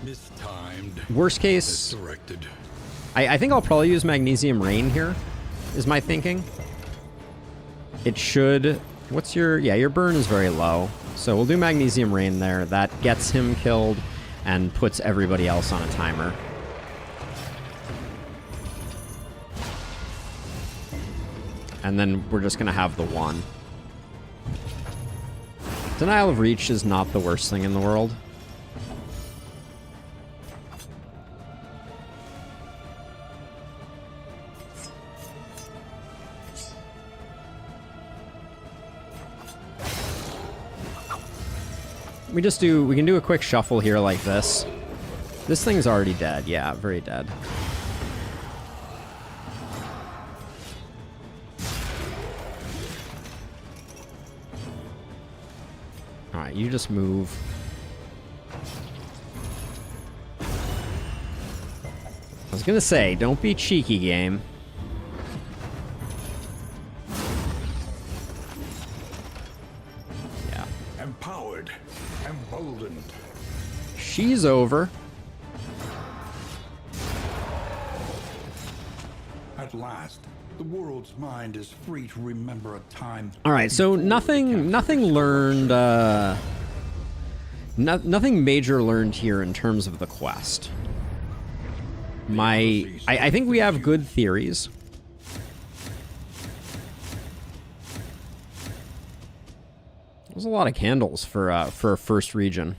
Mistimed. Worst case, Misdirected. I think I'll probably use Magnesium Rain here, is my thinking. It should... What's your... Yeah, your burn is very low. So we'll do Magnesium Rain there. That gets him killed and puts everybody else on a timer. And then we're just going to have the one. Denial of Reach is not the worst thing in the world. We can do a quick shuffle here like this. This thing's already dead. Yeah, very dead. Alright, you just move. I was gonna say, don't be cheeky, game. Yeah. Empowered. Emboldened. She's over. At last, the world's mind is free to remember a time. All right, so nothing learned. Nothing major learned here in terms of the quest. I think we have good theories. There's a lot of candles for a first region.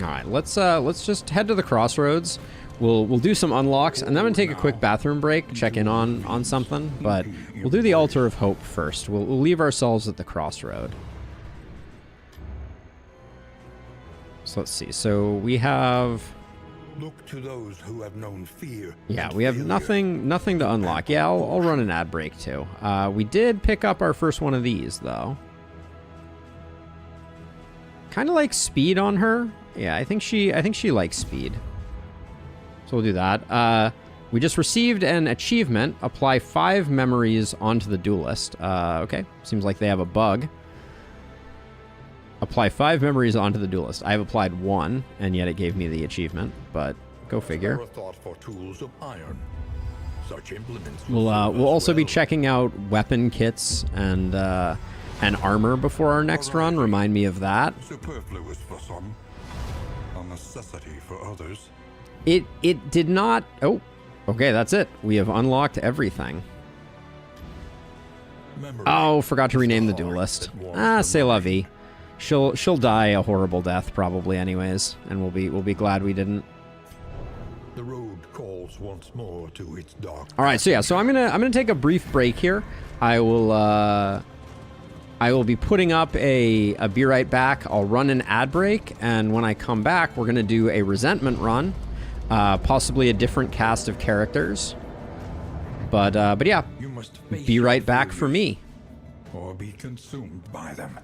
All right, let's just head to the crossroads. We'll do some unlocks, and then I'm gonna take a quick bathroom break, check in on something. But we'll do the Altar of Hope first. We'll leave ourselves at the crossroad. So let's see. So we have. Look to those who have known fear. Yeah, we have nothing to unlock. Yeah, I'll run an ad break too. We did pick up our first one of these though. Kind of like speed on her. Yeah, I think she likes speed. So we'll do that. We just received an achievement. Apply 5 memories onto the duelist. Okay, seems like they have a bug. Apply 5 memories onto the duelist. I've applied 1, and yet it gave me the achievement, but Go figure. Spare a thought for tools of iron. Such implements We'll also be checking out weapon kits and armor before our next run. Remind me of that. Superfluous for some, a necessity for others. It did not. Oh, okay, that's it. We have unlocked everything. Oh, forgot to rename the duelist. Ah, c'est la vie. She'll die a horrible death probably, anyways, and we'll be glad we didn't. The road calls once more to its dark. All right, so yeah, so I'm gonna take a brief break here. I will be putting up a be right back. I'll run an ad break, and when I come back, we're gonna do a resentment run, possibly a different cast of characters. But yeah, You must face be your right back for fears, me. or be consumed by them.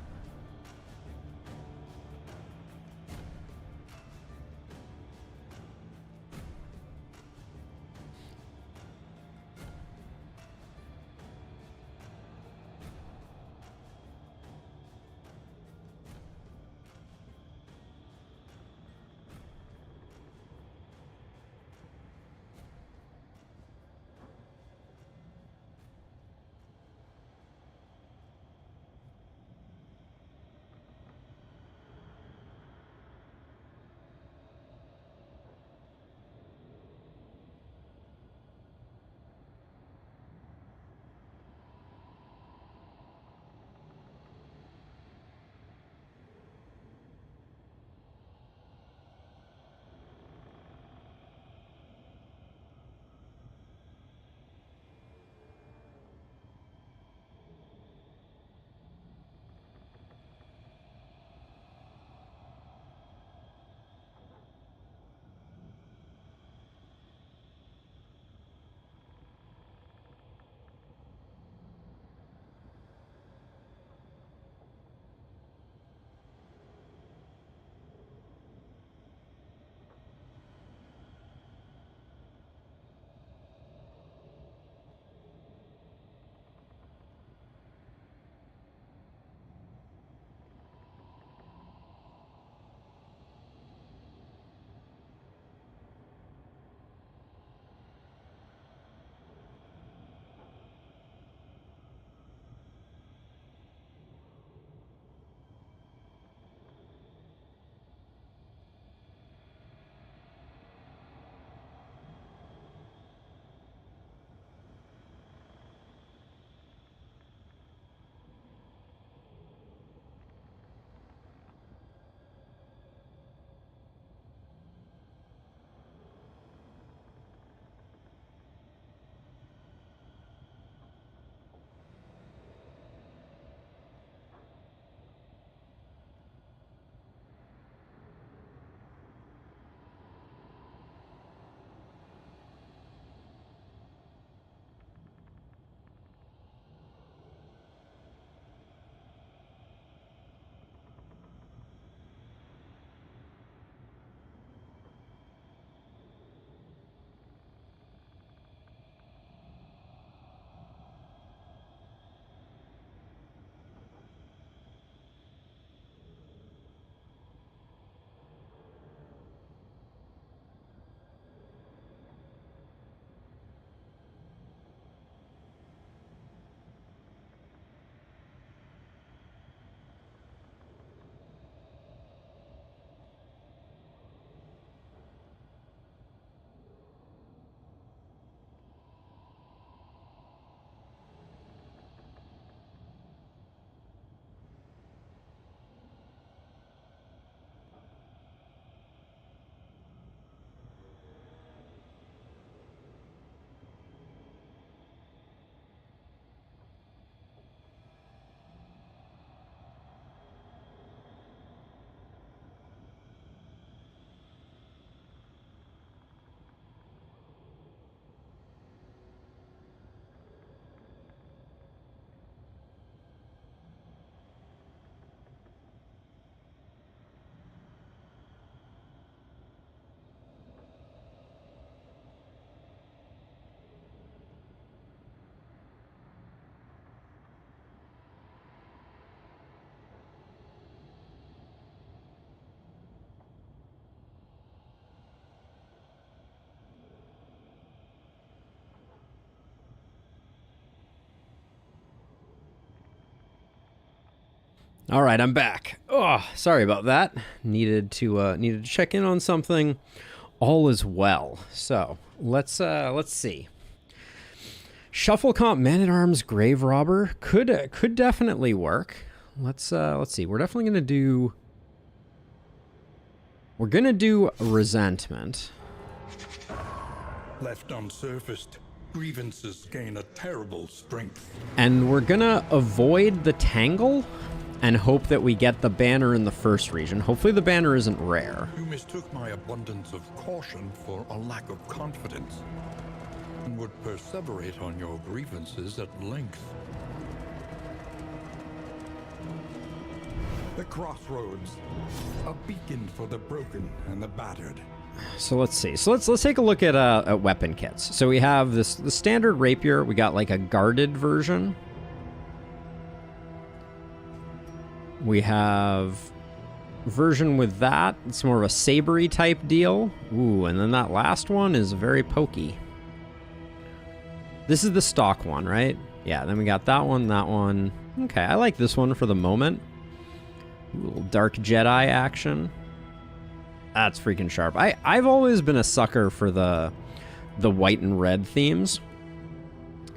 All right, I'm back. Oh, sorry about that. Needed to check in on something. All is well. So let's see. Shuffle comp Man-at-Arms Grave Robber could definitely work. Let's see. We're gonna do Resentment. Left unsurfaced, grievances gain a terrible strength. And we're gonna avoid the Tangle and hope that we get the banner in the first region. Hopefully the banner isn't rare. You mistook my abundance of caution for a lack of confidence, and would perseverate on your grievances at length. The Crossroads, a beacon for the broken and the battered. So let's see. So let's take a look at weapon kits. So we have the standard rapier. We got like a guarded version. We have version with that. It's more of a sabery type deal. Ooh, and then that last one is very pokey. This is the stock one, right? Yeah, then we got that one, that one. Okay, I like this one for the moment. Ooh, a little Dark Jedi action. That's freaking sharp. I've always been a sucker for the white and red themes.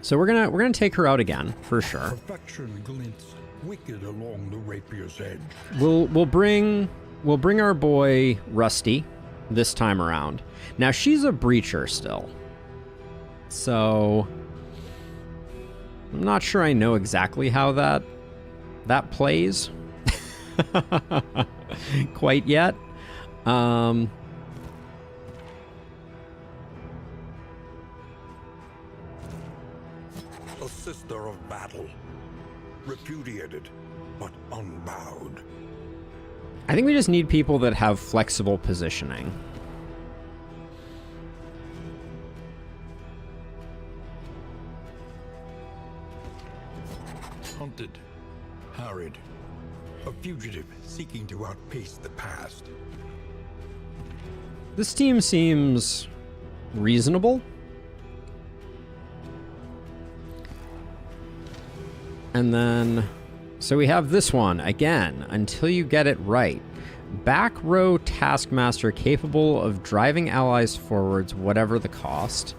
So we're gonna take her out again, for sure. Perfection glints wicked along the rapier's edge. We'll bring our boy Rusty this time around. Now she's a breacher still. So I'm not sure I know exactly how that plays quite yet. A sister of battle, repudiated but unbowed. I think we just need people that have flexible positioning. Hunted, harried, a fugitive seeking to outpace the past. This team seems reasonable. And then, so we have this one again, until you get it right. Back row taskmaster capable of driving allies forwards, whatever the cost.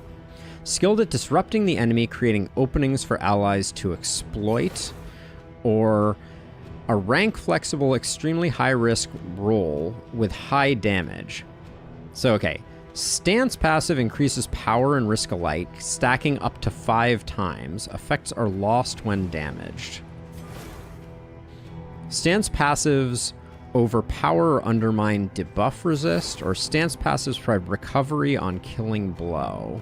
Skilled at disrupting the enemy, creating openings for allies to exploit. Or a rank flexible, extremely high risk role with high damage. So, okay. Stance passive increases power and risk alike, stacking up to 5 times. Effects are lost when damaged. Stance passives overpower or undermine debuff resist, or stance passives provide recovery on killing blow.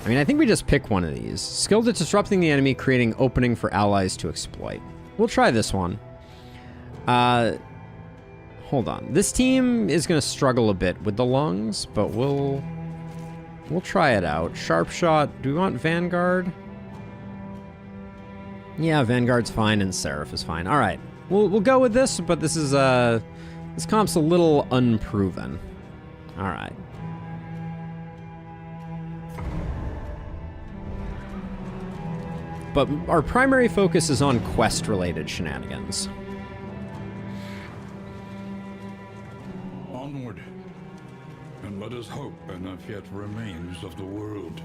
I mean, I think we just pick one of these. Skilled at disrupting the enemy, creating opening for allies to exploit. We'll try this one. Hold on. This team is going to struggle a bit with the lungs, but we'll try it out. Sharp shot. Do we want Vanguard? Yeah, Vanguard's fine and Seraph is fine. All right. We'll go with this, but this is this comp's a little unproven. All right. But our primary focus is on quest-related shenanigans. Onward, and let us hope enough yet remains of the world.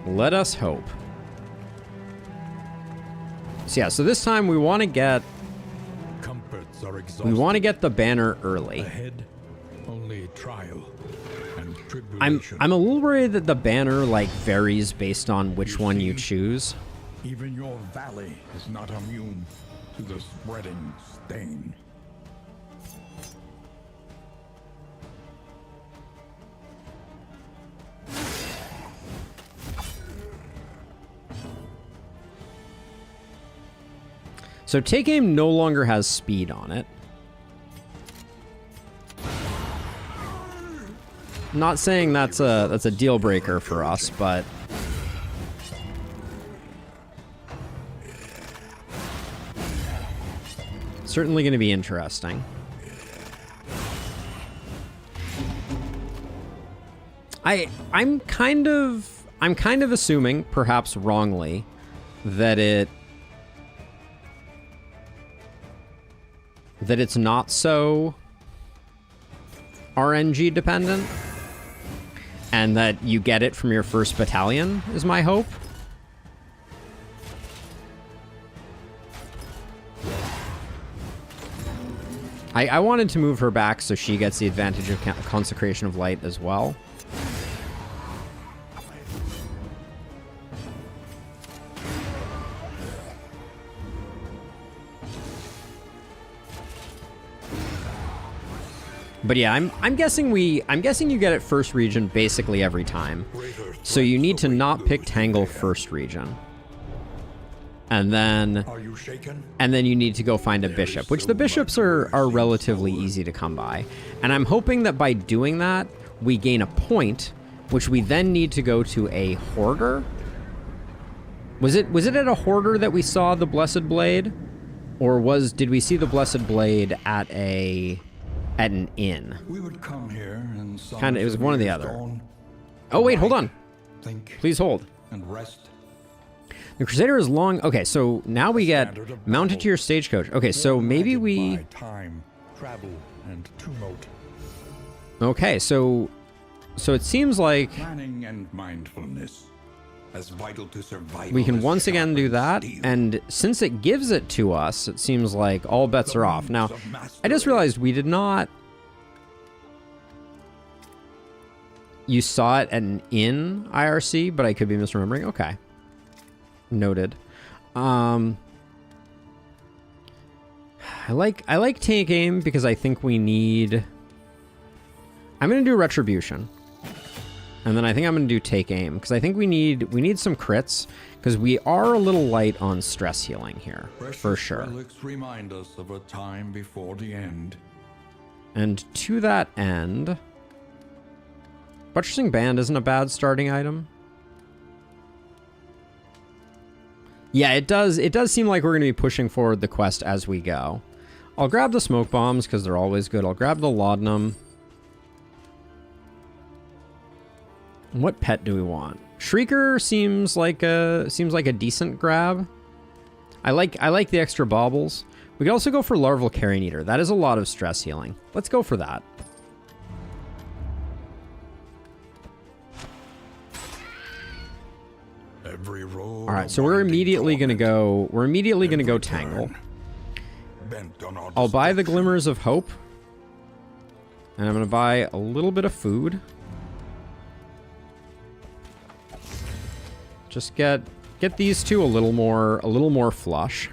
Let us hope. So yeah, so this time we want to get Comforts are exhausted. we want to get the banner early. Ahead, only trial and tribulation. I'm a little worried that the banner like varies based on which one you choose. Even your valley is not immune to the spreading stain. So Take Aim no longer has speed on it. Not saying that's a deal breaker for us, but certainly going to be interesting. I'm kind of assuming, perhaps wrongly, that it's not so RNG dependent, and that you get it from your first battalion, is my hope. I wanted to move her back so she gets the advantage of Consecration of Light as well. But yeah, I'm guessing you get it first region basically every time. So you need to not pick Tangle first region. And then you need to go find a bishop, which the bishops are relatively easy to come by. And I'm hoping that by doing that, we gain a point, which we then need to go to a hoarder. Was it at a hoarder that we saw the Blessed Blade? Or did we see the Blessed Blade at an inn? We would come here and it was one or the other. Oh wait, hold on. Please hold. And rest. The Crusader is long. Okay, so now we get mounted to your stagecoach. Okay, so maybe we... Time, travel, and tumult. Okay, so it seems like Planning and mindfulness, as vital to survival. we can once again do that, and since it gives it to us, it seems like all bets are off. Now, I just realized we did not... You saw it at an inn IRC, but I could be misremembering. Okay. Noted. I like Take Aim because I think we need... I'm going to do Retribution. And then I think I'm going to do Take Aim because I think we need some crits because we are a little light on stress healing here, for sure. Relics remind us of a time before the end. And to that end, Buttressing Band isn't a bad starting item. Yeah, it does seem like we're going to be pushing forward the quest as we go. I'll grab the smoke bombs because they're always good. I'll grab the laudanum. What pet do we want? Shrieker seems like a decent grab. I like the extra baubles. We could also go for Larval Carrion Eater. That is a lot of stress healing. Let's go for that. All right, so we're immediately gonna go Tangle. I'll buy the Glimmers of Hope, and I'm gonna buy a little bit of food. Just get these two a little more flush.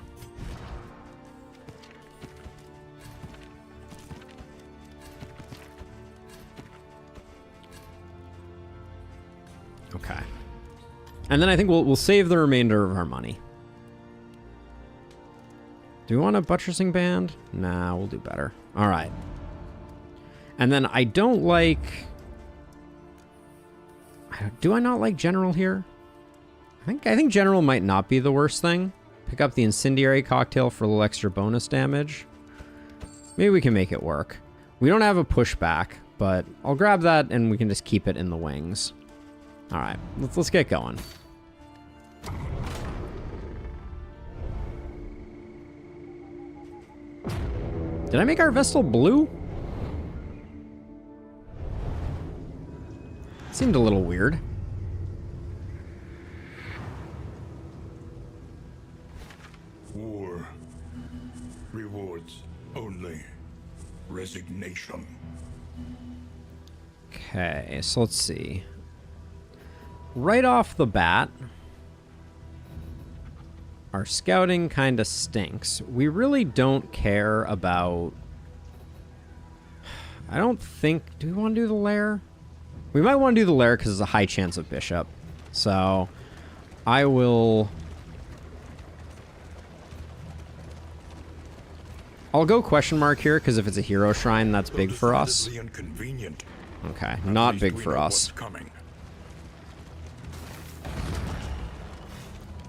Okay. And then I think we'll save the remainder of our money. Do we want a Buttressing Band? Nah, we'll do better. All right. And then I don't like... Do I not like General here? I think General might not be the worst thing. Pick up the Incendiary Cocktail for a little extra bonus damage. Maybe we can make it work. We don't have a pushback, but I'll grab that and we can just keep it in the wings. All right, let's get going. Did I make our Vestal blue? Seemed a little weird. War. Rewards only. Resignation. Okay, so let's see. Right off the bat, our scouting kind of stinks. We really don't care about... I don't think... Do we want to do the lair? We might want to do the lair because there's a high chance of bishop. So, I will... I'll go question mark here because if it's a hero shrine, that's big for us. Okay, not big for us.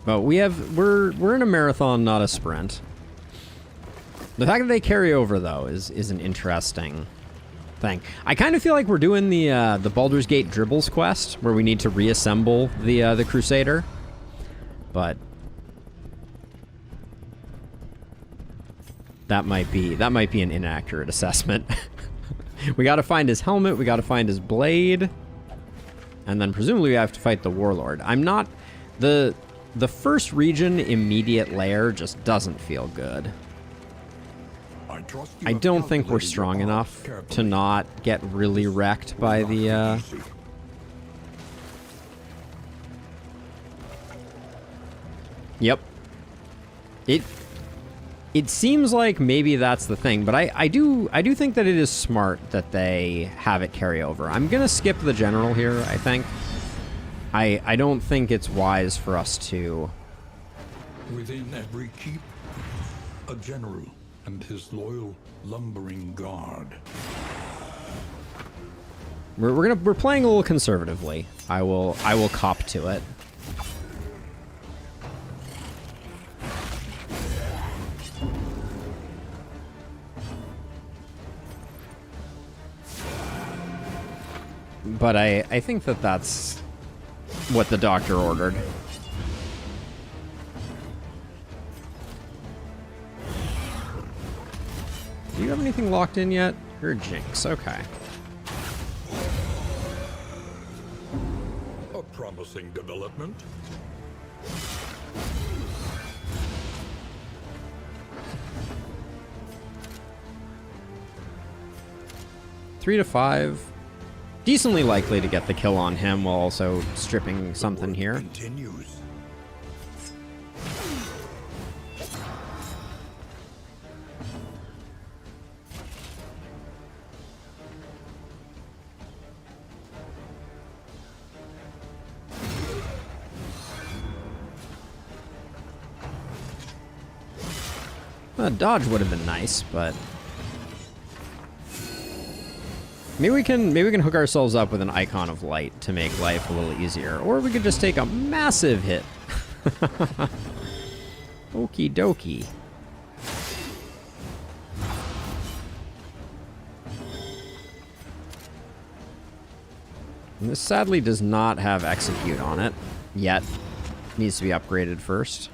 But we're in a marathon, not a sprint. The fact that they carry over though is an interesting thing. I kind of feel like we're doing the Baldur's Gate Dribbles quest, where we need to reassemble the Crusader. But that might be an inaccurate assessment. We got to find his helmet. We got to find his blade, and then presumably we have to fight the Warlord. I'm not the first region immediate lair just doesn't feel good. I don't think we're strong enough to not get really wrecked by the Yep. It seems like maybe that's the thing, but I do think that it is smart that they have it carry over. I'm gonna skip the general here, I think. I don't think it's wise for us to. Within every keep, a general and his loyal lumbering guard. We're playing a little conservatively. I will cop to it. But I think that that's what the doctor ordered. Do you have anything locked in yet? You're a Jinx, okay. A promising development. Three to 5. Decently likely to get the kill on him while also stripping something here. Continues. Dodge would have been nice, but maybe we can hook ourselves up with an icon of light to make life a little easier, or we could just take a massive hit. Okie dokie. And this sadly does not have execute on it yet. Needs to be upgraded first.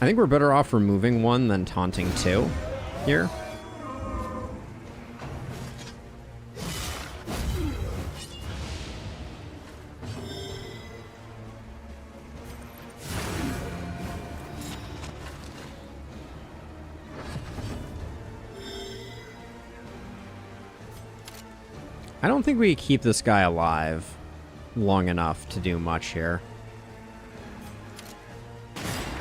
I think we're better off removing one than taunting two here. I don't think we keep this guy alive long enough to do much here.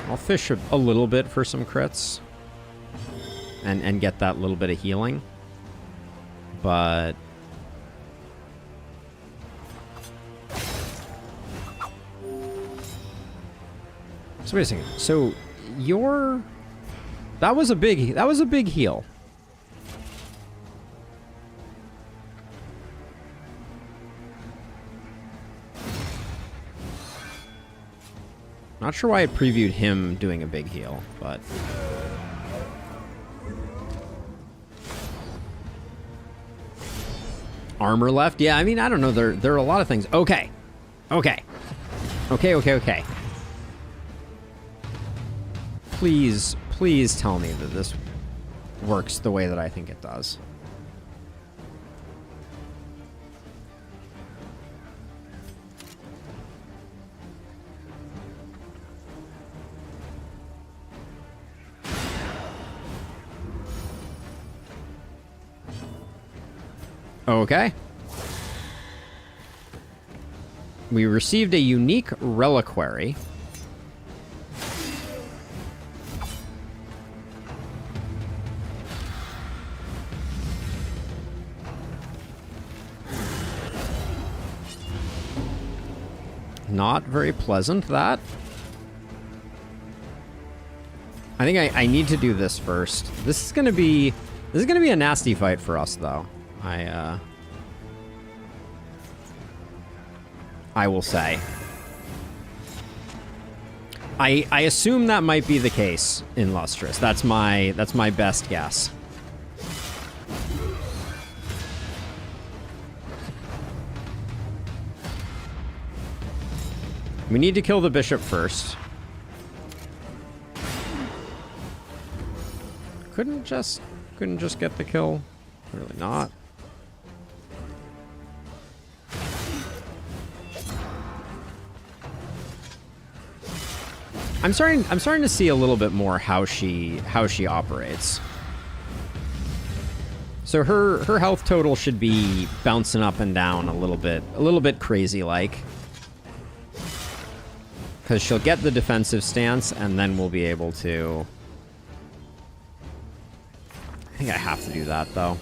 I'll fish a little bit for some crits and get that little bit of healing. But so wait a second. So that was a big heal. Not sure why I previewed him doing a big heal, but armor left? Yeah, I mean, I don't know. There are a lot of things. Okay. Please tell me that this works the way that I think it does. Okay. We received a unique reliquary. Not very pleasant, that. I think I need to do this first. This is gonna be a nasty fight for us, though. I will say. I assume that might be the case in Lustrous. That's my best guess. We need to kill the bishop first. Couldn't just get the kill. Really not. I'm starting to see a little bit more how she operates. So her health total should be bouncing up and down a little bit crazy like. Because she'll get the defensive stance and then we'll be able to... I think I have to do that though.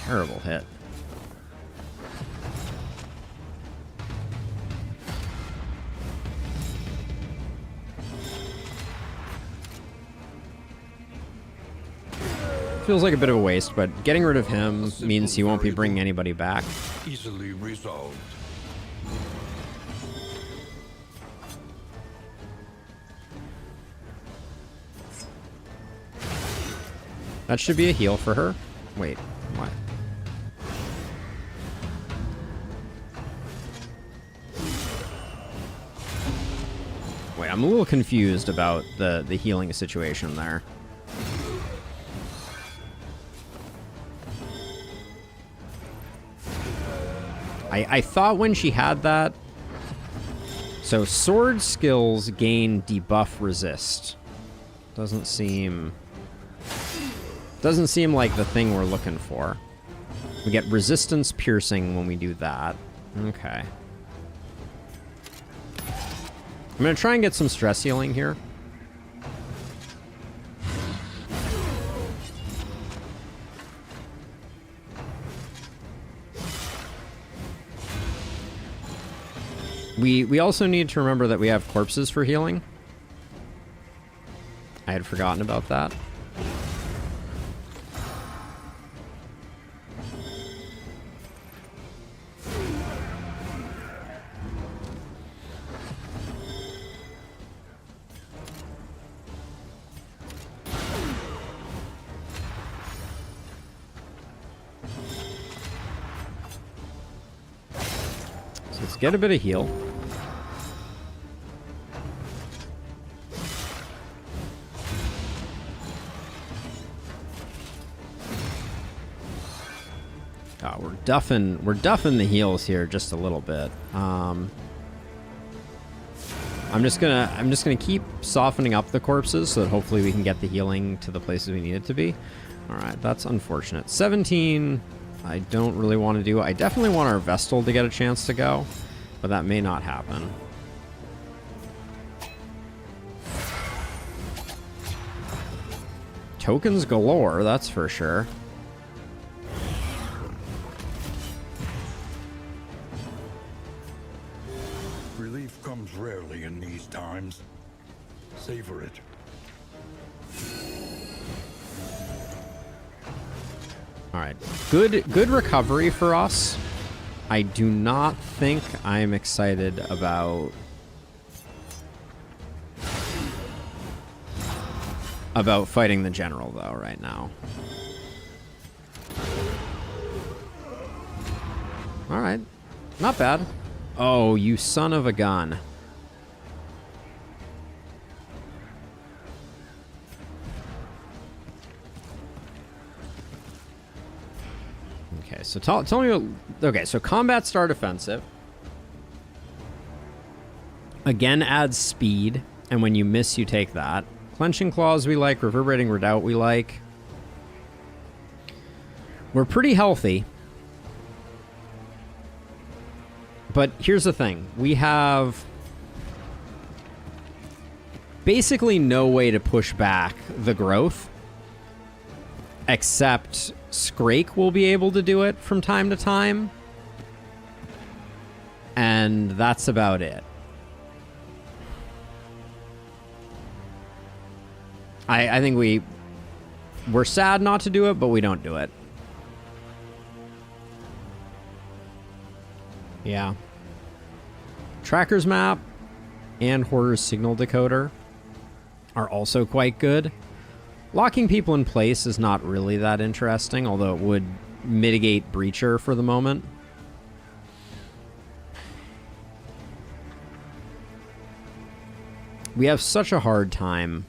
Terrible hit. Feels like a bit of a waste, but getting rid of him means he won't be bringing anybody back. Easily resolved. That should be a heal for her. Wait, what? Wait, I'm a little confused about the healing situation there. I thought when she had that... So, sword skills gain debuff resist. Doesn't seem like the thing we're looking for. We get resistance piercing when we do that. Okay. I'm going to try and get some stress healing here. We also need to remember that we have corpses for healing. I had forgotten about that. So let's get a bit of heal. We're duffing the heals here just a little bit. I'm just gonna keep softening up the corpses so that hopefully we can get the healing to the places we need it to be. All right, that's unfortunate. 17, I don't really want to do. I definitely want our Vestal to get a chance to go, but that may not happen. Tokens galore, that's for sure. Rarely in these times. Savor it. All right, good recovery for us. I do not think I'm excited about fighting the general though right now. All right, not bad. Oh, you son of a gun. Okay, so tell me what... Okay, so combat start offensive. Again adds speed, and when you miss, you take that. Clenching Claws we like, Reverberating Redoubt we like. We're pretty healthy. But here's the thing. We have basically no way to push back the growth. Except Scrake will be able to do it from time to time. And that's about it. I think we're sad not to do it, but we don't do it. Yeah. Tracker's Map and Horror's Signal Decoder are also quite good. Locking people in place is not really that interesting, although it would mitigate Breacher for the moment. We have such a hard time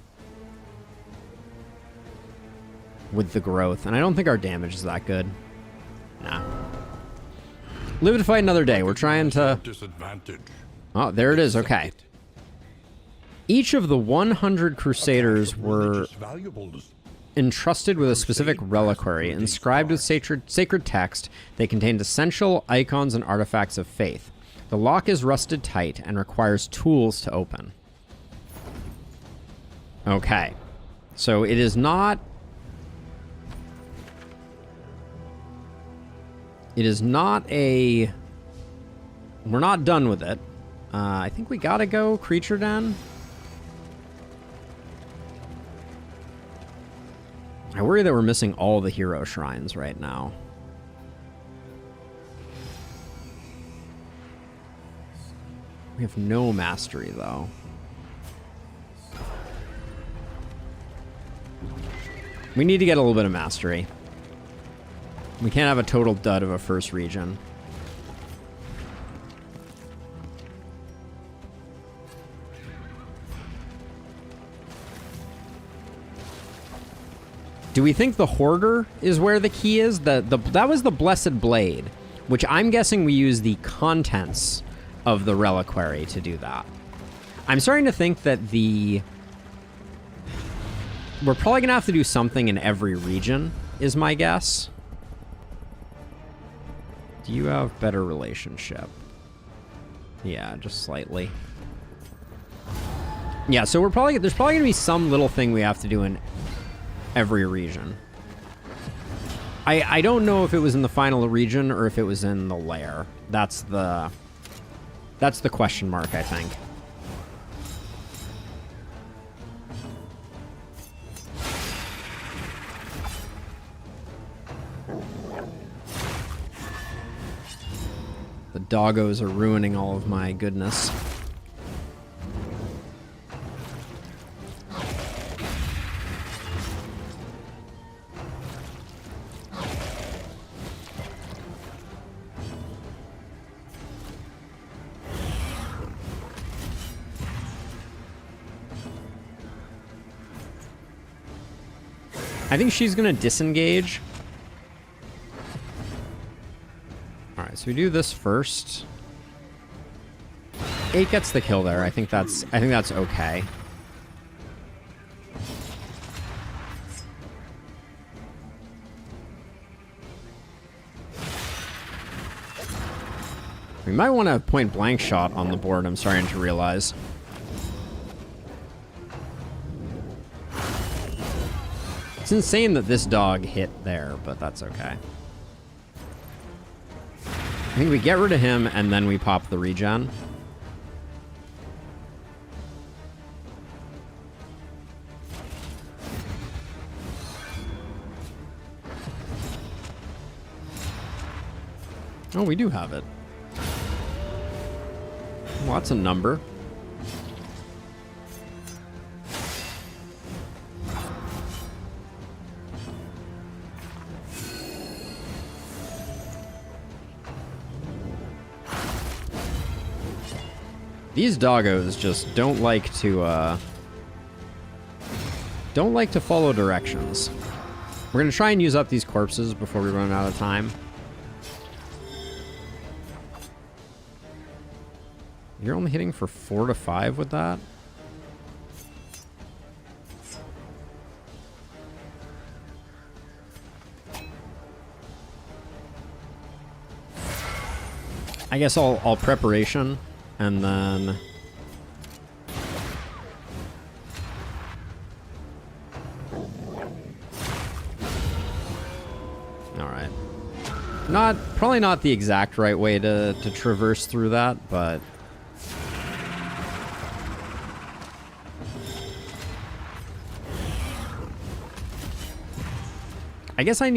with the growth, and I don't think our damage is that good. Nah. Live to fight another day. We're trying to... Oh, there it is. Okay. Each of the 100 Crusaders were entrusted with a specific reliquary, inscribed with sacred text. They contained essential icons and artifacts of faith. The lock is rusted tight and requires tools to open. Okay. So it is not... It is not a... We're not done with it. I think we gotta go Creature Den. I worry that we're missing all the hero shrines right now. We have no mastery, though. We need to get a little bit of mastery. We can't have a total dud of a first region. Do we think the Hoarder is where the key is? That was the Blessed Blade, which I'm guessing we use the contents of the reliquary to do that. I'm starting to think that we're probably going to have to do something in every region, is my guess. Do you have better relationship? Yeah, just slightly. Yeah, so there's probably going to be some little thing we have to do in every region. I don't know if it was in the final region or if it was in the lair. That's the question mark, I think. The doggos are ruining all of my goodness. I think she's gonna disengage. Alright, so we do this first. 8 gets the kill there. I think that's okay. We might want to point blank shot on the board, I'm starting to realize. It's insane that this dog hit there, but that's okay. I think we get rid of him, and then we pop the regen. Oh, we do have it. Well, that's a number. These doggos just don't like to follow directions. We're gonna try and use up these corpses before we run out of time. You're only hitting for 4 to 5 with that? I guess I'll preparation. And then... Alright. Probably not the exact right way to traverse through that, but... I guess I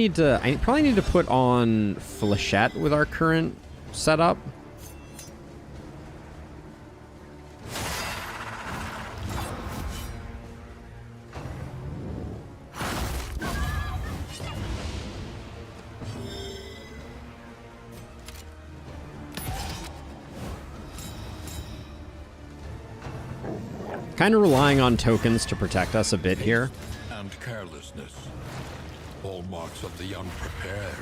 probably need to put on Flechette with our current setup. Kind of relying on tokens to protect us a bit here. And carelessness. Hallmarks of the unprepared.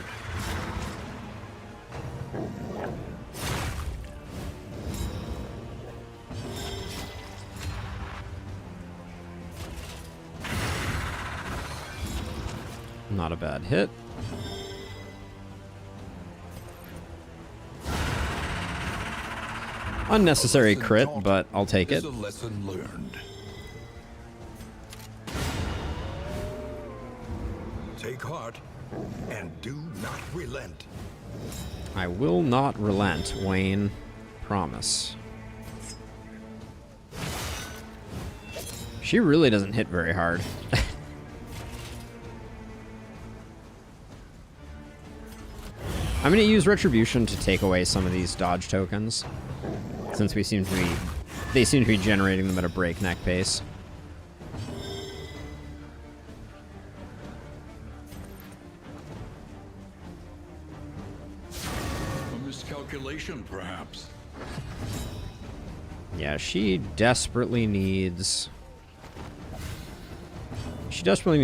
Not a bad hit. Unnecessary crit, but I'll take it. A lesson learned. Take heart and do not relent. I will not relent, Wayne. Promise. She really doesn't hit very hard. I'm going to use Retribution to take away some of these dodge tokens, since they seem to be generating them at a breakneck pace. A miscalculation, perhaps. Yeah, she desperately needs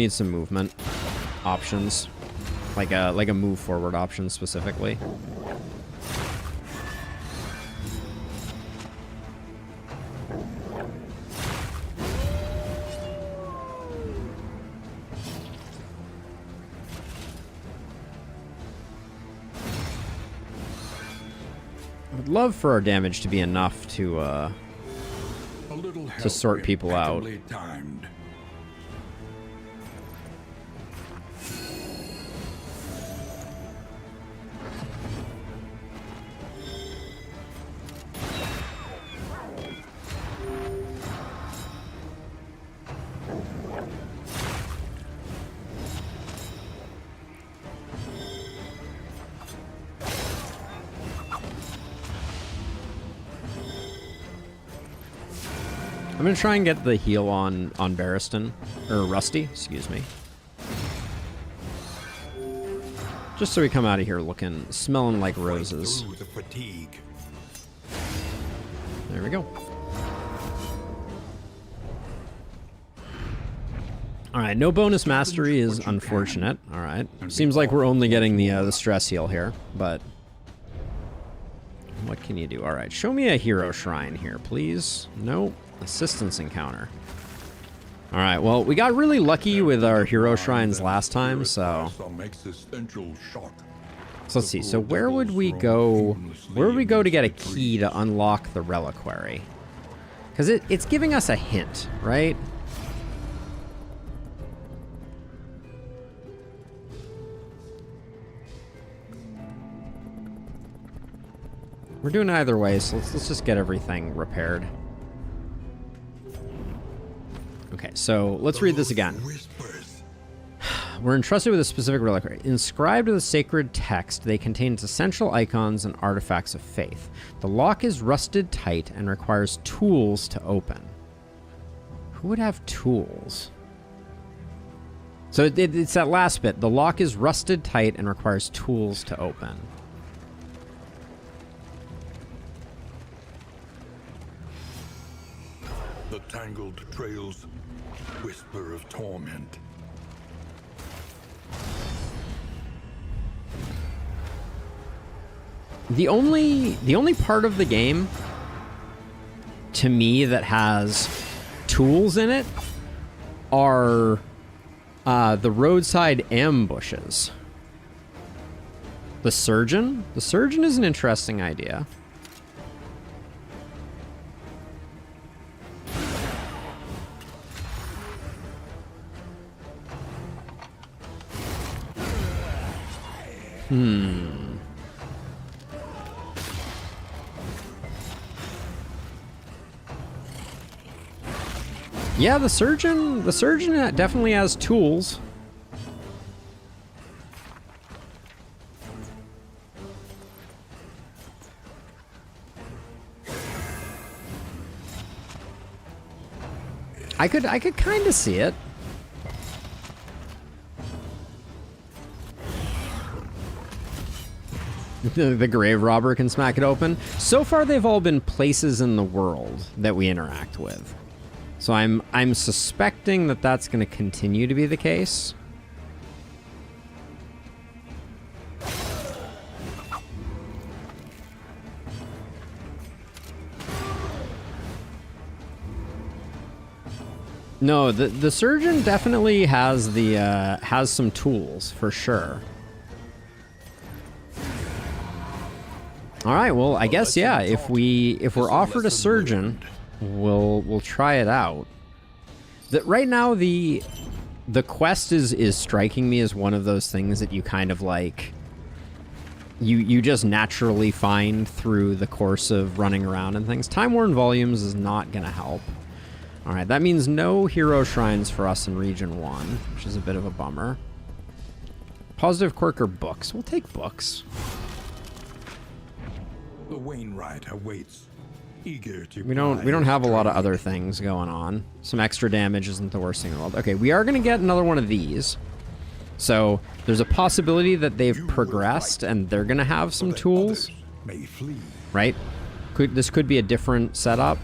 some movement options, like a move forward option specifically. I'd love for our damage to be enough to sort people out. Timed. I'm gonna try and get the heal on Barristan, or Rusty, excuse me. Just so we come out of here smelling like roses. Through the fatigue. There we go. All right, no bonus mastery is unfortunate. All right, seems like we're only getting the stress heal here, but what can you do? All right, show me a hero shrine here, please. Nope. Assistance encounter. All right, well, we got really lucky with our hero shrines last time, so let's see. So where would we go? Where would we go to get a key to unlock the reliquary? Because it's giving us a hint, right? We're doing it either way, so let's just get everything repaired. Okay, so let's read this again. We're entrusted with a specific reliquary. Inscribed with a sacred text, they contain essential icons and artifacts of faith. The lock is rusted tight and requires tools to open. Who would have tools? So it's that last bit. The lock is rusted tight and requires tools to open. The tangled trails whisper of torment. The only part of the game to me that has tools in it are the roadside ambushes. The surgeon? The surgeon is an interesting idea. Yeah, the surgeon definitely has tools. I could kind of see it. The grave robber can smack it open. So far, they've all been places in the world that we interact with. So I'm suspecting that that's going to continue to be the case. No, the surgeon definitely has has some tools for sure. All right, well, I guess yeah. If we're offered a surgeon, we'll try it out. Right now the quest is striking me as one of those things that you kind of like. You just naturally find through the course of running around and things. Time-worn volumes is not gonna help. All right, that means no hero shrines for us in Region 1, which is a bit of a bummer. Positive quirk or books? We'll take books. The Wainwright awaits, eager to. We don't have a lot of other things going on. Some extra damage isn't the worst thing in the world. Okay, we are going to get another one of these. So there's a possibility that they've progressed and they're going to have some tools. May flee. Right? This could be a different setup.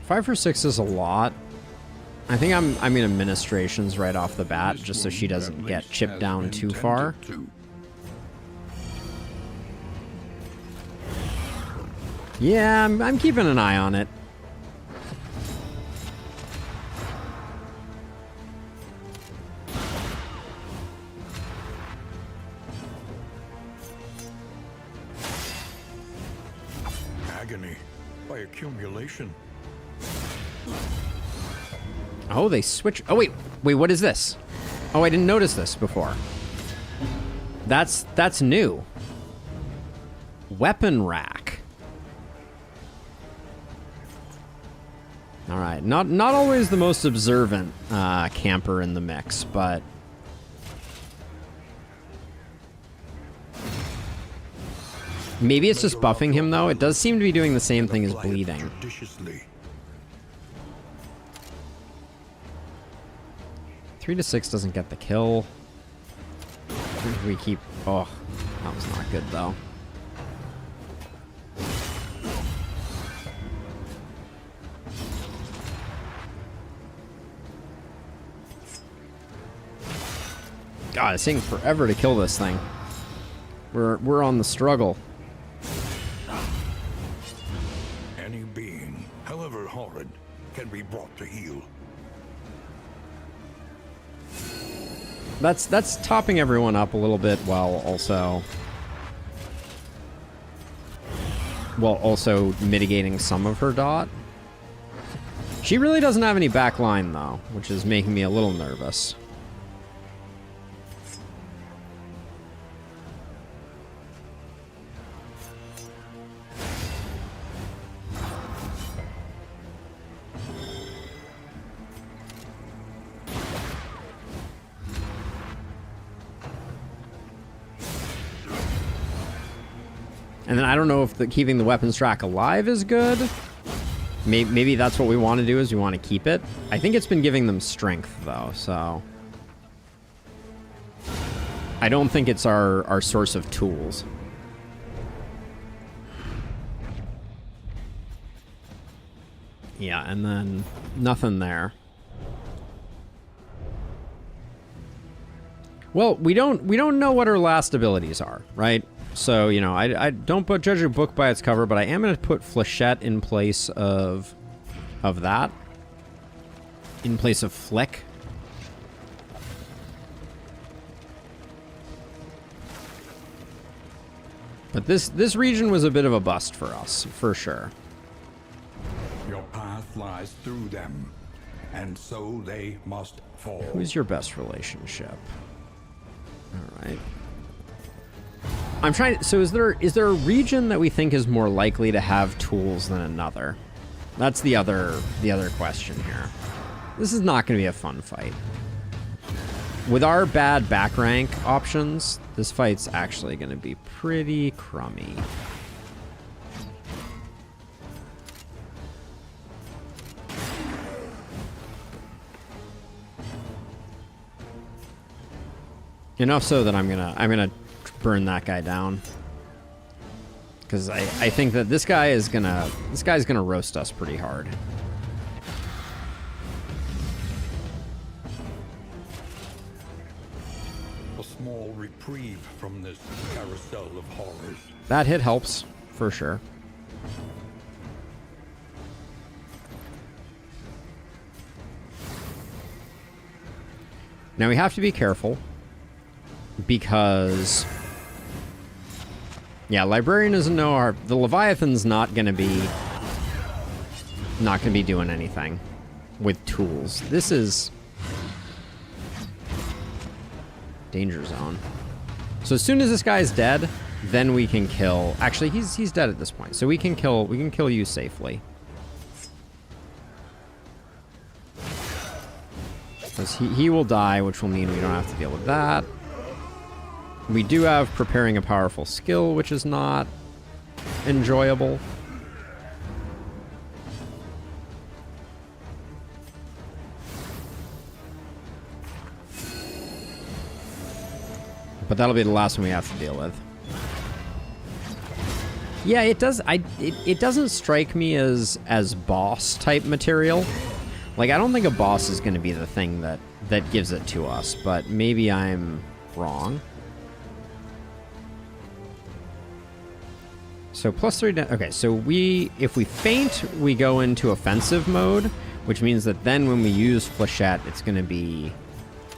Five for 6 is a lot. I think I'm in administrations right off the bat, just so she doesn't get chipped down too far. Yeah, I'm keeping an eye on it. Agony by accumulation. Oh, they switch. Oh, wait, what is this? Oh, I didn't notice this before. That's new. Weapon rack. All right, not always the most observant camper in the mix, but maybe it's just buffing him though. It does seem to be doing the same thing as bleeding. 3 to 6 doesn't get the kill. We keep. Oh, that was not good though. God, it's taking forever to kill this thing. We're on the struggle. Any being, however horrid, can be brought to heel. That's topping everyone up a little bit while also mitigating some of her dot. She really doesn't have any back line though, which is making me a little nervous. And then I don't know if keeping the weapons track alive is good. Maybe that's what we want to do, is we want to keep it. I think it's been giving them strength, though, so... I don't think it's our source of tools. Yeah, and then nothing there. Well, we don't know what her last abilities are, right? So, you know, I don't judge a book by its cover, but I am going to put Flechette in place of that. In place of Flick. But this region was a bit of a bust for us, for sure. Your path lies through them, and so they must fall. Who's your best relationship? All right. I'm trying. So is there a region that we think is more likely to have tools than another? That's the other question here. This is not going to be a fun fight. With our bad back rank options, this fight's actually going to be pretty crummy. Enough so that I'm gonna burn that guy down. Because I think that this guy's gonna roast us pretty hard. A small reprieve from this carousel of horrors. That hit helps, for sure. Now we have to be careful. Because, yeah, Librarian doesn't know our... The Leviathan's not gonna be doing anything with tools. This is danger zone. So as soon as this guy's dead, then we can kill... Actually, he's dead at this point, so we can kill you safely. Because he will die, which will mean we don't have to deal with that. We do have preparing a powerful skill, which is not enjoyable. But that'll be the last one we have to deal with. Yeah, it does. It doesn't strike me as boss type material. Like, I don't think a boss is going to be the thing that gives it to us, but maybe I'm wrong. So +3, okay, so if we faint, we go into offensive mode, which means that then when we use Flechette, it's going to be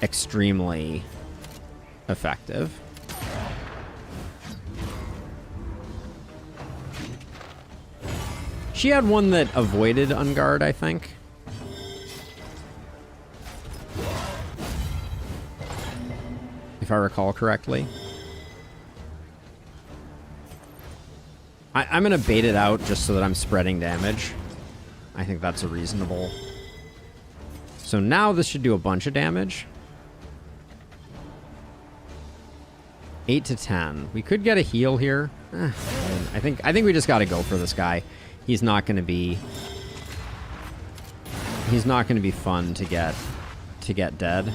extremely effective. She had one that avoided Unguard, I think. If I recall correctly. I'm going to bait it out just so that I'm spreading damage. I think that's a reasonable... So now this should do a bunch of damage. 8 to 10. We could get a heal here. I think we just got to go for this guy. He's not going to be... He's not going to be fun to get dead.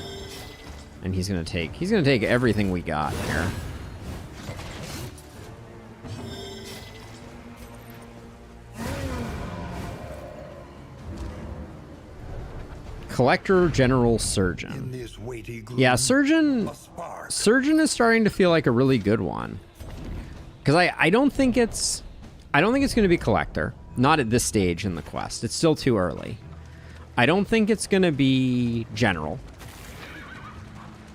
And he's going to take everything we got here. Collector General Surgeon. Yeah, Surgeon is starting to feel like a really good one. Because I don't think it's going to be Collector. Not at this stage in the quest. It's still too early. I don't think it's going to be General.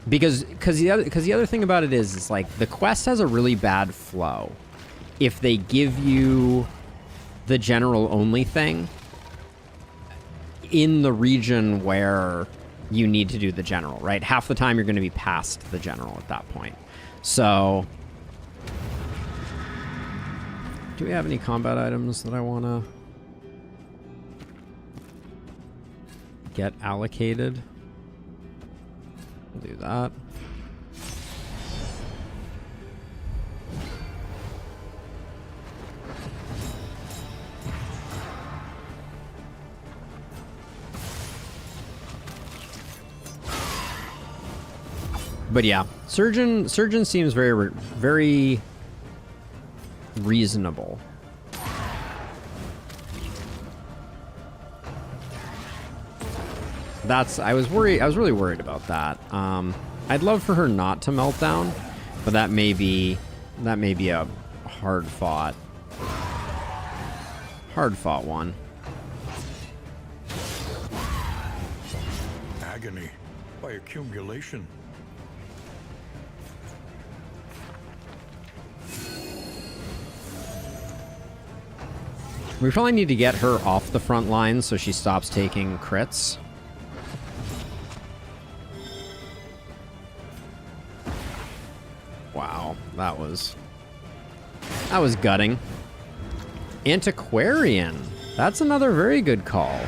Because the other thing about it is like the quest has a really bad flow. If they give you the General only thing in the region where you need to do the General, right? Half the time you're going to be past the General at that point. So, do we have any combat items that I want to get allocated? We'll do that. But yeah, Surgeon seems very reasonable. I was really worried about that. I'd love for her not to melt down, but that may be a hard fought one. Agony by accumulation. We probably need to get her off the front line so she stops taking crits. Wow, that was gutting. Antiquarian. That's another very good call.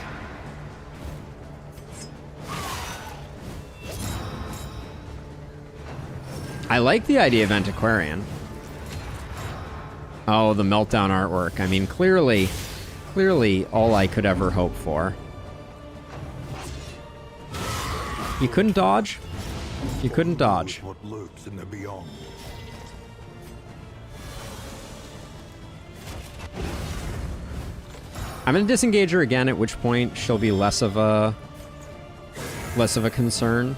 I like the idea of Antiquarian. Oh, the meltdown artwork. I mean, clearly all I could ever hope for. You couldn't dodge? You couldn't dodge. What lurks in the beyond. I'm gonna disengage her again, at which point she'll be less of a concern.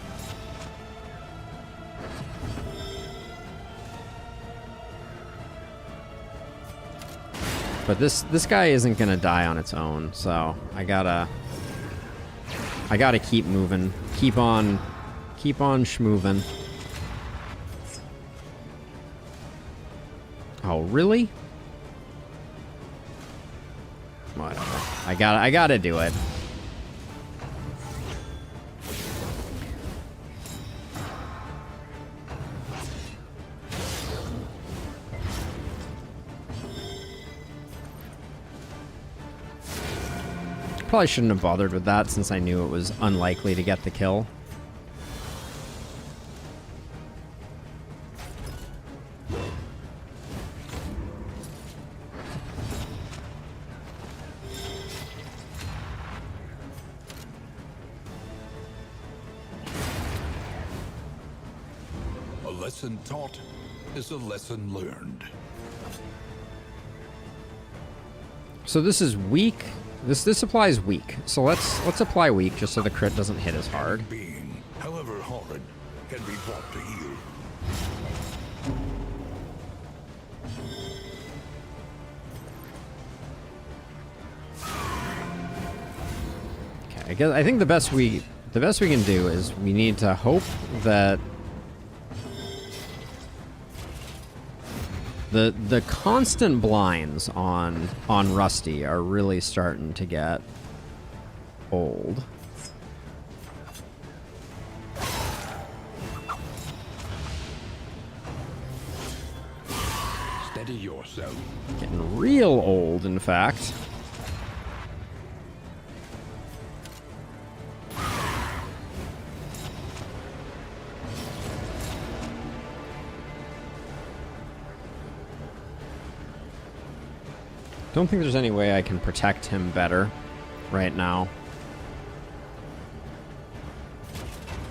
But this guy isn't gonna die on its own, so I gotta keep moving. Keep on schmoving. Oh, really? Whatever. I gotta do it. Probably shouldn't have bothered with that since I knew it was unlikely to get the kill. A lesson taught is a lesson learned. So this is weak. This applies weak. So let's apply weak just so the crit doesn't hit as hard. Being, however horrid, can be brought to heal. Okay, I think the best we can do is we need to hope that the constant blinds on Rusty are really starting to get old. Steady yourself. Getting real old, in fact. Don't think there's any way I can protect him better right now.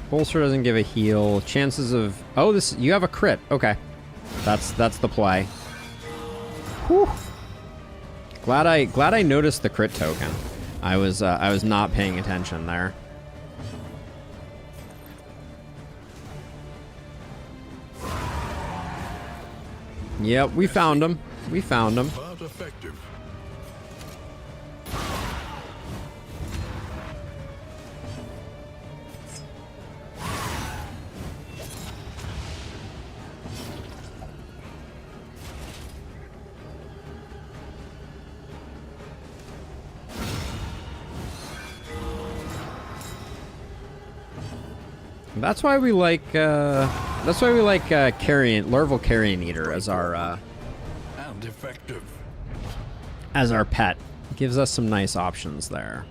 Bolster doesn't give a heal. Chances of... Oh, you have a crit. Okay. That's the play. Whew. Glad I noticed the crit token. I was not paying attention there. Yep, we found him. We found him. But effective. That's why we like carrion larval carrion eater as our And effective. as our pet. Gives us some nice options there.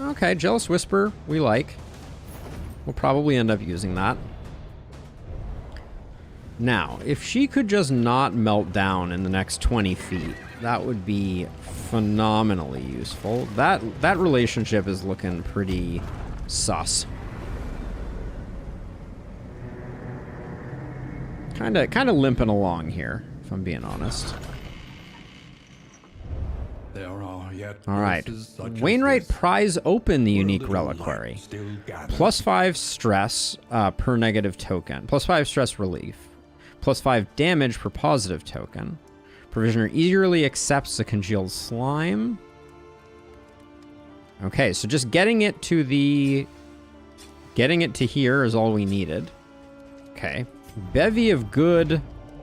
Okay, Jealous Whisper we like. We'll probably end up using that. Now, if she could just not melt down in the next 20 feet, that would be phenomenally useful. That relationship is looking pretty sus. Kind of limping along here, if I'm being honest. There are yet All right. places such as Wainwright this pries open the where a unique little light reliquary. still gathers. +5 stress per negative token. +5 stress relief. +5 damage per positive token. Provisioner eagerly accepts the congealed slime. Okay, so just getting it to here is all we needed. Okay. Bevy of good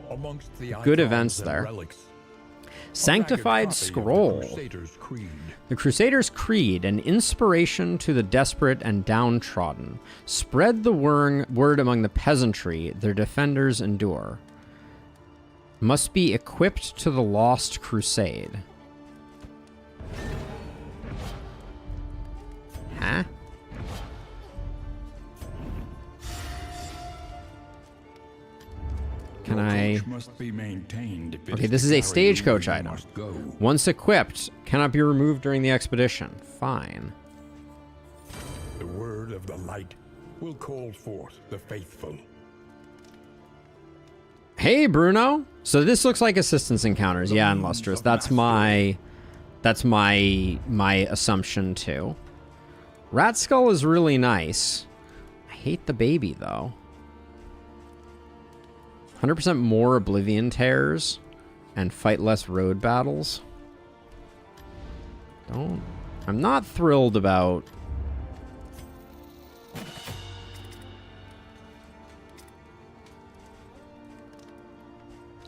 Amongst the good icons events and there. relics, a Sanctified ragged copy of the Scroll. Crusader's Creed. The Crusader's Creed, an inspiration to the desperate and downtrodden. Spread the word among the peasantry, their defenders endure. Must be equipped to the lost crusade. Huh? Can I... Must be maintained if Okay, this is a stagecoach item. Once equipped, cannot be removed during the expedition. Fine. The word of the light will call forth the faithful. Hey, Bruno. So this looks like assistance encounters. Yeah, and Lustrous. That's my assumption too. Rat Skull is really nice. I hate the baby though. 100% more Oblivion Tears and fight less road battles. I'm not thrilled about...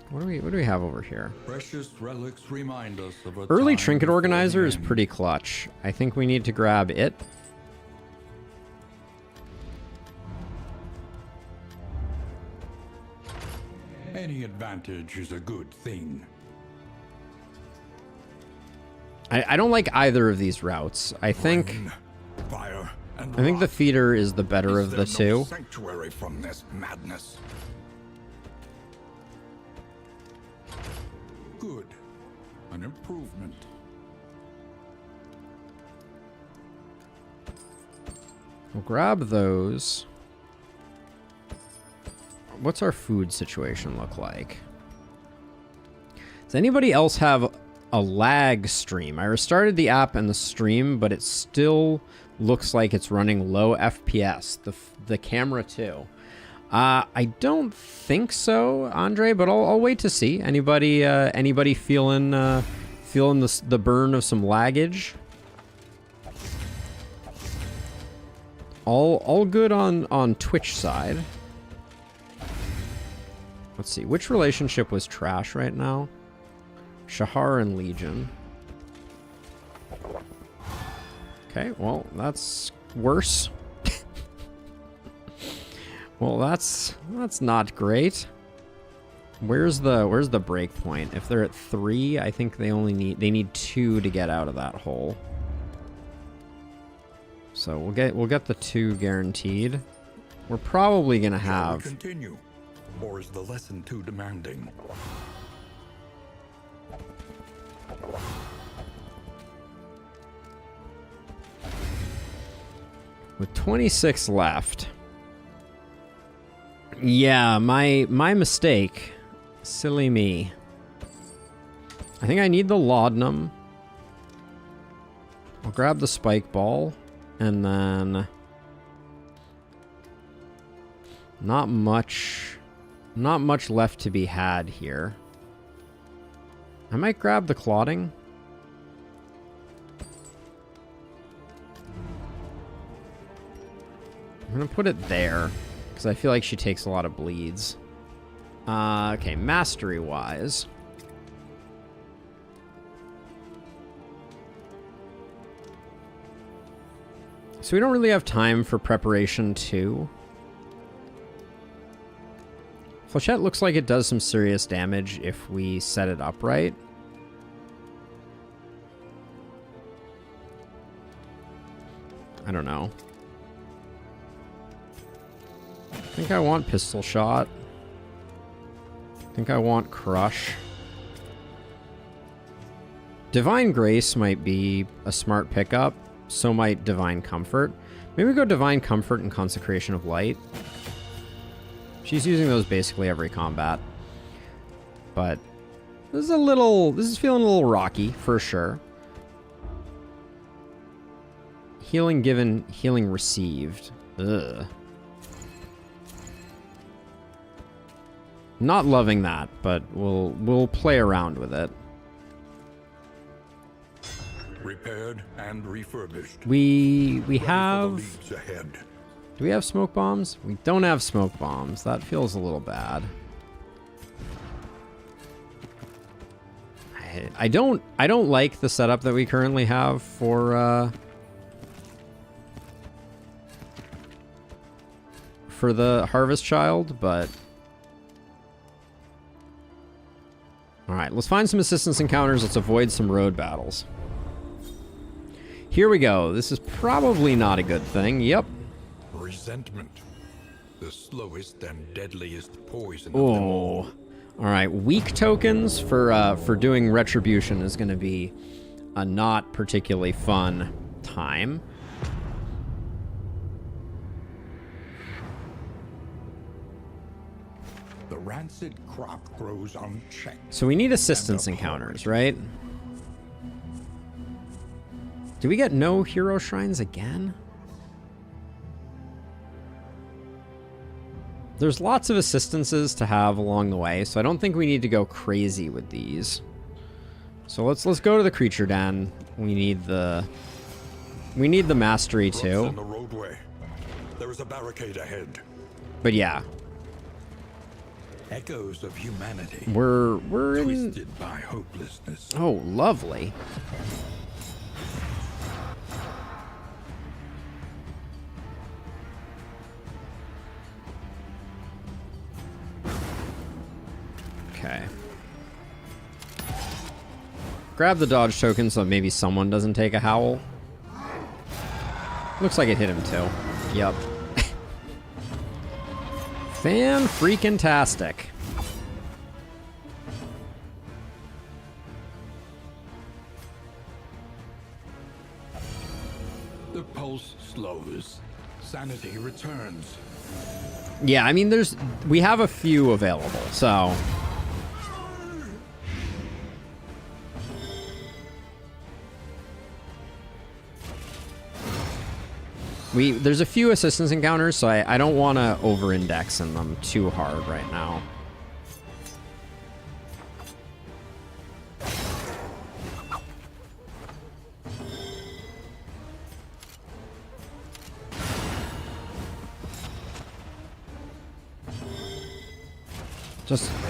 What do we have over here? Precious relics remind us of a Early time Trinket before Organizer the is end. pretty clutch. I think we need to grab it. Any advantage is a good thing. I don't like either of these routes. I think Rain, fire, and the rock. feeder is the better Is of there the no two. sanctuary from this madness. Good. An improvement. We'll grab those. What's our food situation look like? Does anybody else have a lag stream? I restarted the app and the stream, but it still looks like it's running low FPS. The camera too. I don't think so, Andre, but I'll wait to see. Anybody feeling the burn of some laggage? All good on Twitch side. Let's see, which relationship was trash right now? Shahar and Legion. Okay, well, that's worse. Well, that's not great. Where's the break point? If they're at 3, I think they need 2 to get out of that hole. So we'll get the 2 guaranteed. We're probably gonna Shall we have... continue, or is the lesson too demanding? With 26 left. Yeah, my mistake. Silly me. I think I need the laudanum. I'll grab the spike ball. And then... Not much left to be had here. I might grab the clotting. I'm gonna put it there, because I feel like she takes a lot of bleeds. Okay, mastery-wise. So we don't really have time for preparation 2. Flechette looks like it does some serious damage if we set it up right. I don't know. I think I want pistol shot. I think I want crush. Divine Grace might be a smart pickup. So might Divine Comfort. Maybe we go Divine Comfort and Consecration of Light. She's using those basically every combat. But this is feeling a little rocky for sure. Healing given, healing received. Ugh. Not loving that, but we'll play around with it. Repaired and refurbished. We Ready for the have... leads ahead. Do we have smoke bombs? We don't have smoke bombs. That feels a little bad. I don't like the setup that we currently have for the Harvest Child, but all right, let's find some assistance encounters. Let's avoid some road battles. Here we go. This is probably not a good thing. Yep. Resentment. The slowest and deadliest poison of them Oh. all. All right. Weak tokens for doing retribution is going to be a not particularly fun time. The rancid crop grows unchecked. So we need assistance encounters, right? Do we get no hero shrines again? There's lots of assistances to have along the way, so I don't think we need to go crazy with these. So let's go to the creature den. We need the mastery too. In the roadway. There is a barricade ahead. But yeah, Echoes of humanity. we're in. Twisted by hopelessness. Oh, lovely. Okay. Grab the dodge token so maybe someone doesn't take a howl. Looks like it hit him too. Yup. Fan-freaking-tastic. The pulse slows. Sanity returns. Yeah, I mean, we have a few available, so. There's a few assistance encounters, so I don't want to over-index in them too hard right now.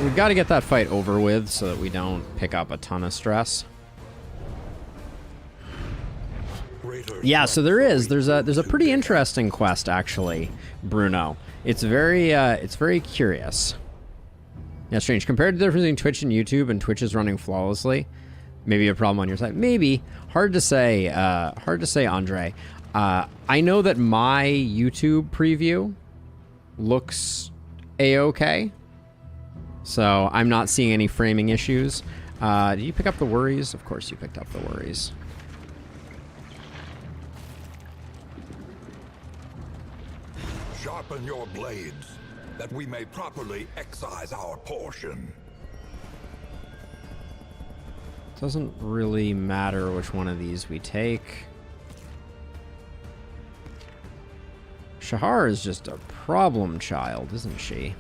We've got to get that fight over with so that we don't pick up a ton of stress. Yeah, so there's a pretty interesting quest actually, Bruno. It's very curious. Yeah, strange. Compared to the difference between Twitch and YouTube, and Twitch is running flawlessly. Maybe a problem on your side. Maybe. Hard to say. Andre. I know that my YouTube preview looks a-okay. So I'm not seeing any framing issues. Did you pick up the worries? Of course you picked up the worries. Sharpen your blades, that we may properly excise our portion. Doesn't really matter which one of these we take. Shahar is just a problem child, isn't she?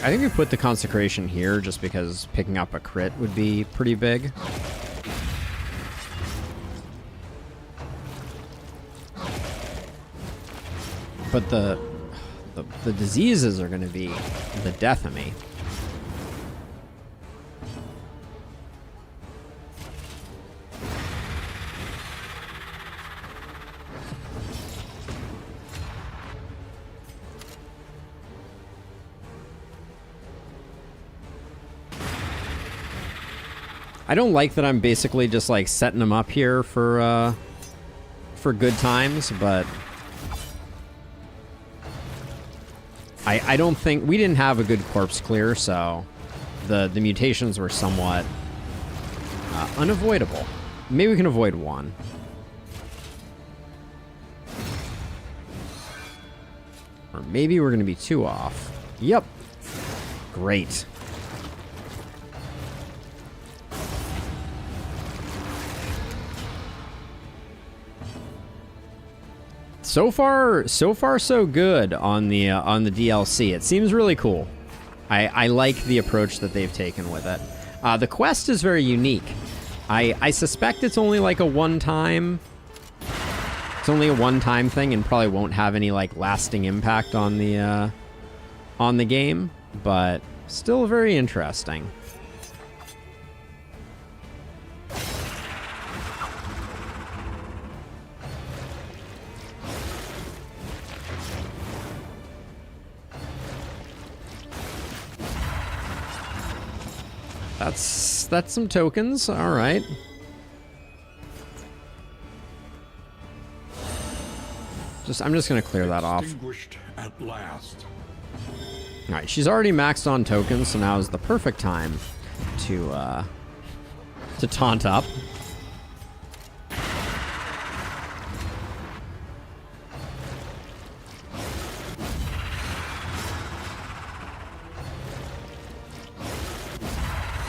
I think we put the consecration here just because picking up a crit would be pretty big. But the diseases are going to be the death of me. I don't like that I'm basically just like setting them up here for good times, but I don't think we didn't have a good corpse clear, so the mutations were somewhat unavoidable. Maybe we can avoid one. Or maybe we're going to be two off. Yep. Great. So far, so good on the DLC. It seems really cool. I like the approach that they've taken with it. The quest is very unique. I suspect it's only like a one-time... It's only a one-time thing and probably won't have any like lasting impact on the game, but still very interesting. That's some tokens. All right. I'm just gonna clear that off. At last. All right, she's already maxed on tokens, so now is the perfect time to taunt up.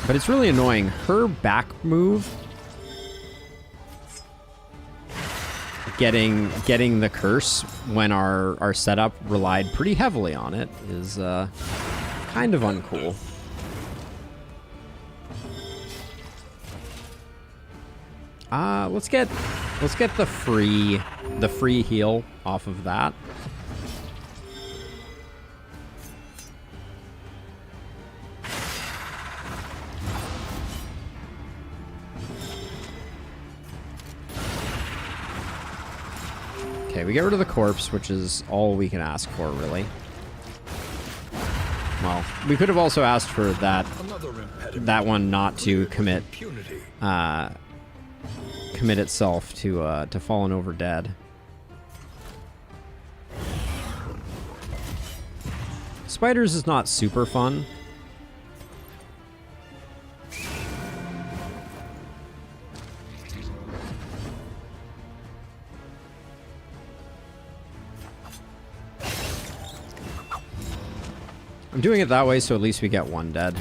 But it's really annoying. Her back move, getting the curse when our setup relied pretty heavily on it, is kind of uncool. Let's get the free heal off of that. Okay, we get rid of the corpse, which is all we can ask for, really. Well, we could have also asked for that one not to commit itself to fallen over dead. Spiders is not super fun. I'm doing it that way so at least we get one dead.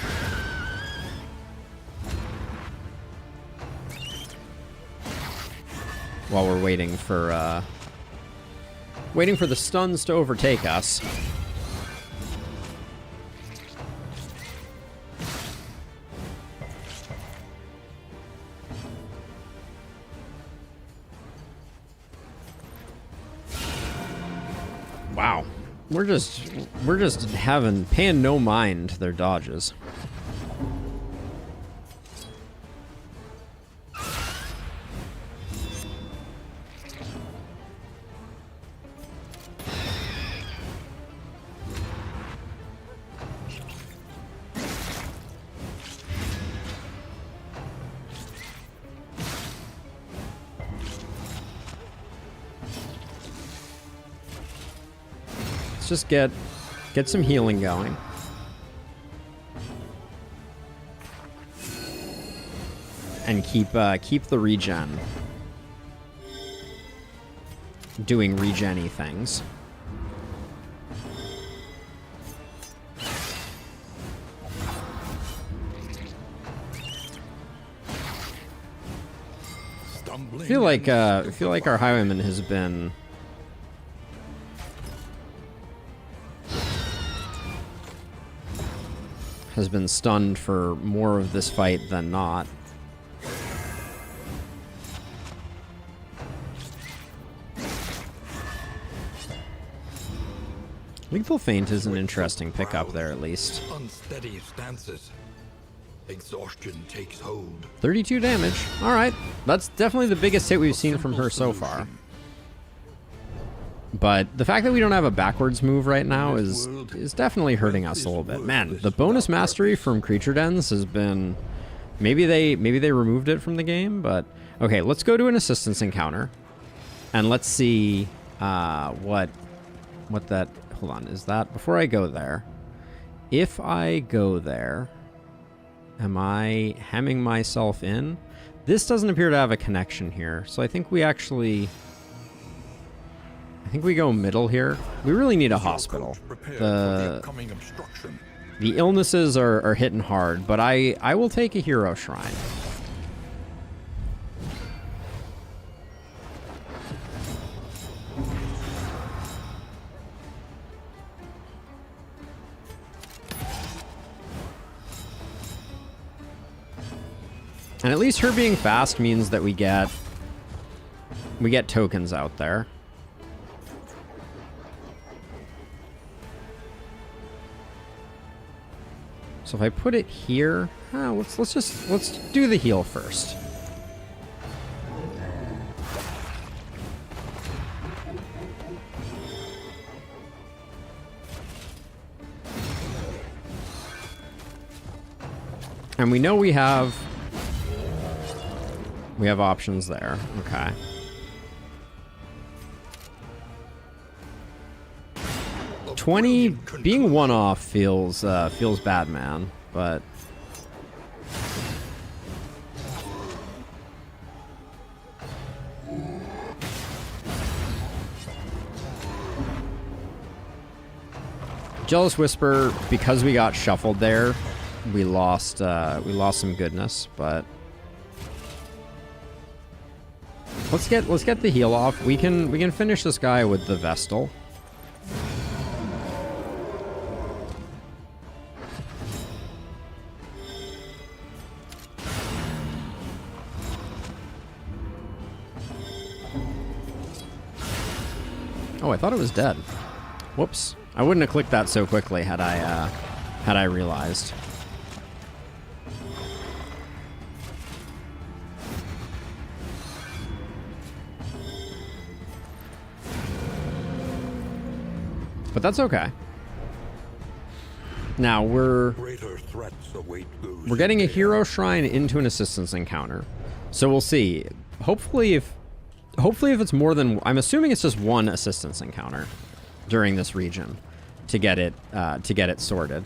While we're waiting for the stuns to overtake us. Wow. We're just paying no mind to their dodges. Let's just get some healing going. And keep the regen. Doing regen-y things. I feel like our highwayman has been stunned for more of this fight than not. Lethal Feint is an interesting pickup there, at least. Unsteady stances. Exhaustion takes hold. 32 damage. All right, that's definitely the biggest hit we've seen from her so far. But the fact that we don't have a backwards move right now is definitely hurting us a little bit. Man, the bonus mastery from Creature Dens has been... Maybe they removed it from the game, but... Okay, let's go to an assistance encounter. And let's see what that... Hold on, is that... Before I go there... If I go there... Am I hemming myself in? This doesn't appear to have a connection here, so I think we actually... I think we go middle here. We really need a hospital. The illnesses are hitting hard, but I will take a hero shrine. And at least her being fast means that we get tokens out there. So if I put it here, let's do the heal first. And we know we have options there. Okay. Being one off feels bad, man, but Jealous Whisper, because we got shuffled there, we lost some goodness, but let's get the heal off. We can finish this guy with the Vestal. Oh, I thought it was dead. Whoops. I wouldn't have clicked that so quickly had I realized. But that's okay. Now we're getting a hero shrine into an assistance encounter. So we'll see. Hopefully if it's more than, I'm assuming it's just one assistance encounter during this region to get it sorted.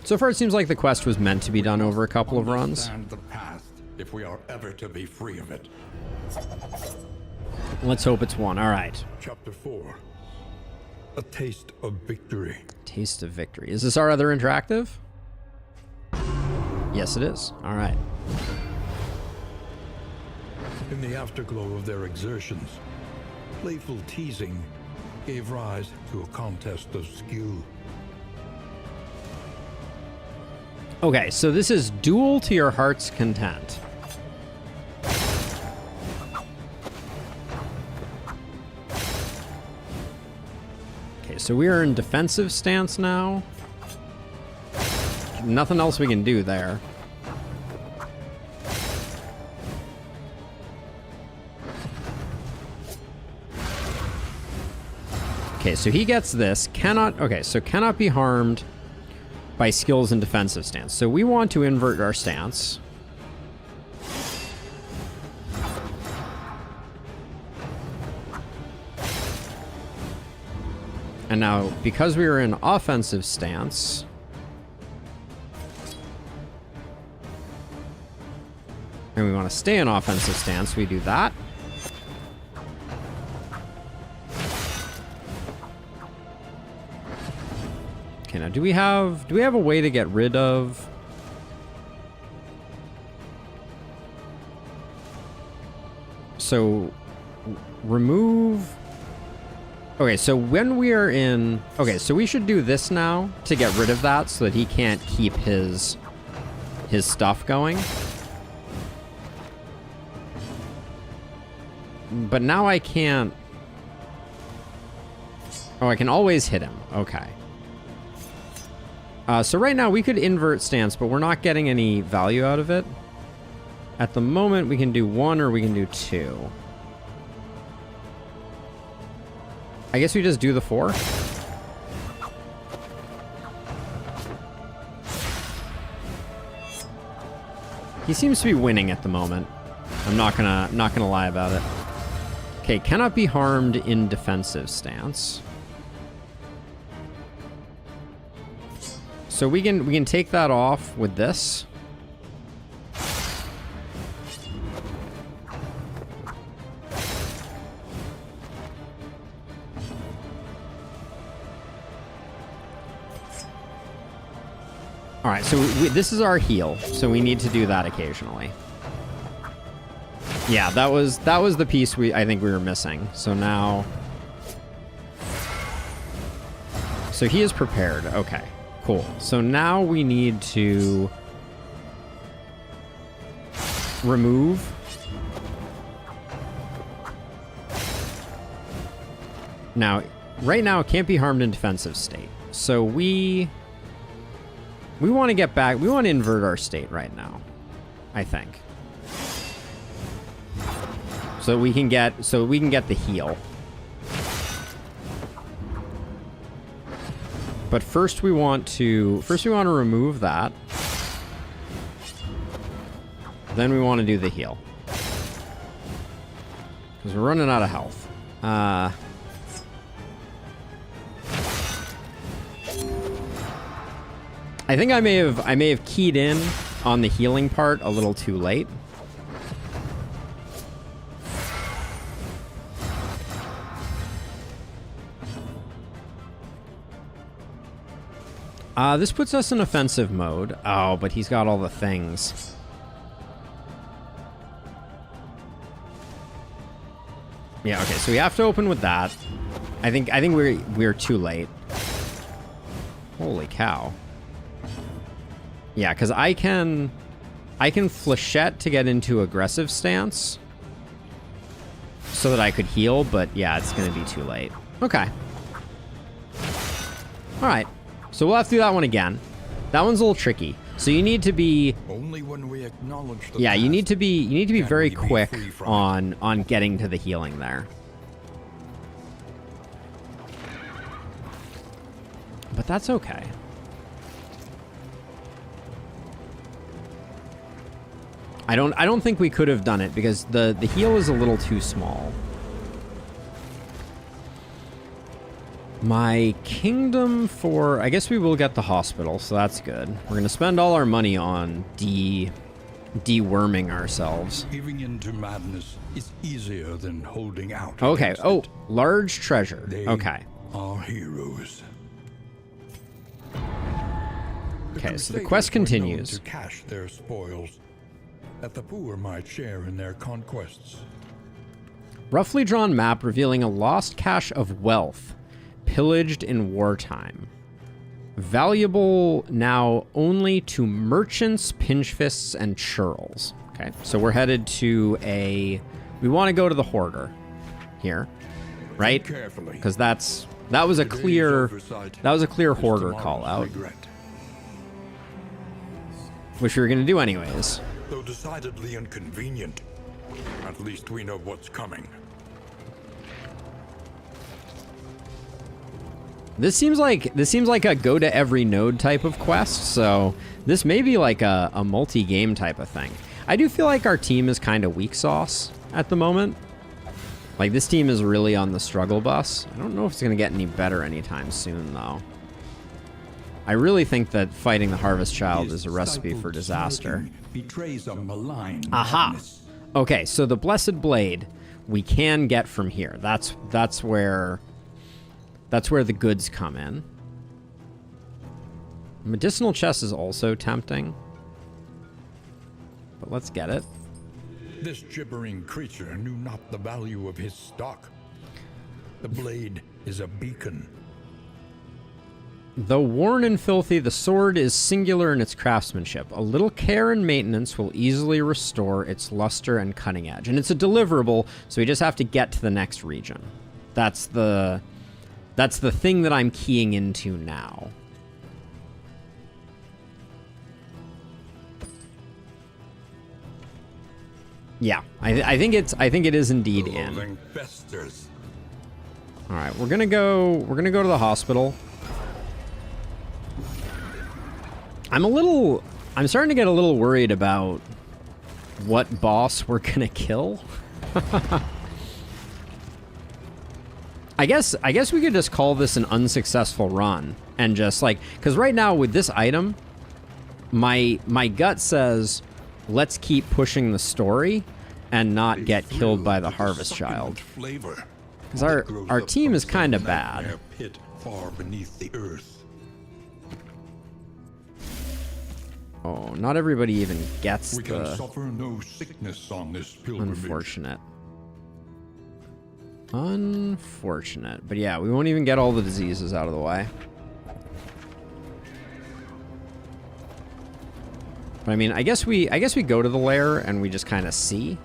So far it seems like the quest was meant to be done over a couple of runs. The past, if we are ever to be free of it. Let's hope it's one. All right. Chapter 4. A taste of victory. Taste of victory. Is this our other interactive? Yes, it is. All right. In the afterglow of their exertions, playful teasing gave rise to a contest of skill. Okay, so this is duel to your heart's content. Okay, so we are in defensive stance now. Nothing else we can do there. Okay, so he gets this. Cannot be harmed by skills in defensive stance. So we want to invert our stance. And now, because we are in offensive stance, and we want to stay in offensive stance, we do that. Okay, now do we have a way to get rid of remove. Okay, so when we are in, okay, so we should do this now to get rid of that so that he can't keep his stuff going. But now I can't. Oh, I can always hit him. Okay. So right now we could invert stance, but we're not getting any value out of it. At the moment, we can do 1 or we can do 2. I guess we just do the 4. He seems to be winning at the moment. I'm not gonna lie about it. Okay, cannot be harmed in defensive stance. So we can take that off with this. All right, so this is our heal, so we need to do that occasionally. Yeah, that was the piece I think we were missing. So now, so he is prepared. Okay, Cool. So now we need to remove. Now, right now it can't be harmed in defensive state. So we want to get back. We want to invert our state right now, I think. So we can get the heal. But first we want to remove that. Then we want to do the heal. Because we're running out of health. I think I may have keyed in on the healing part a little too late. This puts us in offensive mode. Oh, but he's got all the things. Yeah, okay, so we have to open with that. I think we're too late. Holy cow. Yeah, because I can flechette to get into aggressive stance so that I could heal, but yeah, it's going to be too late. Okay. All right. So we'll have to do that one again. That one's a little tricky. So you need to be only when we acknowledge the you need to be very be quick free from on getting to the healing there. But that's okay. I don't think we could have done it because the heal is a little too small. My kingdom for... I guess we will get the hospital, so that's good. We're going to spend all our money on deworming ourselves. Giving into madness is easier than holding out. Okay. against Oh, it. large treasure. They Okay. are heroes. Okay, so the quest continues. To cache their spoils, that the poor might share in their conquests. Roughly drawn map revealing a lost cache of wealth pillaged in wartime. Valuable now only to merchants, pinchfists, and churls. Okay, so we're headed to a... We want to go to the hoarder here, right? Carefully. Because that was a clear hoarder call out, which we were going to do anyways. Though decidedly inconvenient, at least we know what's coming. This seems like a go to every node type of quest, so this may be like a multi-game type of thing. I do feel like our team is kind of weak sauce at the moment. Like, this team is really on the struggle bus. I don't know if it's going to get any better anytime soon, though. I really think that fighting the Harvest Child is a recipe for disaster. Betrays a malign Aha! madness. Okay, so the Blessed Blade we can get from here. That's where the goods come in. Medicinal chest is also tempting. But let's get it. This gibbering creature knew not the value of his stock. The blade is a beacon. Though worn and filthy, the sword is singular in its craftsmanship. A little care and maintenance will easily restore its luster and cutting edge. And it's a deliverable, so we just have to get to the next region. That's the thing that I'm keying into now. Yeah, I think it is indeed in. Festers. All right, we're gonna go to the hospital. I'm starting to get a little worried about what boss we're gonna kill. I guess we could just call this an unsuccessful run and just like, because right now with this item, my gut says let's keep pushing the story and not get killed by the Harvest Child. Because our team is kind of bad. Pit far beneath the earth. Oh, not everybody even gets We can suffer no sickness on this pilgrimage. Unfortunate. Unfortunate. But yeah, we won't even get all the diseases out of the way. But I mean, I guess we go to the lair and we just kind of see.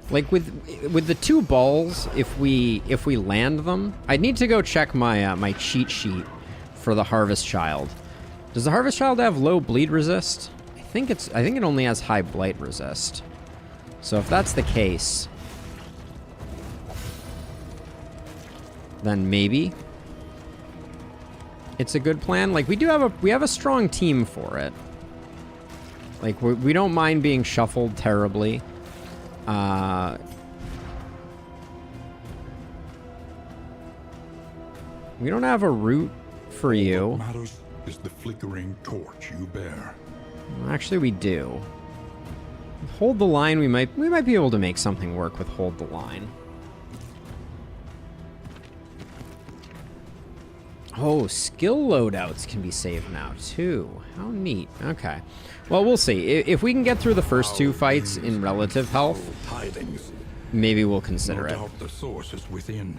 Like with the 2 balls, if we land them, I'd need to go check my my cheat sheet for the Harvest Child. Does the Harvest Child have low bleed resist? I think it only has high blight resist. So if that's the case, then maybe it's a good plan. Like we have a strong team for it. Like we don't mind being shuffled terribly. We don't have a route for you. What matters is the flickering torch you bear. Actually, we do. Hold the line. We might be able to make something work with hold the line. Oh, skill loadouts can be saved now too. How neat. Okay. Well, we'll see. If we can get through the first 2 fights in relative health, maybe we'll consider it. No doubt the source is within.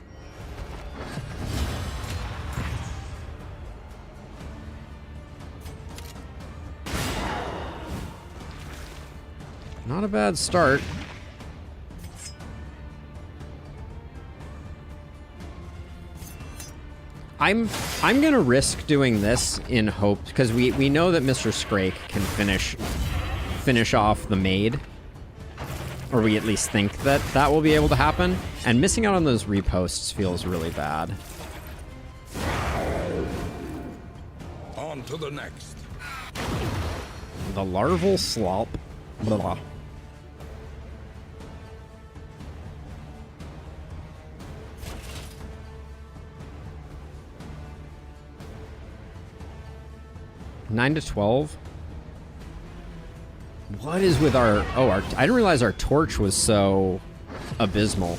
Not a bad start. I'm gonna risk doing this in hope, because we know that Mr. Scrake can finish off the maid, or we at least think that will be able to happen. And missing out on those reposts feels really bad. On to the next. The larval slop. Blah. Nine to 12. What is with our... Oh, I didn't realize our torch was so abysmal.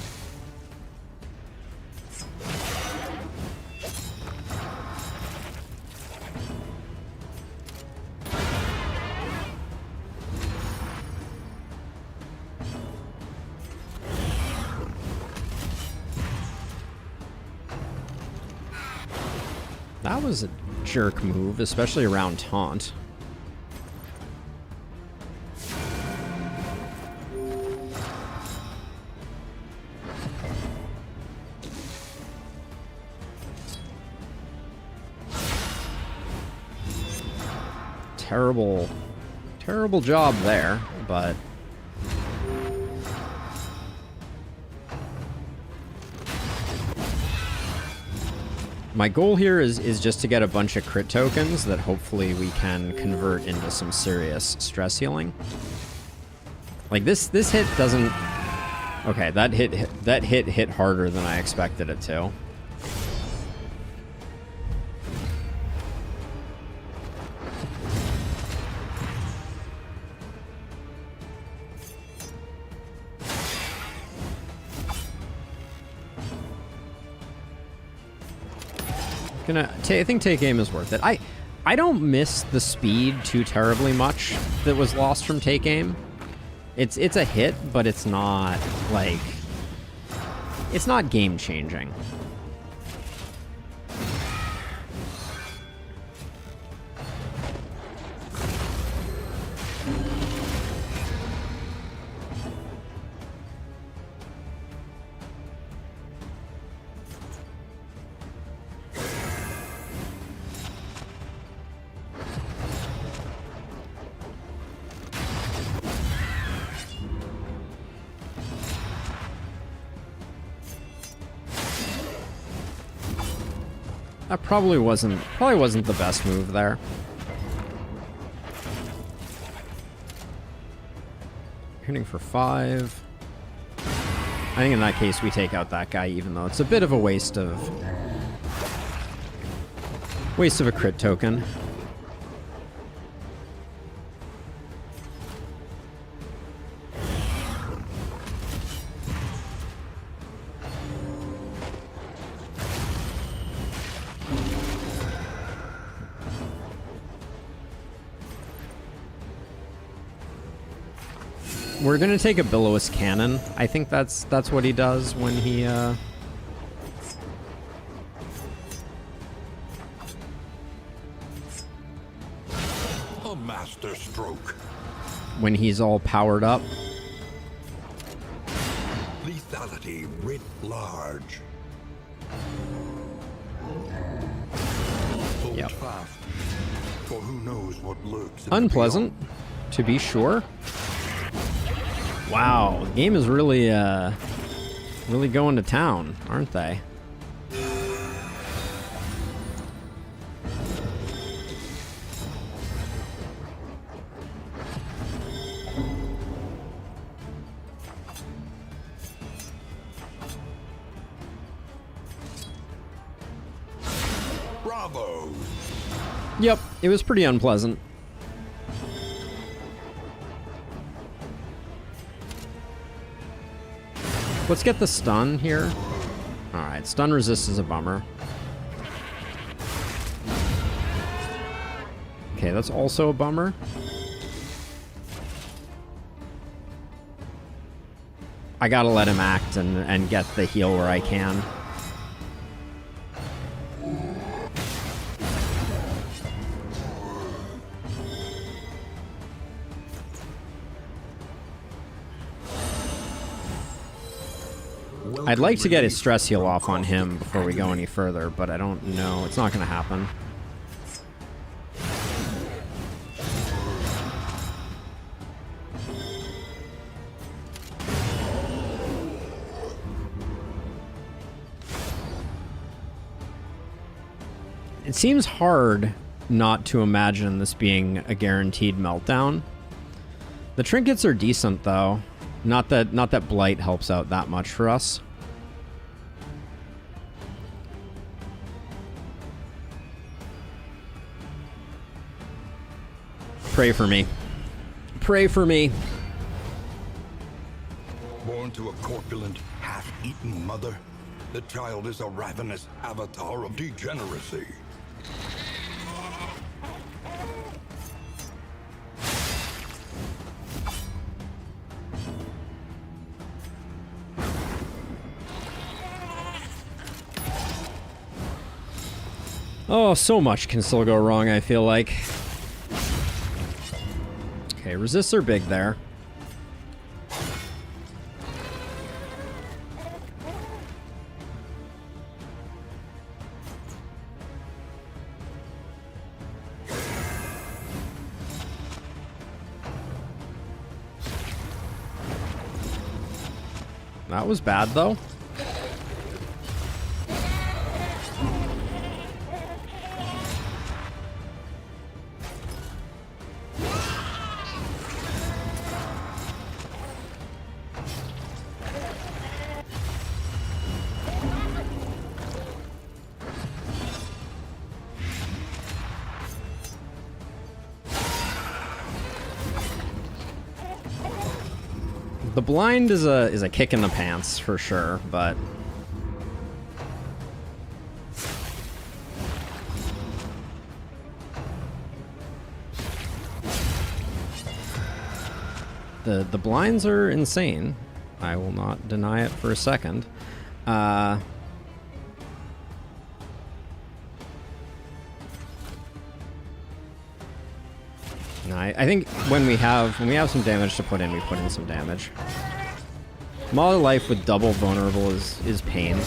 That was a jerk move, especially around taunt. Terrible job there, but my goal here is just to get a bunch of crit tokens that hopefully we can convert into some serious stress healing. Like this hit doesn't... Okay, that hit harder than I expected it to. I think take aim is worth it. I don't miss the speed too terribly much that was lost from take aim. It's a hit, but it's not like... It's not game changing. That probably wasn't the best move there. Hitting for 5. I think in that case we take out that guy, even though it's a bit of a waste of a crit token. We're gonna take a Billows Cannon. I think that's what he does when he A master stroke. When he's all powered up. Lethality writ large. Hold Yep. fast, for who knows what lurks in the Unpleasant, to be sure. Wow, the game is really, really going to town, aren't they? beyond. Bravo! Yep, it was pretty unpleasant. Let's get the stun here. Alright, stun resist is a bummer. Okay, that's also a bummer. I gotta let him act and get the heal where I can. I'd like to get his stress heal off on him before we go any further, but I don't know. It's not going to happen. It seems hard not to imagine this being a guaranteed meltdown. The trinkets are decent, though. Not that Blight helps out that much for us. Pray for me. Pray for me. Born to a corpulent, half-eaten mother, the child is a ravenous avatar of degeneracy. Oh, so much can still go wrong, I feel like. Okay, resists are big there. That was bad, though. The blind is a kick in the pants for sure, but the blinds are insane. I will not deny it for a second. No, I think when we have some damage to put in, we put in some damage. Mauler life with double vulnerable is pain.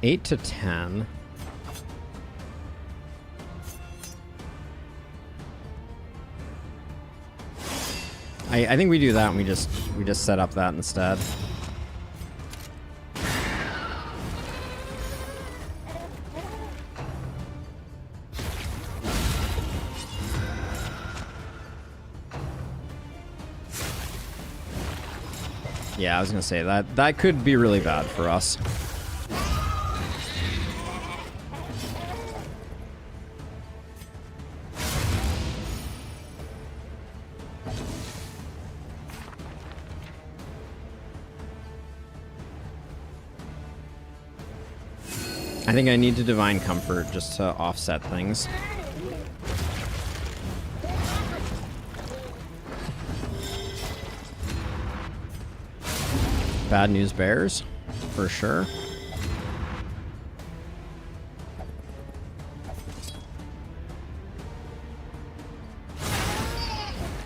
Eight to 10. I think we do that and we just set up that instead. Yeah, I was gonna say that could be really bad for us. I think I need to Divine Comfort just to offset things. Bad news bears, for sure.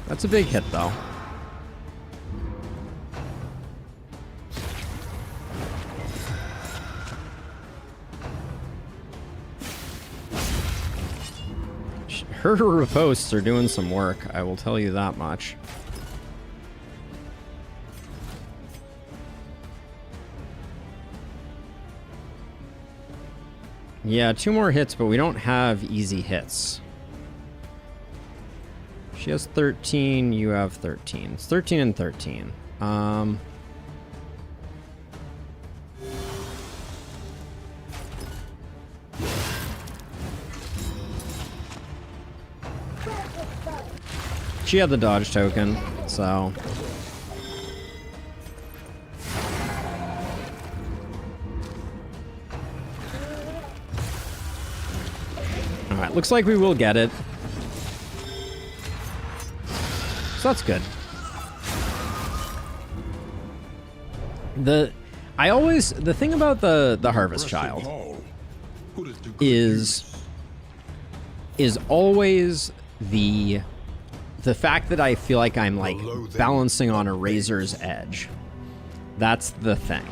That's a big hit, though. Her riposts are doing some work, I will tell you that much. Yeah, 2 more hits, but we don't have easy hits. She has 13, you have 13. It's 13 and 13. She had the dodge token, so... Alright, looks like we will get it. So that's good. The thing about the Harvest Child is always the fact that I feel like I'm like balancing on a razor's edge. That's the thing.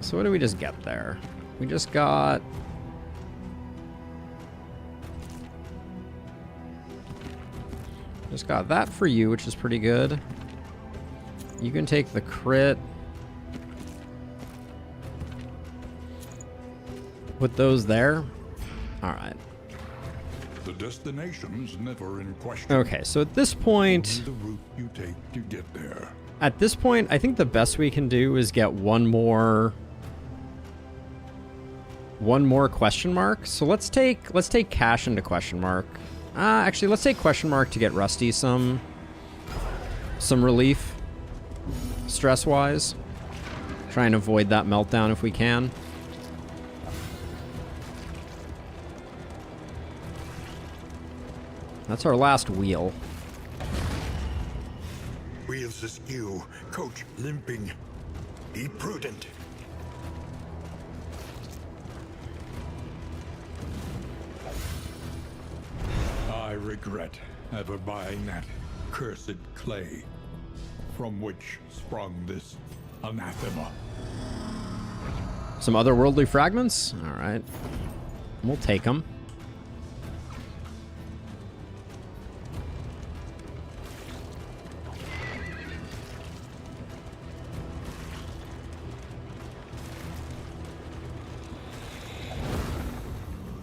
So what do we just get there? We just got... Just got that for you, which is pretty good. You can take the crit. Put those there. Alright. The destination's never in question. Okay, so at this point... Only the route you take to get there. At this point, I think the best we can do is get one more question mark. So let's take Cash into question mark. Actually, let's take question mark to get Rusty some relief, stress-wise. Try and avoid that meltdown if we can. That's our last wheel. Wheels askew, coach limping. Be prudent. I regret ever buying that cursed clay from which sprung this anathema. Some otherworldly fragments? Alright. We'll take them.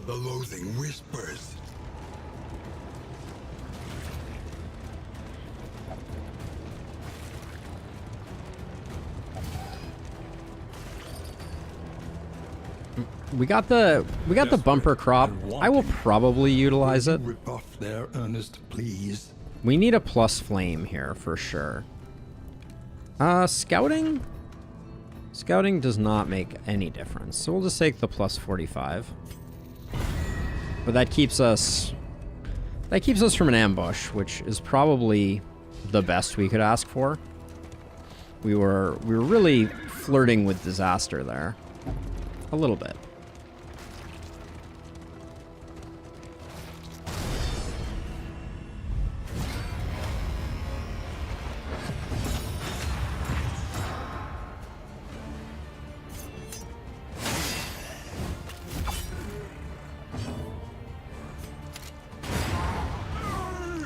The loathing whispers. We got the bumper crop. I will probably utilize it. Rebuff their earnest pleas. We need a plus flame here for sure. Scouting? Scouting does not make any difference, so we'll just take the plus 45. But that keeps us from an ambush, which is probably the best we could ask for. We were really flirting with disaster there. A little bit.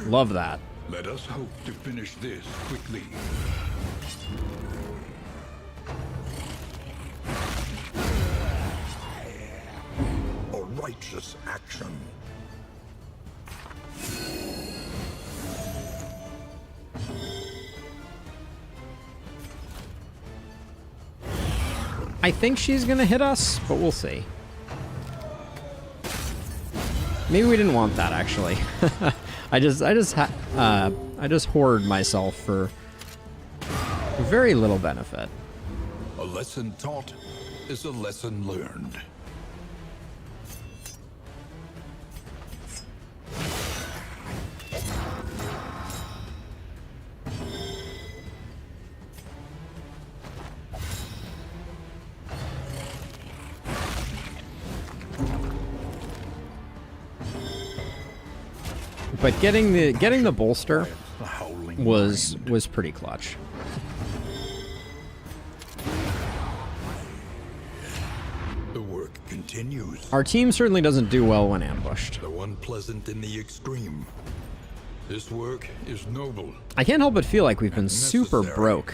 Love that. Let us hope to finish this quickly. A righteous action. I think she's gonna hit us, but we'll see. Maybe we didn't want that actually. I just hoard myself for very little benefit. A lesson taught, is a lesson learned. But getting the bolster was pretty clutch. The work continues. Our team certainly doesn't do well when ambushed. Though unpleasant in the extreme, this work is noble. I can't help but feel like we've been and super necessary. broke.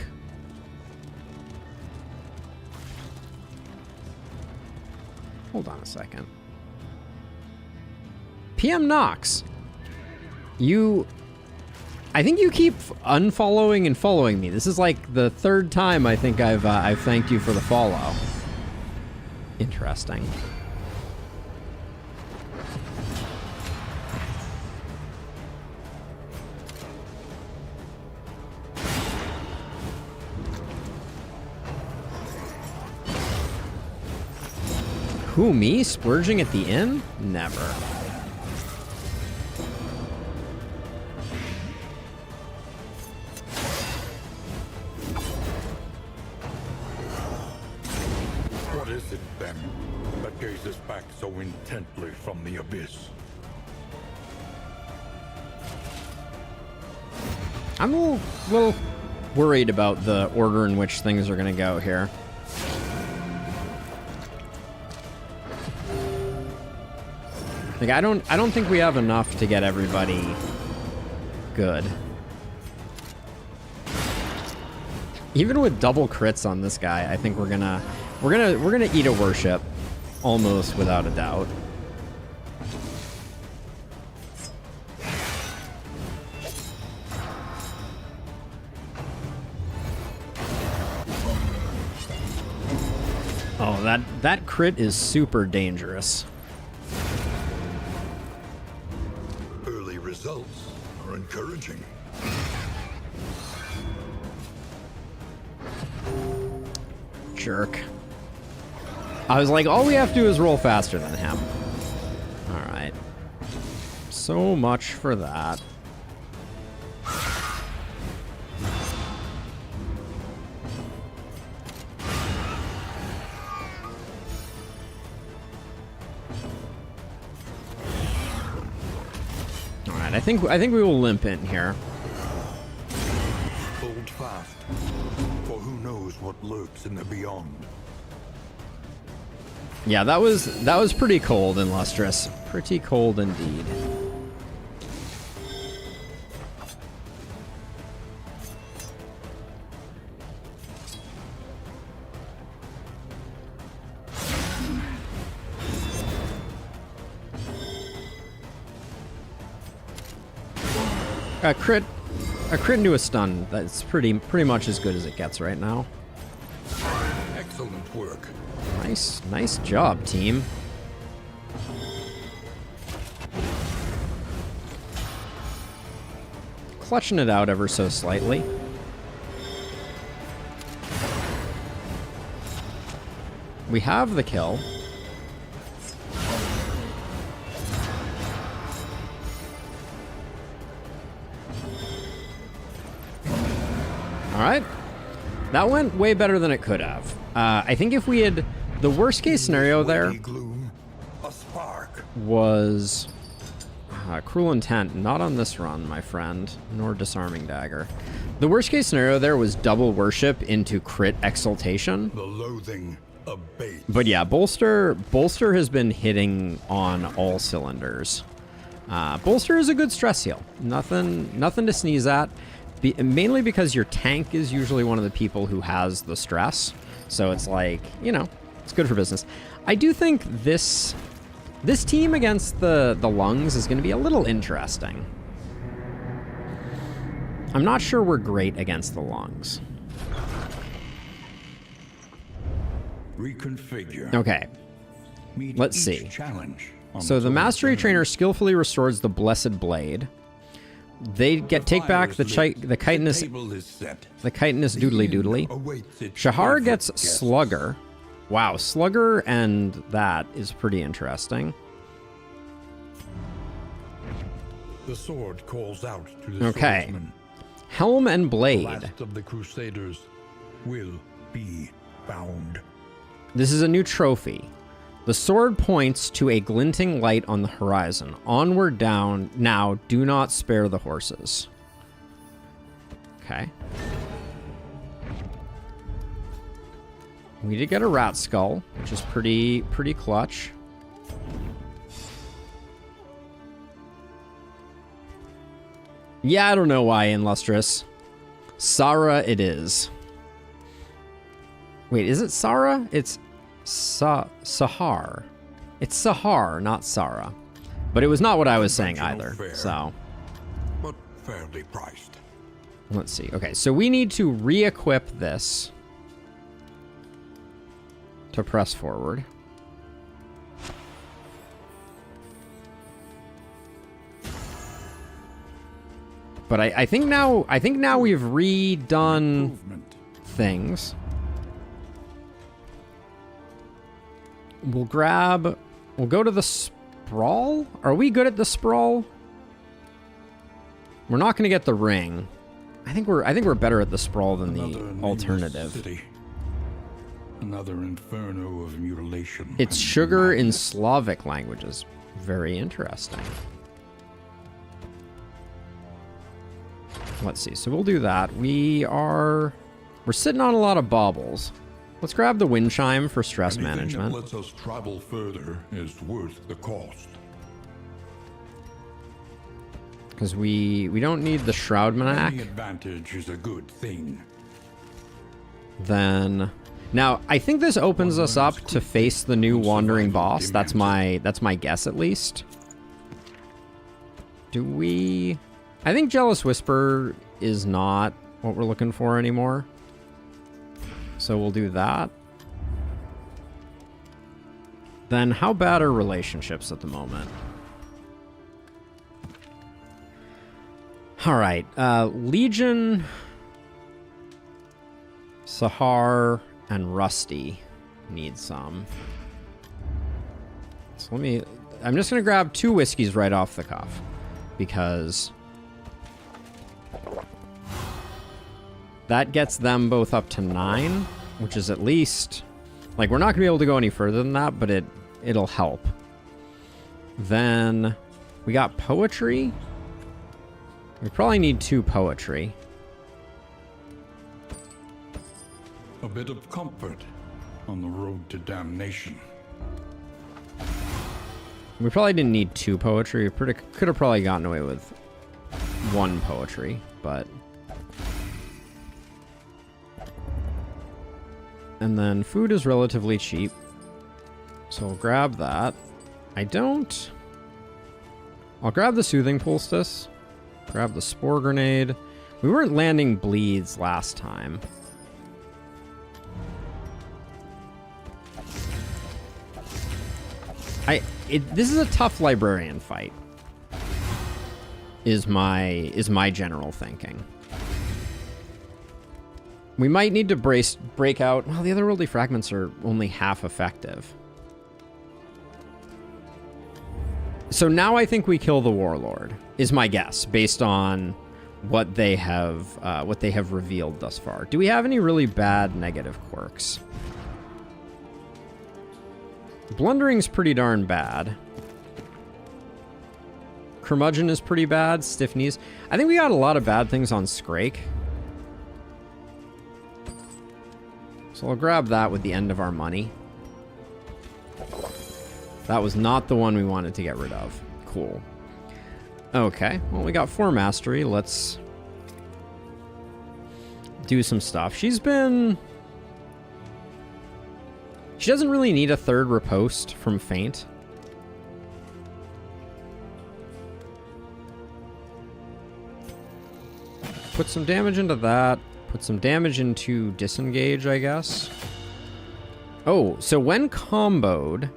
Hold on a second. PM Knox. I think you keep unfollowing and following me. This is like the third time I think I've thanked you for the follow. Interesting. Who, me? Splurging at the inn? Never. What is it, then, that gazes back so intently from the abyss? I'm a little worried about the order in which things are going to go here. Like, I don't think we have enough to get everybody good. Even with double crits on this guy, I think we're gonna eat a worship almost without a doubt. Oh, that crit is super dangerous. Early results are encouraging. Jerk. I was like, all we have to do is roll faster than him. Alright. So much for that. Alright, I think we will limp in here. Hold fast, for who knows what lurks in the beyond. Yeah, that was pretty cold and lustrous. Pretty cold indeed. A crit into a stun. That's pretty much as good as it gets right now. Excellent work. Nice job, team. Clutching it out ever so slightly. We have the kill. Alright. That went way better than it could have. I think if we had... The worst case scenario there Gloom, a spark. was Cruel Intent. Not on this run, my friend. Nor Disarming Dagger. The worst case scenario there was double worship into crit exaltation. The loathing abates. But yeah, Bolster has been hitting on all cylinders. Bolster is a good stress heal. Nothing to sneeze at. Mainly because your tank is usually one of the people who has the stress. So it's like, you know, it's good for business. I do think this team against the lungs is going to be a little interesting. I'm not sure we're great against the lungs. Reconfigure. Okay. Meet Let's each see. Challenge on So the its own Mastery terms. Trainer skillfully restores the Blessed Blade. They take back the chitinous table is set. doodly doodly. Awaits its Shahar favorite gets guests. Slugger, Wow, Slugger and that is pretty interesting. The sword calls out to the Okay. swordsman. Helm and The blade. last of the Crusaders will be found. This is a new trophy. The sword points to a glinting light on the horizon. Onward down. Now, do not spare the horses. Okay. We did get a rat skull, which is pretty clutch. Yeah, I don't know why, Illustrious. Sarah it is. Wait, is it Sarah? It's Sahar. It's Sahar, not Sarah. But it was not what I was saying either, Fair, so. but fairly priced. Let's see. Okay, so we need to re-equip this to press forward. But I think now we've redone Movement. things. We'll go to the sprawl. Are we good at the sprawl? We're not going to get the ring. I think we're better at the sprawl than Another the nameless alternative. city. Another inferno of mutilation. It's and sugar in madness. Slavic languages. Very interesting. Let's see. So we'll do that. We're sitting on a lot of baubles. Let's grab the wind chime for stress Anything management. that lets us travel further is worth the cost. Because we don't need the Shroud Any Manac. advantage is a good thing. Then now I think this opens us up to face the new wandering boss. That's my guess at least. Do we? I think Jealous Whisper is not what we're looking for anymore. So we'll do that. Then how bad are relationships at the moment? All right, Legion, Sahar, and Rusty need some. So I'm just gonna grab 2 whiskeys right off the cuff because that gets them both up to 9, which is at least, like, we're not gonna be able to go any further than that, but it'll help. Then we got poetry. We probably need 2 poetry. A bit of comfort on the road to damnation. We probably didn't need 2 poetry. We could have probably gotten away with 1 poetry, but... And then food is relatively cheap. So we'll grab that. I'll grab the Soothing Poultice. Grab the Spore Grenade. We weren't landing bleeds last time. This is a tough librarian fight. Is my general thinking. We might need to break out. Well, the otherworldly fragments are only half effective. So now I think we kill the Warlord, is my guess, based on what they have revealed thus far. Do we have any really bad negative quirks? Blundering's pretty darn bad. Curmudgeon is pretty bad. Stiff knees. I think we got a lot of bad things on Scrake. So I'll grab that with the end of our money. That was not the one we wanted to get rid of. Cool. Okay, well, we got 4 mastery. Let's do some stuff. She doesn't really need a 3rd riposte from Feint. Put some damage into that. Put some damage into disengage, I guess. Oh, so when comboed,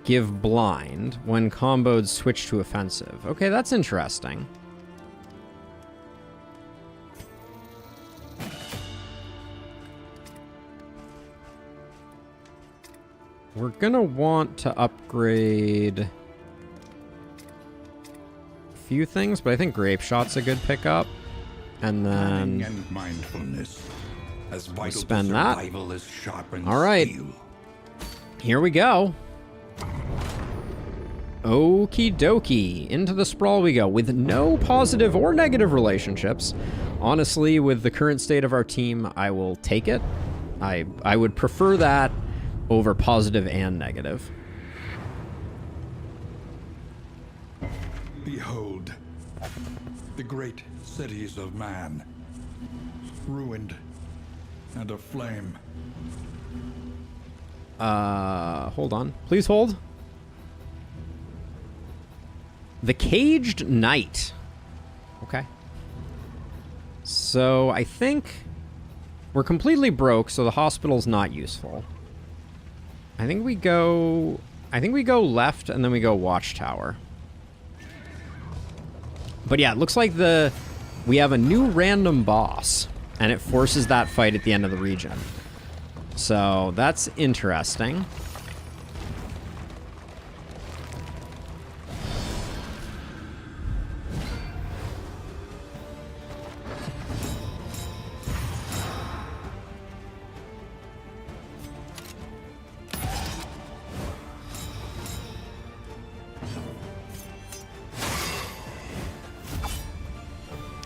give blind. When comboed, switch to offensive. Okay, that's interesting. We're gonna want to upgrade a few things, but I think Grape Shot's a good pickup. And then and mindfulness, as we vital spend to that. survival as sharpened All right. steel. Here we go. Okie dokie. Into the sprawl we go, with no positive or negative relationships. Honestly, with the current state of our team, I will take it. I would prefer that over positive and negative. Behold, the great cities of man, ruined and aflame. Hold on. Please hold. The Caged Knight. Okay. So, I think we're completely broke, so the hospital's not useful. I think we go left, and then we go Watchtower. But yeah, it looks like we have a new random boss, and it forces that fight at the end of the region. So, that's interesting.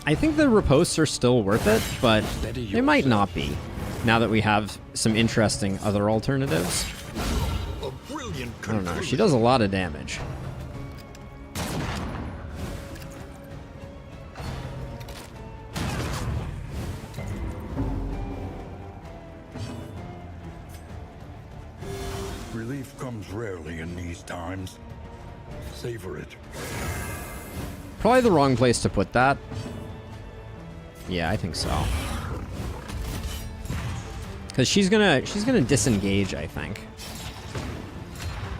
I think the riposts are still worth it, but they might not be, now that we have some interesting other alternatives. I don't know, she does a lot of damage. Relief comes rarely in these times. Savor it. Probably the wrong place to put that. Yeah, I think so. Because she's gonna disengage, I think.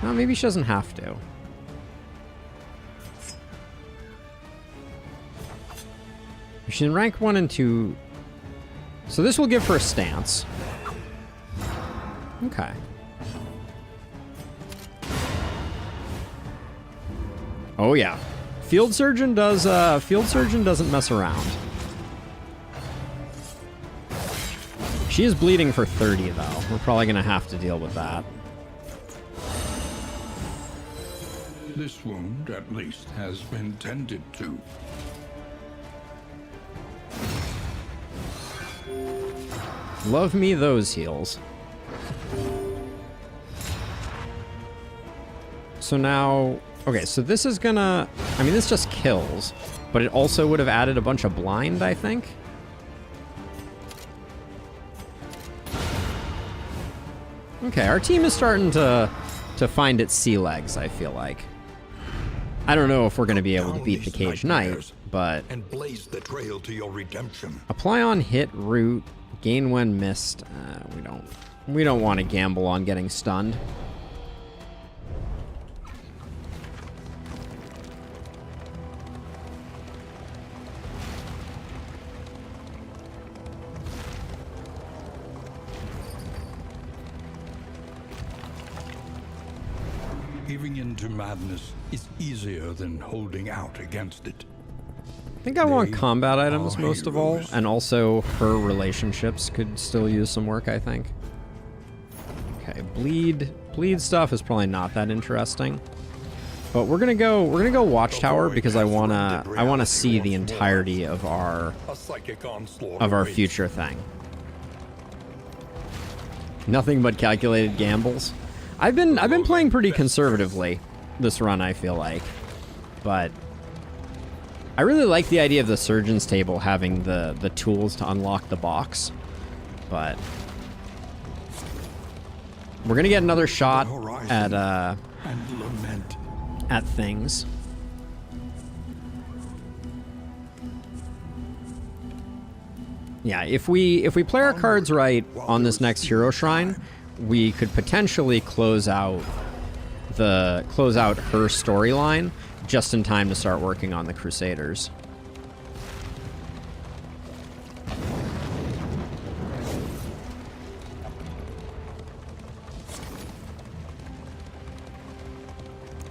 No, maybe she doesn't have to. She's in rank 1 and 2. So this will give her a stance. Okay. Oh yeah. Field Surgeon doesn't mess around. She is bleeding for 30 though. We're probably gonna have to deal with that. This wound, at least, has been tended to. Love me those heals. So now, okay, so this is gonna, I mean, this just kills, but it also would have added a bunch of blind, I think. Okay, our team is starting to find its sea legs, I feel like. I don't know if we're going to be able to beat the Caged Knight, but... And blaze the trail to your redemption. Apply on hit, root, gain when missed. We don't want to gamble on getting stunned. Giving in to madness is easier than holding out against it. I think I want combat items most of all, and also her relationships could still use some work, I think. Okay, bleed stuff is probably not that interesting. But we're gonna go Watchtower because I wanna see the entirety of our future thing. Nothing but calculated gambles. I've been playing pretty conservatively this run, I feel like. But I really like the idea of the surgeon's table having the tools to unlock the box. But we're gonna get another shot at things. Yeah, if we play our cards right on this next hero shrine, we could potentially close out her storyline just in time to start working on the Crusaders.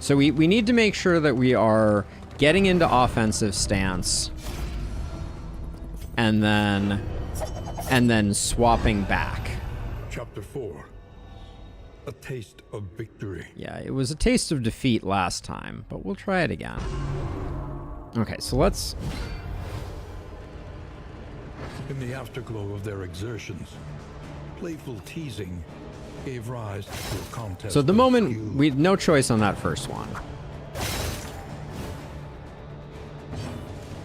So we need to make sure that we are getting into offensive stance and then swapping back. Chapter 4. A taste of victory. Yeah, it was a taste of defeat last time, but we'll try it again. Okay, so let's... In the afterglow of their exertions, playful teasing gave rise to a contest. So at the of moment, skill. we had no choice on that first one.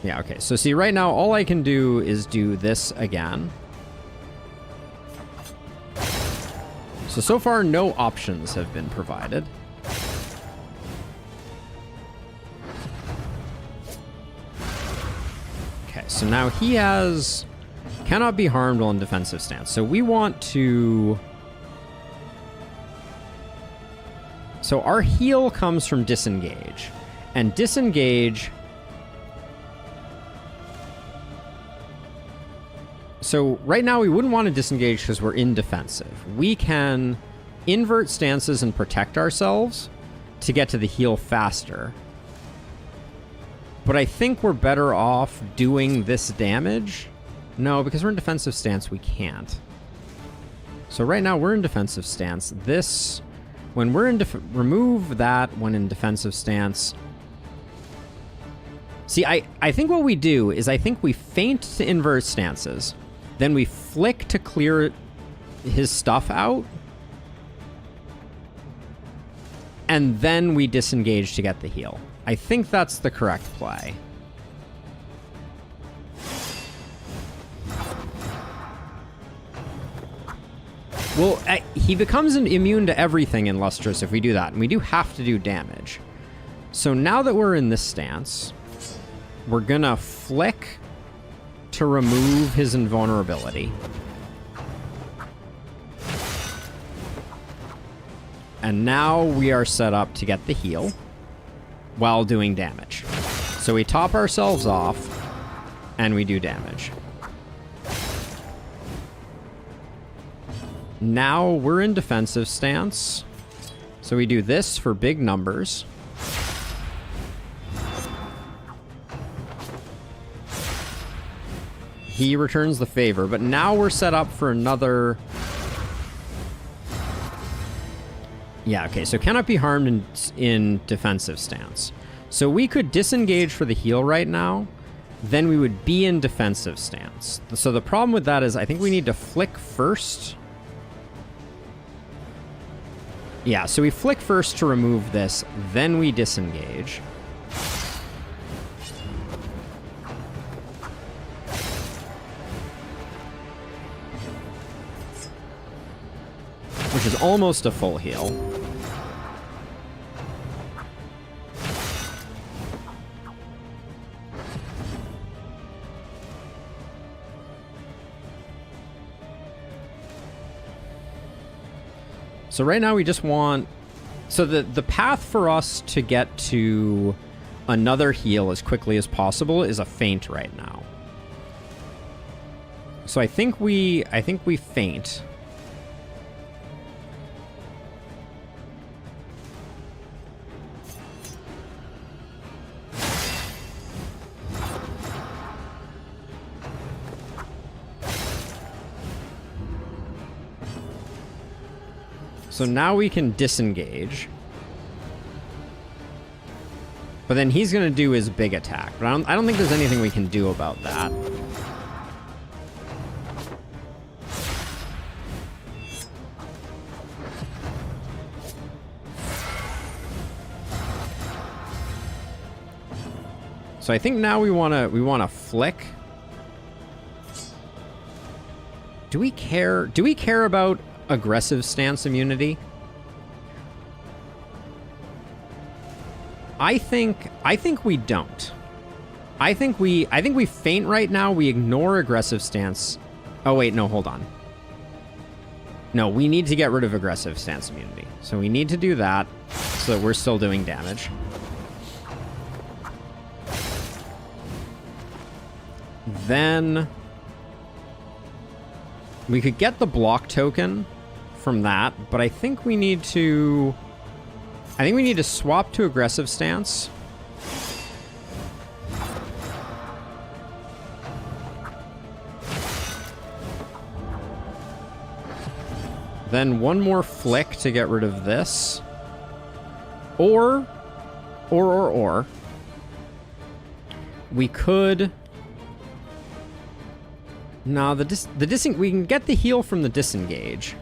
Yeah, okay. So see, right now, all I can do is do this again. So far, no options have been provided. Okay, so now he has... cannot be harmed while in defensive stance. So we want to... So our heal comes from disengage. And disengage... So right now we wouldn't want to disengage because we're in defensive. We can invert stances and protect ourselves to get to the heal faster. But I think we're better off doing this damage. No, because we're in defensive stance, we can't. So right now we're in defensive stance. This, when we're in remove that when in defensive stance. See, I think what we do is I think we feint to invert stances. Then we flick to clear his stuff out. And then we disengage to get the heal. I think that's the correct play. Well, he becomes immune to everything in Lustrous if we do that. And we do have to do damage. So now that we're in this stance, we're gonna flick to remove his invulnerability. And now we are set up to get the heal while doing damage. So we top ourselves off and we do damage. Now we're in defensive stance. So we do this for big numbers. He returns the favor, but now we're set up for another... Yeah, okay, so cannot be harmed in defensive stance. So we could disengage for the heal right now, then we would be in defensive stance. So the problem with that is I think we need to flick first. Yeah, so we flick first to remove this, then we disengage. Which is almost a full heal. So right now we just want... So the path for us to get to another heal as quickly as possible is a feint right now. So I think we feint. So now we can disengage. But then he's going to do his big attack. But I don't think there's anything we can do about that. So I think now we want to flick. Do we care about aggressive stance immunity? I think we don't. I think we feint right now. We ignore aggressive stance. Oh wait, no, hold on. No, we need to get rid of aggressive stance immunity. So we need to do that so that we're still doing damage. Then we could get the block token from that, but I think we need to... I think we need to swap to aggressive stance. Then one more flick to get rid of this. Or we could... No, we can get the heal from the disengage.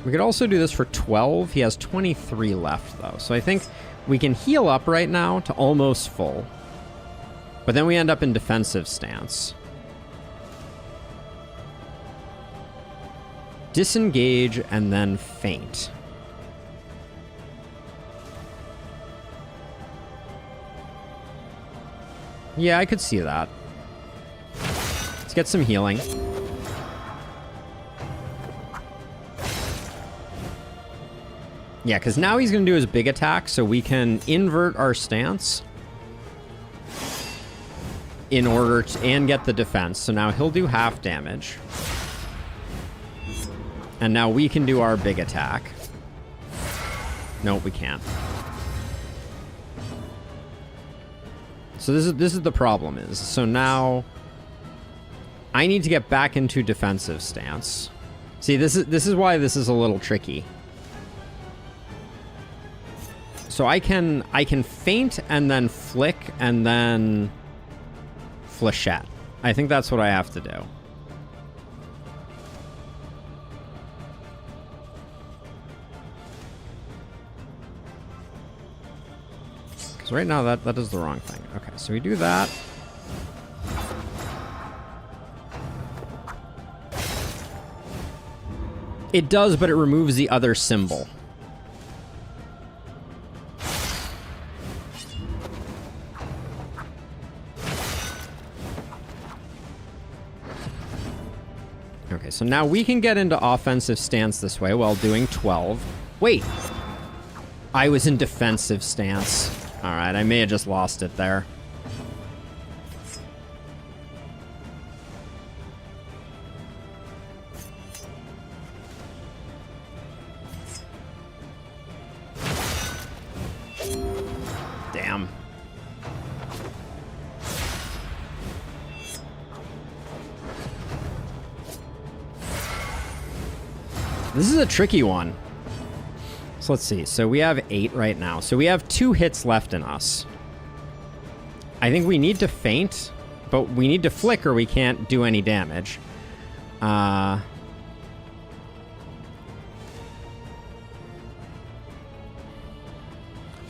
We could also do this for 12. He has 23 left, though. So I think we can heal up right now to almost full. But then we end up in defensive stance. Disengage and then feint. Yeah, I could see that. Let's get some healing. Yeah, because now he's going to do his big attack, so we can invert our stance in order to, and get the defense. So now he'll do half damage. And now we can do our big attack. Nope, we can't. So this is the problem is. So now I need to get back into defensive stance. See, this is why this is a little tricky. So I can feint and then flick and then flechette. I think that's what I have to do. Because right now that is the wrong thing. Okay, so we do that. It does, but it removes the other symbol. Okay, so now we can get into offensive stance this way while doing 12. Wait! I was in defensive stance. Alright, I may have just lost it there. Damn. This is a tricky one. So let's see. So we have 8 right now. So we have 2 hits left in us. I think we need to feint, but we need to flick or we can't do any damage. Like,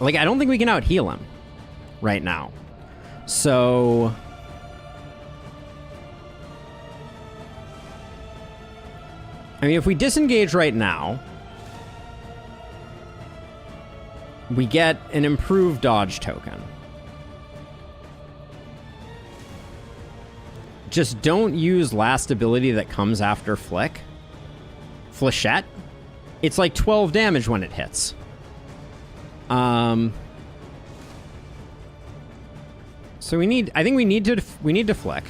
I don't think we can out-heal him right now. So... I mean, if we disengage right now, we get an improved dodge token. Just don't use last ability that comes after flick. Flechette. It's like 12 damage when it hits. So we need, I think we need to flick.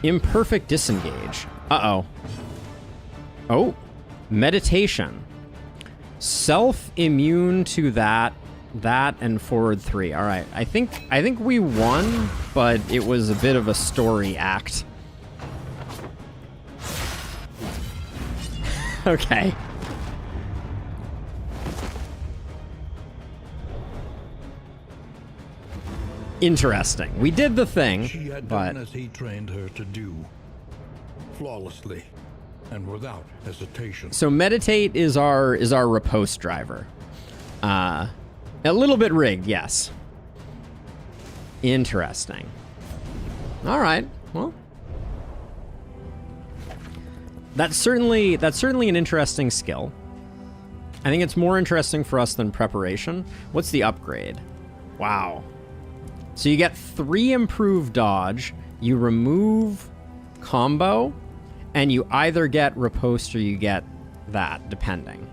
Imperfect disengage. Uh-oh. Oh. Meditation. Self-immune to that and forward 3. All right. I think we won, but it was a bit of a story act. Okay. Interesting. We did the thing, She had but done as he trained her to do, flawlessly and without hesitation. so meditate is our riposte driver. A little bit rigged, yes. Interesting. All right. Well, that's certainly an interesting skill. I think it's more interesting for us than preparation. What's the upgrade? Wow. So you get 3 improved dodge, you remove combo, and you either get riposte or you get that, depending.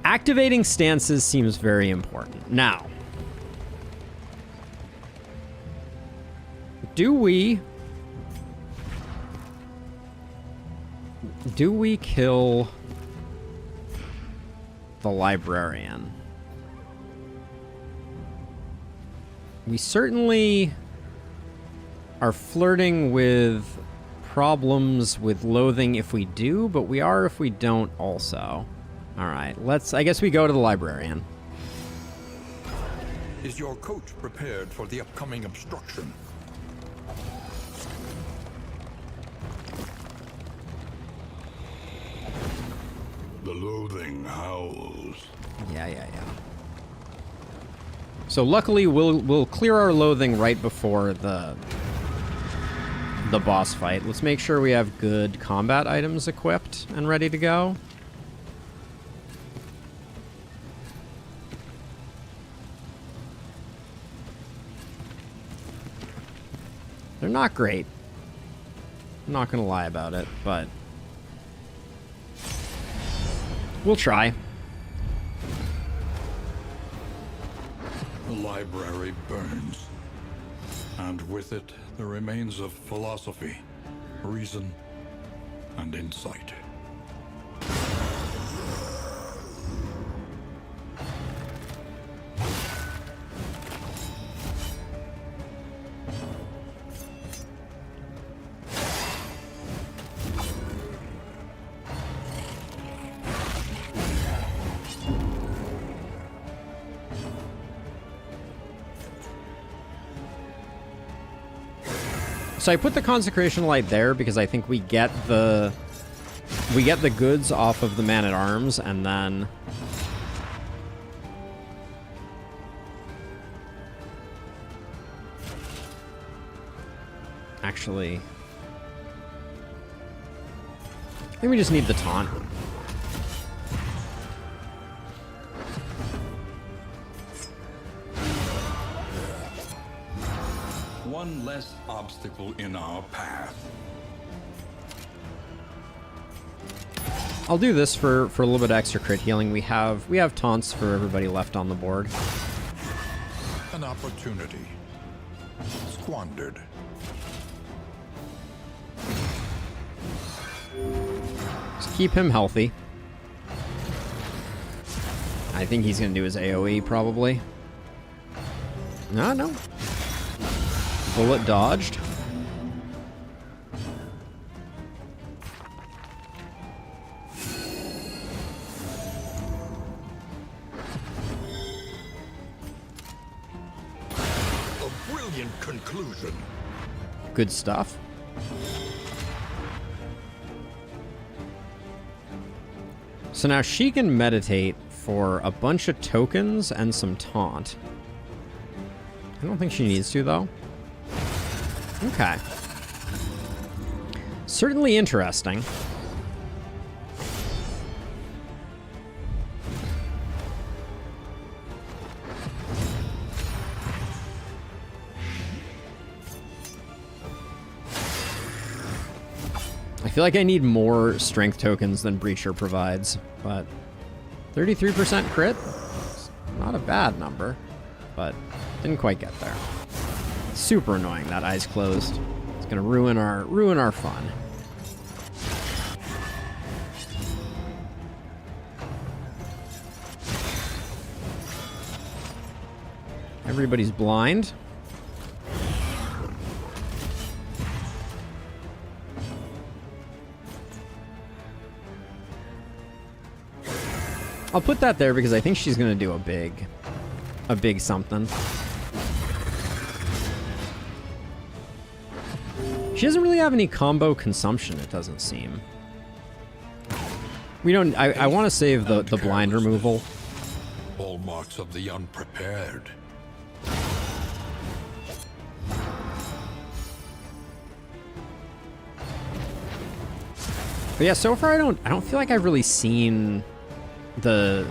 Activating stances seems very important. Now, do we Do we kill the librarian? We certainly are flirting with problems with loathing if we do, but we are if we don't also. All right, I guess we go to the librarian. Is your coach prepared for the upcoming obstruction? The loathing howls. Yeah. So luckily, we'll clear our loathing right before the boss fight. Let's make sure we have good combat items equipped and ready to go. They're not great. I'm not gonna lie about it, but we'll try. The library burns, and with it the remains of philosophy, reason, and insight. So I put the consecration light there because I think we get the goods off of the man-at-arms, and then actually I think we just need the taunt. One less obstacle in our path. I'll do this for a little bit of extra crit healing. We have taunts for everybody left on the board. An opportunity squandered. Just keep him healthy. I think he's gonna do his AoE probably. No. Bullet dodged. A brilliant conclusion. Good stuff. So now she can meditate for a bunch of tokens and some taunt. I don't think she needs to, though. Okay. Certainly interesting. I feel like I need more strength tokens than Breacher provides, but 33% crit? Not a bad number, but didn't quite get there. Super annoying, that eyes closed. It's gonna ruin our fun. Everybody's blind. I'll put that there because I think she's gonna do a big something. She doesn't really have any combo consumption, it doesn't seem. We don't... I want to save the blind removal. Hallmarks of the unprepared. But yeah, so far I don't feel like I've really seen the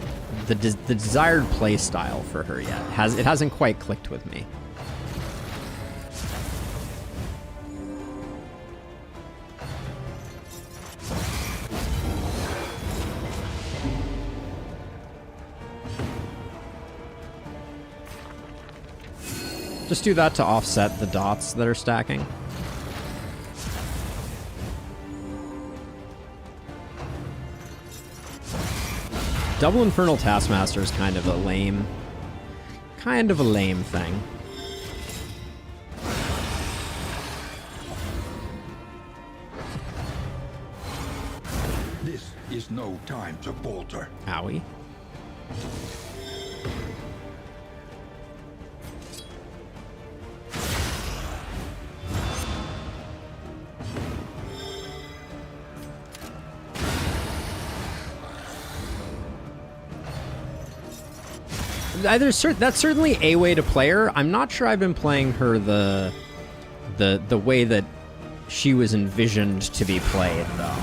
desired play style for her yet. It hasn't quite clicked with me. Just do that to offset the dots that are stacking. Double Infernal Taskmaster is kind of a lame thing. This is no time to falter. Owie. That's certainly a way to play her. I'm not sure I've been playing her the way that she was envisioned to be played, though.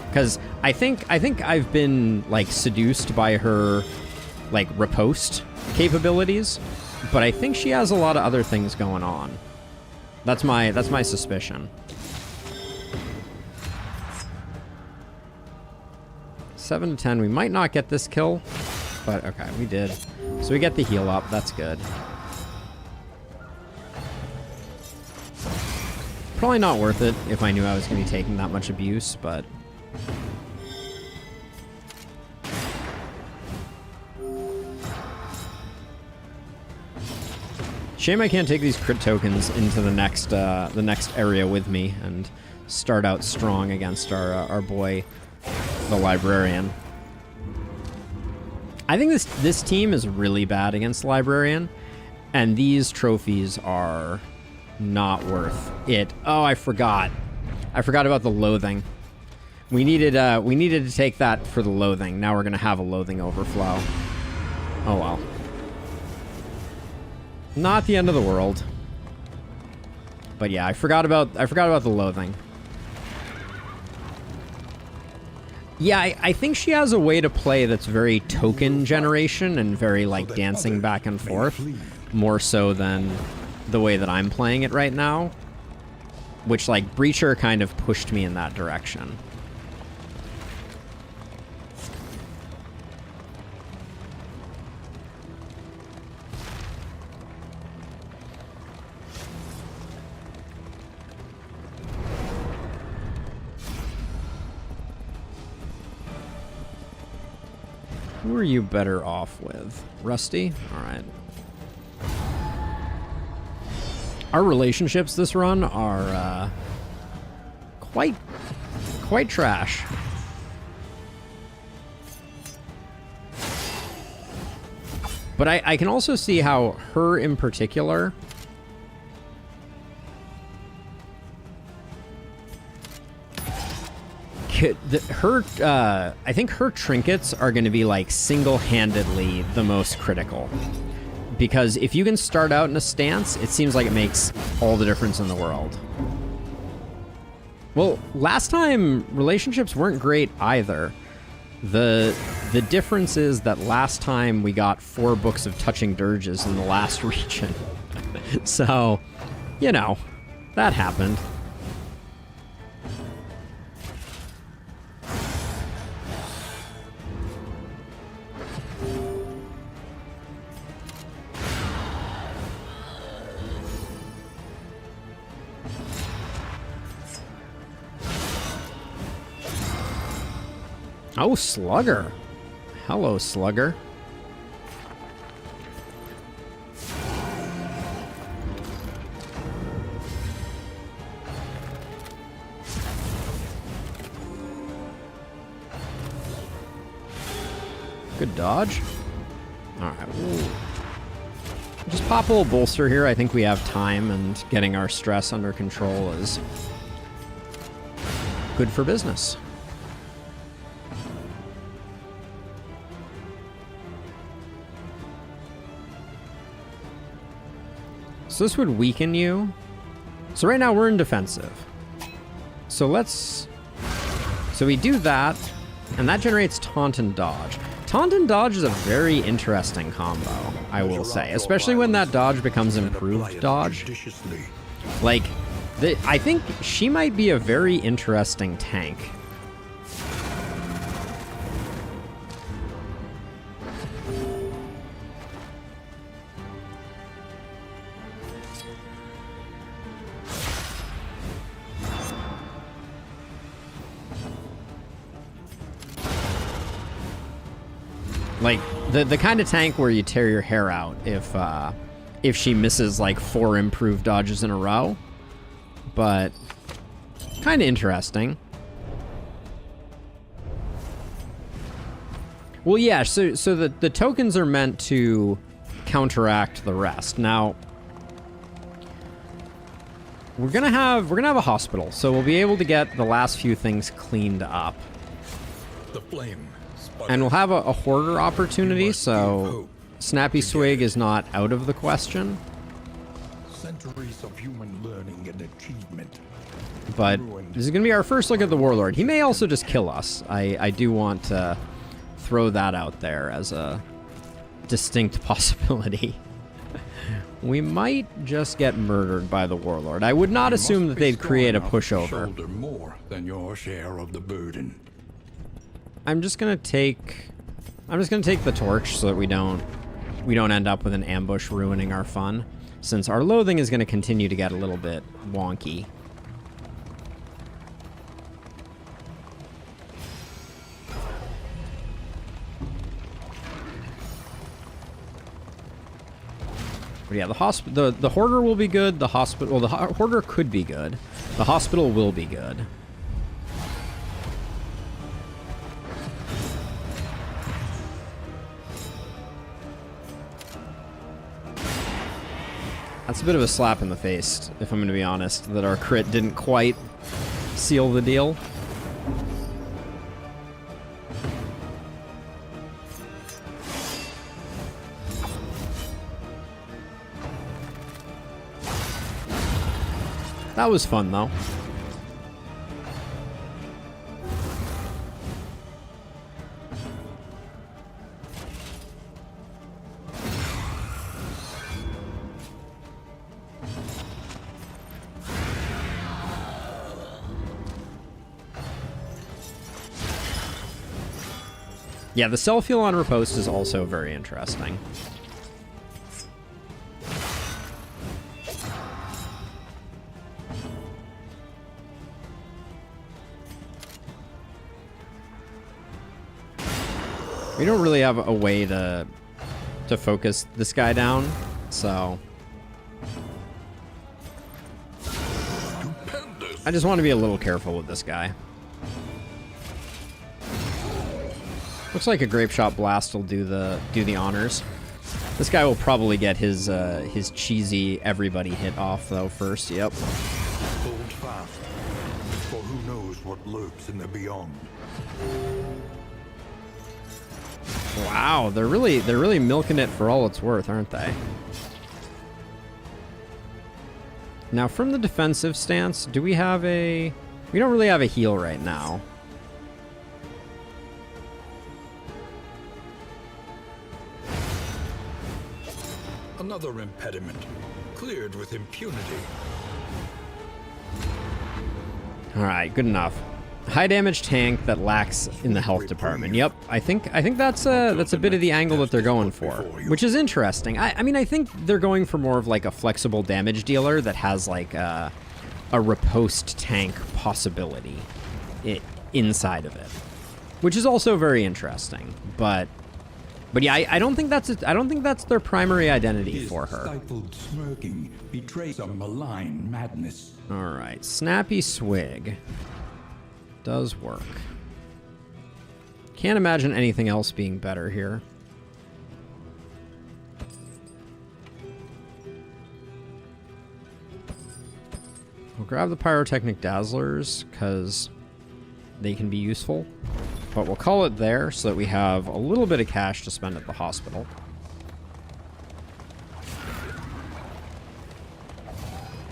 Because I think I've been like seduced by her like riposte capabilities, but I think she has a lot of other things going on. That's my suspicion. 7 to 10. We might not get this kill, but okay, we did. So we get the heal up. That's good. Probably not worth it if I knew I was going to be taking that much abuse, but... Shame I can't take these crit tokens into the next area with me and start out strong against our boy, the Librarian. I think this team is really bad against Librarian, and these trophies are not worth it. Oh, I forgot about the loathing. We needed to take that for the loathing. Now we're gonna have a loathing overflow. Oh well. Not the end of the world. But yeah, I forgot about the loathing. Yeah, I think she has a way to play that's very token generation and very like dancing back and forth, more so than the way that I'm playing it right now, which like Breacher kind of pushed me in that direction. Who are you better off with? Rusty? Alright. Our relationships this run are quite trash. But I can also see how her in particular... I think her trinkets are going to be like single-handedly the most critical, because if you can start out in a stance, it seems like it makes all the difference in the world. Well, last time relationships weren't great either. The difference is that last time we got 4 books of touching dirges in the last region. So, you know, that happened. Oh, Slugger. Hello, Slugger. Good dodge. Alright, we'll just pop a little bolster here. I think we have time, and getting our stress under control is good for business. So this would weaken you. So right now we're in defensive. So we do that, and that generates taunt and dodge. Taunt and dodge is a very interesting combo, I will say, especially when that dodge becomes improved dodge. Like, I think she might be a very interesting tank. Like, the kind of tank where you tear your hair out if she misses, like, 4 improved dodges in a row. But kind of interesting. Well, yeah, so the tokens are meant to counteract the rest. Now, we're gonna have a hospital, so we'll be able to get the last few things cleaned up. The flame. And we'll have a hoarder opportunity, so Snappy Swig is not out of the question. Centuries of human learning and achievement. But this is gonna be our first look at the Warlord. He may also just kill us. I do want to throw that out there as a distinct possibility. We might just get murdered by the Warlord. I would not assume that they'd create a pushover. Shoulder more than your share of the burden. I'm just gonna take the torch so that we don't end up with an ambush ruining our fun, since our loathing is gonna continue to get a little bit wonky. But yeah, the hoarder will be good. The hospital, well, the hoarder could be good. The hospital will be good. That's a bit of a slap in the face, if I'm going to be honest, that our crit didn't quite seal the deal. That was fun, though. Yeah, the self-heal on riposte is also very interesting. We don't really have a way to focus this guy down, so I just want to be a little careful with this guy. Looks like a Grape Shot Blast will do the honors. This guy will probably get his cheesy everybody hit off though first. Yep. Hold fast, for who knows what lurks in the beyond. Wow, they're really milking it for all it's worth, aren't they? Now, from the defensive stance, do we have a... We don't really have a heal right now. Another impediment, cleared with impunity. Alright, good enough. High damage tank that lacks in the health department. Yep, I think that's a bit of the angle that they're going for, which is interesting. I mean, I think they're going for more of like a flexible damage dealer that has like a riposte tank possibility inside of it, which is also very interesting. But yeah, I don't think that's their primary identity for her. Stifled smirking betrays a malign madness. All right, Snappy Swig does work. Can't imagine anything else being better here. We'll grab the Pyrotechnic Dazzlers because they can be useful. But we'll call it there so that we have a little bit of cash to spend at the hospital.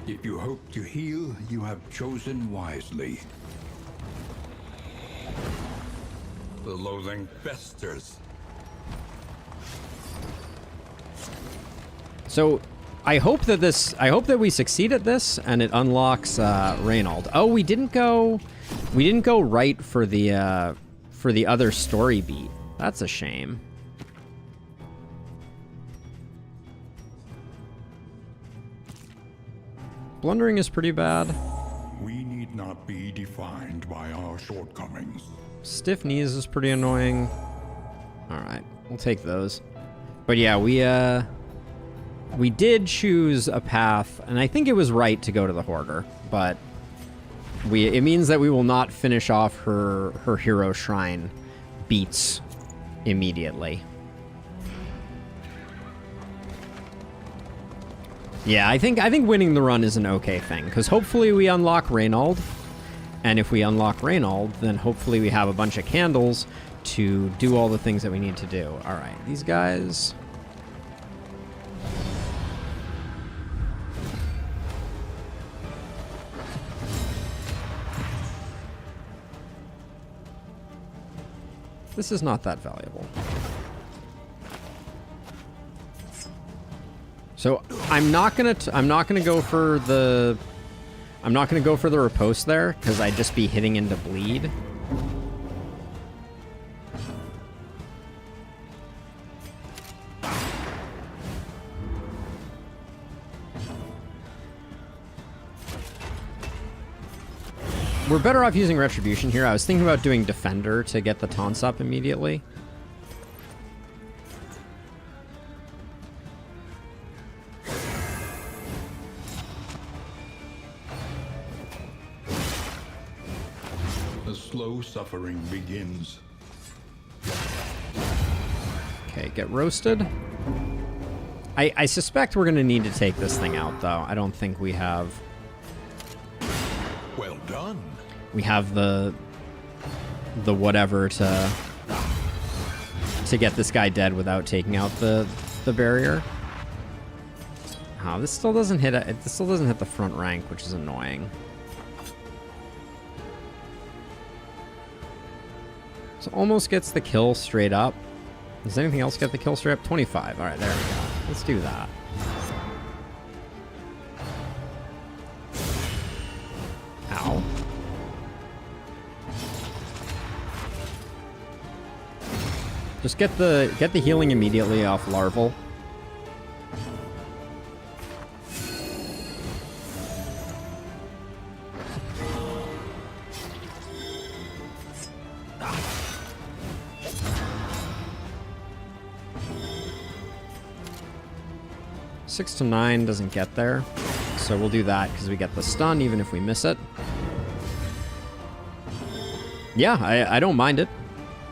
If you hope to heal, you have chosen wisely. The loathing festers. So I hope that we succeed at this and it unlocks Reynauld. Oh, we didn't go right for the other story beat. That's a shame. Blundering is pretty bad. We need not be defined by our shortcomings. Stiff knees is pretty annoying. Alright. We'll take those. But yeah, we did choose a path, and I think it was right to go to the Hoarder, but it means that we will not finish off her hero shrine beats immediately. Yeah, I think winning the run is an okay thing, because hopefully we unlock Reynauld, and if we unlock Reynauld, then hopefully we have a bunch of candles to do all the things that we need to do. All right, these guys... This is not that valuable. So I'm not gonna go for the riposte there, because I'd just be hitting into bleed. We're better off using Retribution here. I was thinking about doing Defender to get the taunts up immediately. The slow suffering begins. Okay, get roasted. I suspect we're going to need to take this thing out, though. I don't think we have... Well done. We have the whatever to get this guy dead without taking out the barrier. Oh, this still doesn't hit the front rank, which is annoying. So almost gets the kill straight up. Does anything else get the kill straight up? 25. All right, there we go. Let's do that. Ow. Just get the healing immediately off Larval. Six to 9 doesn't get there, so we'll do that because we get the stun even if we miss it. Yeah, I don't mind it.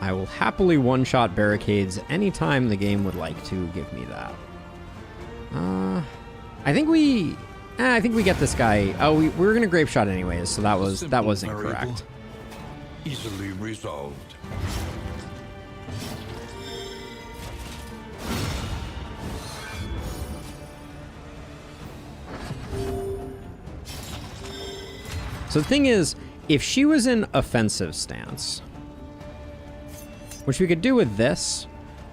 I will happily one-shot barricades anytime the game would like to give me that. I think we get this guy. Oh, we were gonna grape shot anyways, so that was incorrect. Easily resolved. So the thing is, if she was in offensive stance, which we could do with this,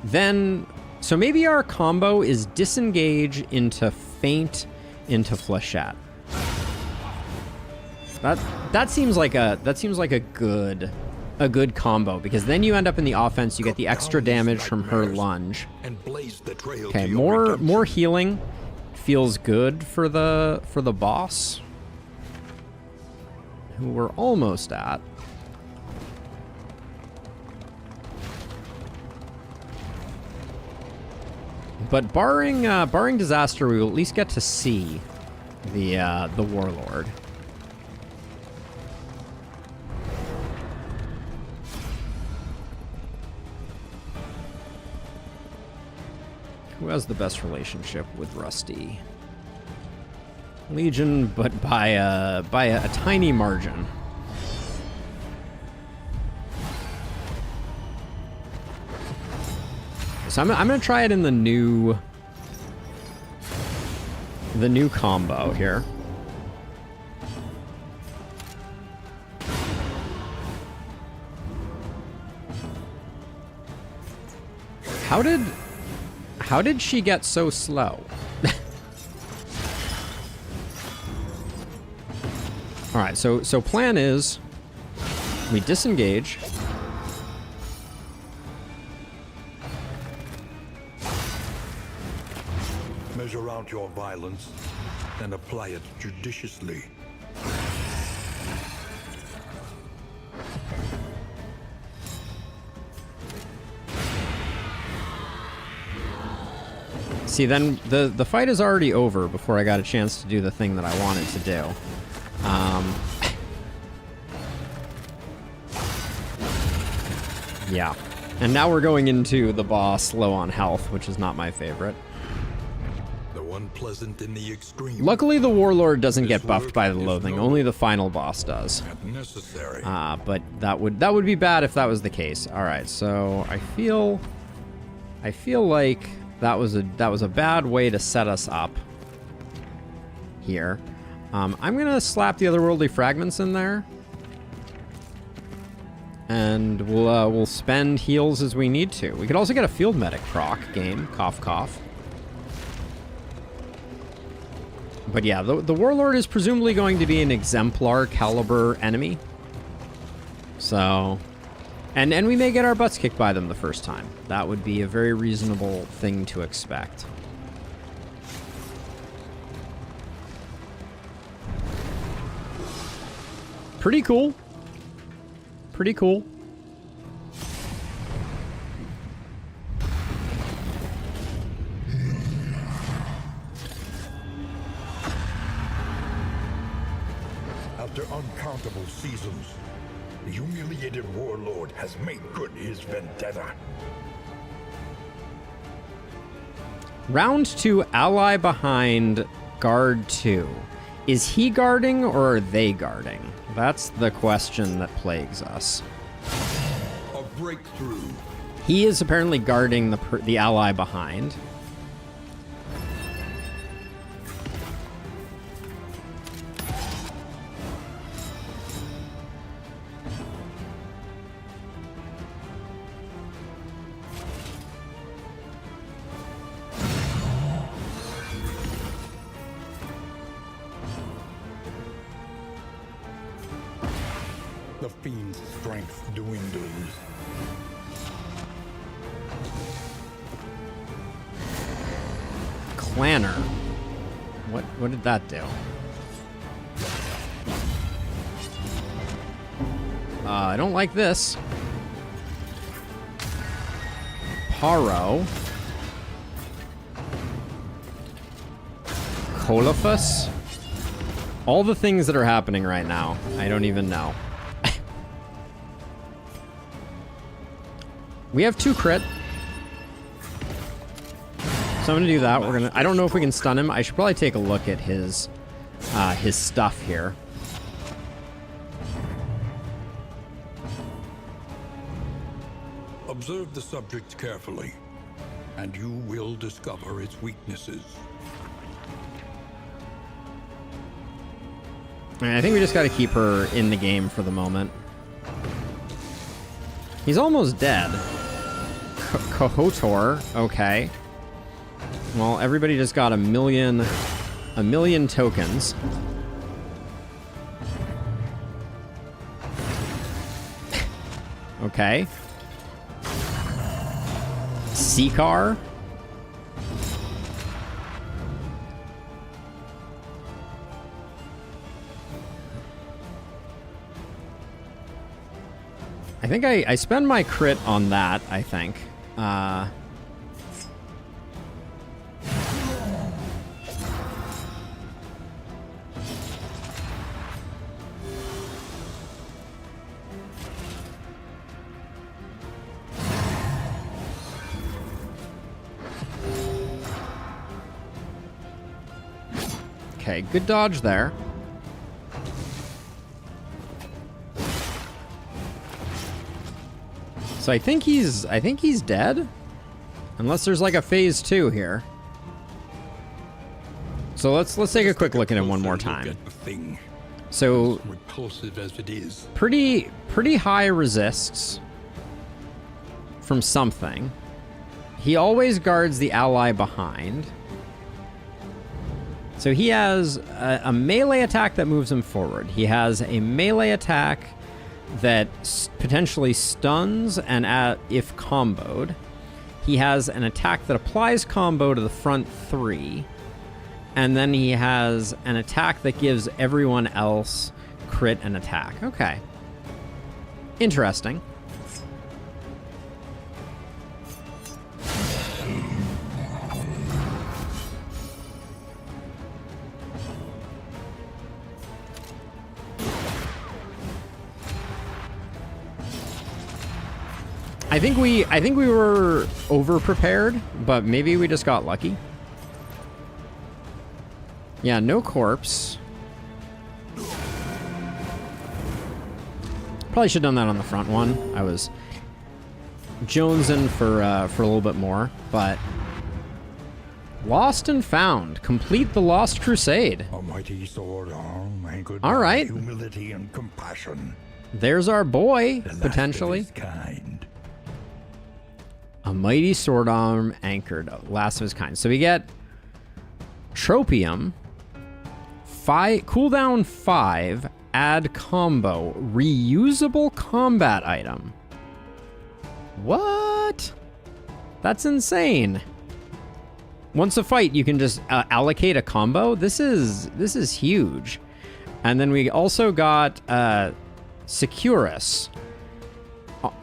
then... So maybe our combo is disengage into feint into flechette. That seems like a good combo, because then you end up in the offense, you get the extra damage from her lunge. Okay, more healing feels good for the boss, who we're almost at. But barring disaster, we will at least get to see the warlord. Who has the best relationship with Rusty? Legion, but by a tiny margin. So I'm gonna try it in the new combo here. How did she get so slow? All right, so plan is we disengage. Measure out your violence and apply it judiciously. See, then the fight is already over before I got a chance to do the thing that I wanted to do. Yeah. And now we're going into the boss low on health, which is not my favorite. Though unpleasant in the extreme. Luckily, the Warlord doesn't get buffed by the loathing. Only the final boss does. Necessary. But that would be bad if that was the case. All right, so I feel like that was a bad way to set us up here. I'm gonna slap the otherworldly fragments in there, and we'll spend heals as we need to. We could also get a field medic proc game. Cough, cough. But yeah, the Warlord is presumably going to be an exemplar caliber enemy. So, and we may get our butts kicked by them the first time. That would be a very reasonable thing to expect. Pretty cool. Pretty cool. After uncountable seasons, the humiliated warlord has made good his vendetta. Round 2, ally behind, guard 2. Is he guarding or are they guarding? That's the question that plagues us. A breakthrough. He is apparently guarding the ally behind. The fiend's strength dwindles. Clanner. What did that do? I don't like this. Paro. Colophus. All the things that are happening right now, I don't even know. We have 2 crit. So I'm gonna do that. I don't know if we can stun him. I should probably take a look at his stuff here. Observe the subject carefully, and you will discover its weaknesses. I think we just gotta keep her in the game for the moment. He's almost dead. Kohotor, okay. Well, everybody just got a million tokens. Okay. Seacar. I think I spend my crit on that, I think. Okay, good dodge there. So I think he's dead, unless there's like a phase 2 here. So let's take a quick look at him one more time. So repulsive as it is, pretty high resists from something. He always guards the ally behind. So he has a melee attack that moves him forward. He has a melee attack that potentially stuns and if comboed. He has an attack that applies combo to the front 3. And then he has an attack that gives everyone else crit and attack. Okay. Interesting. I think we were over prepared, but maybe we just got lucky. Yeah, no corpse. Probably should have done that on the front one. I was jonesing for a little bit more, but lost and found. Complete the Lost Crusade. A mighty sword arm anchored All right. by humility and compassion. There's our boy, The last potentially. of his kind. A mighty sword arm anchored, last of his kind. So we get Tropium, cooldown 5, add combo, reusable combat item. What? That's insane. Once a fight, you can just allocate a combo. This is huge. And then we also got Securus.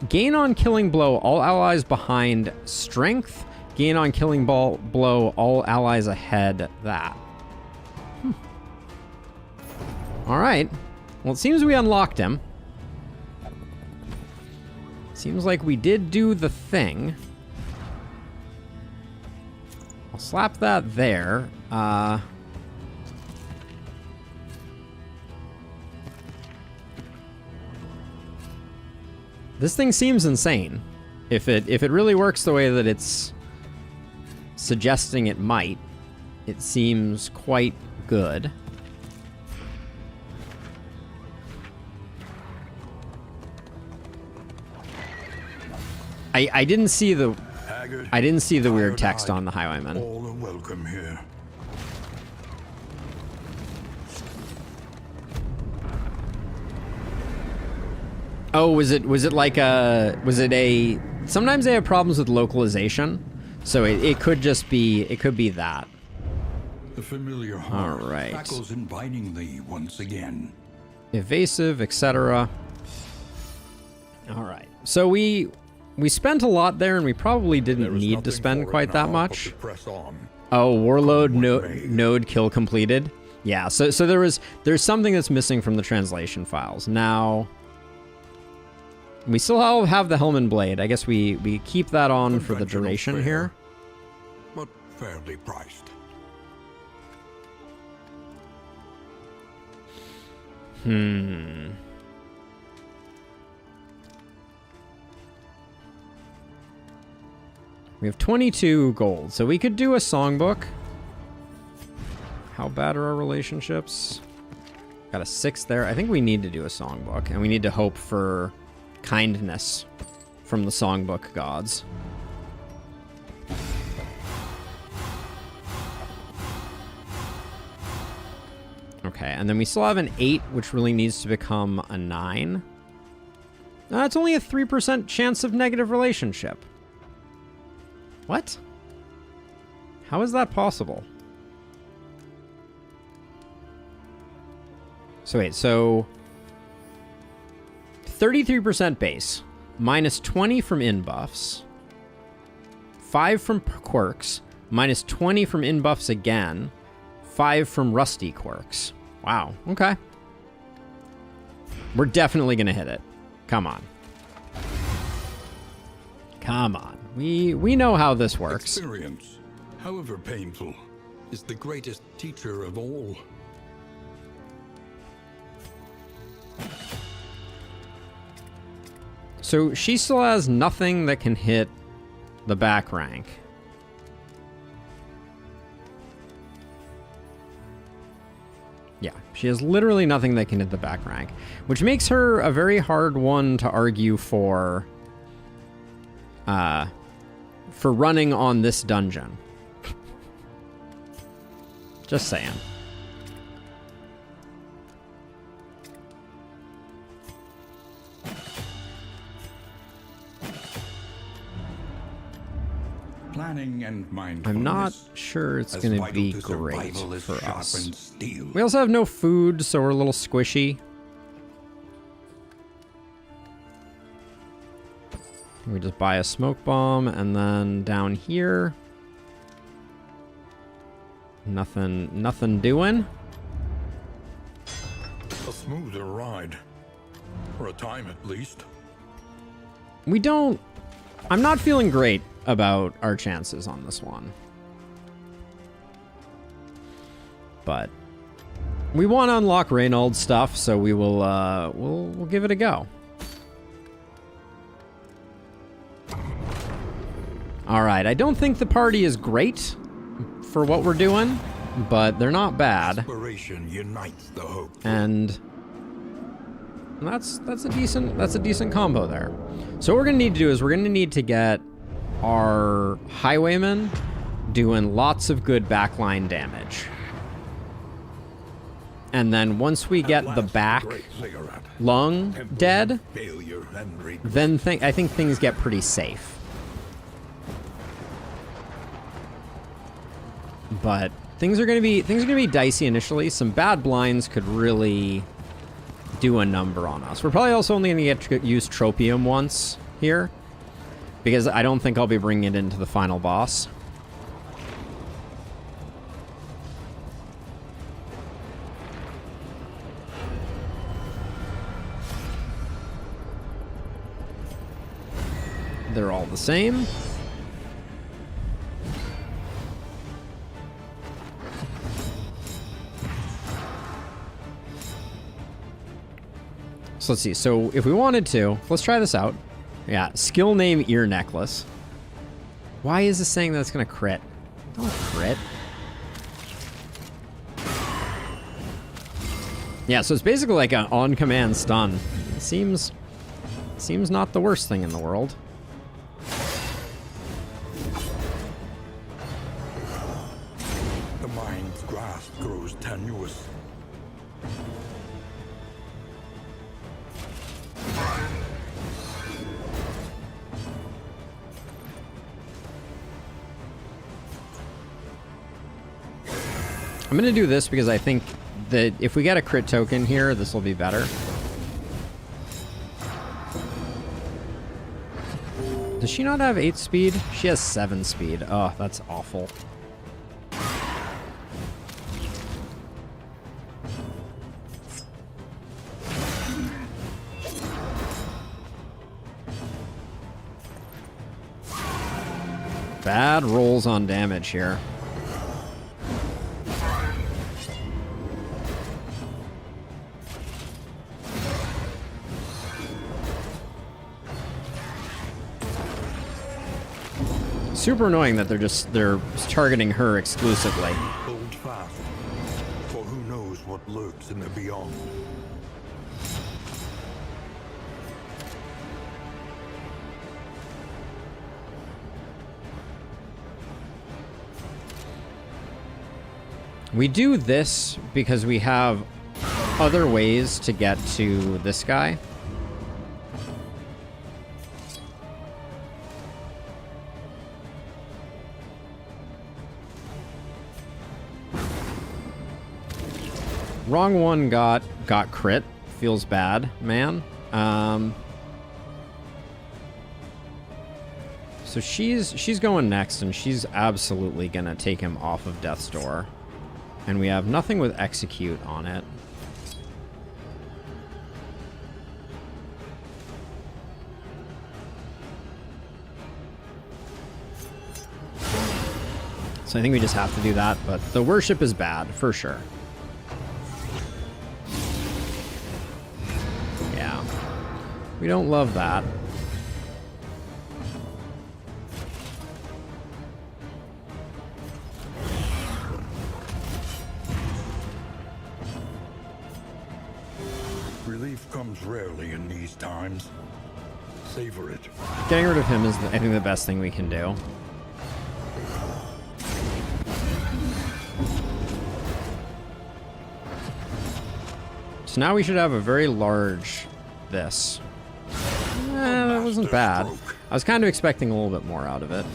Gain on killing blow all allies behind strength. Gain on killing blow all allies ahead that. All right. Well, it seems we unlocked him. Seems like we did do the thing. I'll slap that there. This thing seems insane. If it really works the way that it's suggesting it might, it seems quite good. I didn't see the weird text on the highwayman. All are welcome here. Oh, was it like a sometimes they have problems with localization, so it could just be that. The familiar heart All right. crackles invitingly once again. Evasive, etc. All right. So we spent a lot there, and we probably didn't need to spend quite that much. Press on. Oh, Warlord node kill completed. Yeah. So there's something that's missing from the translation files. Now we still have the Helman blade. I guess we keep that on for the duration here. But fairly priced. We have 22 gold, so we could do a songbook. How bad are our relationships? Got a 6 there. I think we need to do a songbook, and we need to hope for kindness from the songbook gods. Okay, and then we still have an 8, which really needs to become a 9. That's only a 3% chance of negative relationship. What? How is that possible? So wait, so 33% base, minus 20 from in-buffs, 5 from quirks, minus 20 from in-buffs again, 5 from rusty quirks. Wow, okay. We're definitely gonna hit it. Come on. Come on. We know how this works. Experience, however painful, is the greatest teacher of all. So she still has nothing that can hit the back rank. Yeah, she has literally nothing that can hit the back rank, which makes her a very hard one to argue for running on this dungeon. Just saying. Planning and mindfulness. I'm not sure it's going to be vital to great survival as for sharp us. and steel. We also have no food, so we're a little squishy. We just buy a smoke bomb, and then down here, nothing doing. A smoother ride. For a time at least. We don't I'm not feeling great about our chances on this one. But we want to unlock Reynauld stuff, so we will we'll give it a go. All right, I don't think the party is great for what we're doing, but they're not bad. Inspiration unites the hope. And that's a decent combo there. So what we're gonna need to do is we're gonna need to get our highwaymen doing lots of good backline damage. And then once we get the back lung dead, then I think things get pretty safe. But things are gonna be dicey initially. Some bad blinds could really do a number on us. We're probably also only gonna get to use tropium once here, because I don't think I'll be bringing it into the final boss. They're all the same. So let's see. So if we wanted to, let's try this out. Yeah, skill name ear necklace. Why is this saying that it's gonna crit? Don't crit. Yeah, so it's basically like an on-command stun. It seems not the worst thing in the world. The mind's grasp grows tenuous. I'm gonna do this because I think that if we get a crit token here, this will be better. Does she not have 8 speed? She has 7 speed. Oh, that's awful. Bad rolls on damage here. Super annoying that they're targeting her exclusively. Hold fast, for who knows what lurks in the beyond. We do this because we have other ways to get to this guy. Wrong one got crit. Feels bad, man. So she's going next, and she's absolutely gonna take him off of Death's Door. And we have nothing with execute on it. So I think we just have to do that, but the worship is bad, for sure. Yeah. We don't love that. Relief comes rarely in these times. Savor it. Getting rid of him is, I think, the best thing we can do. So now we should have a very large this. That wasn't bad. I was kind of expecting a little bit more out of it.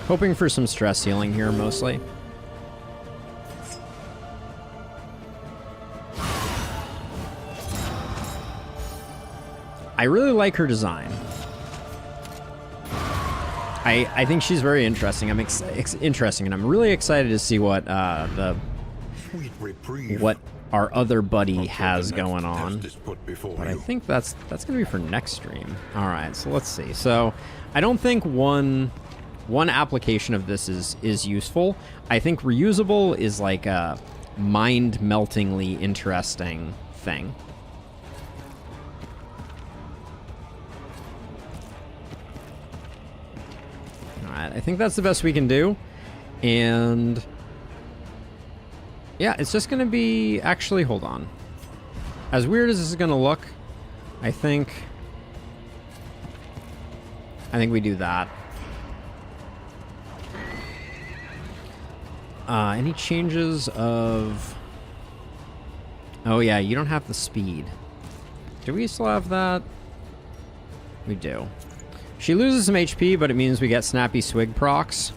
Hoping for some stress healing here, mostly. I really like her design. I think she's very interesting. I'm interesting, and I'm really excited to see what what our other buddy has going on. But I think that's gonna be for next stream. All right, so let's see. So I don't think one application of this is useful. I think reusable is like a mind-meltingly interesting thing. I think that's the best we can do. And yeah, it's just going to be... Actually, hold on. As weird as this is going to look, I think we do that. Any changes of... Oh yeah, you don't have the speed. Do we still have that? We do. She loses some HP, but it means we get Snappy Swig procs.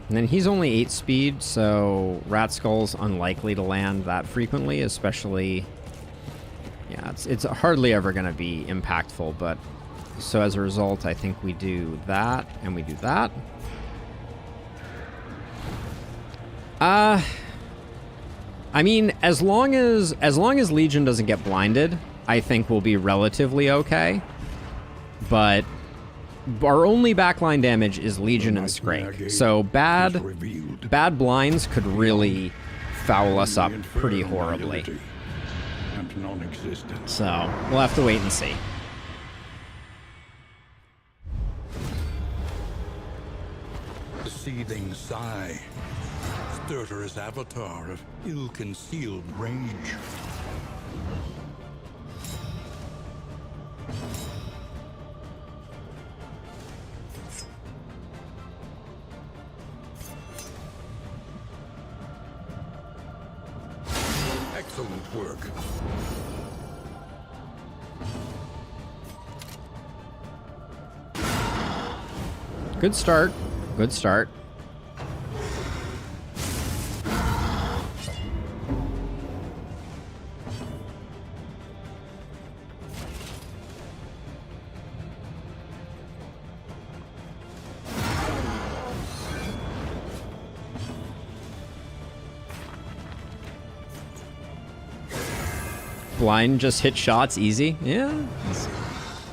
And then he's only 8 speed, so Rat Skull's unlikely to land that frequently, especially... Yeah, it's hardly ever going to be impactful, but... So as a result, I think we do that, and we do that. I mean, as long as Legion doesn't get blinded, I think we'll be relatively okay. But our only backline damage is Legion and Scrake. So bad blinds could really foul us up pretty horribly. So we'll have to wait and see. The seething sigh. Stertorous avatar of ill-concealed rage. Excellent work. Good start. Good start. Blind just hit shots easy. Yeah,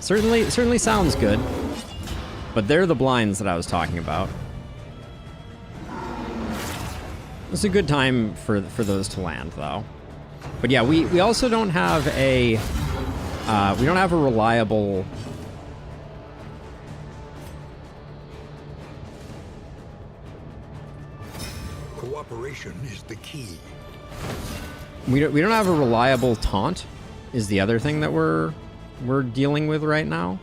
certainly sounds good. But they're the blinds that I was talking about. It's a good time for those to land, though. But yeah, we also don't have a reliable. Cooperation is the key. We don't have a reliable taunt, is the other thing that we're dealing with right now.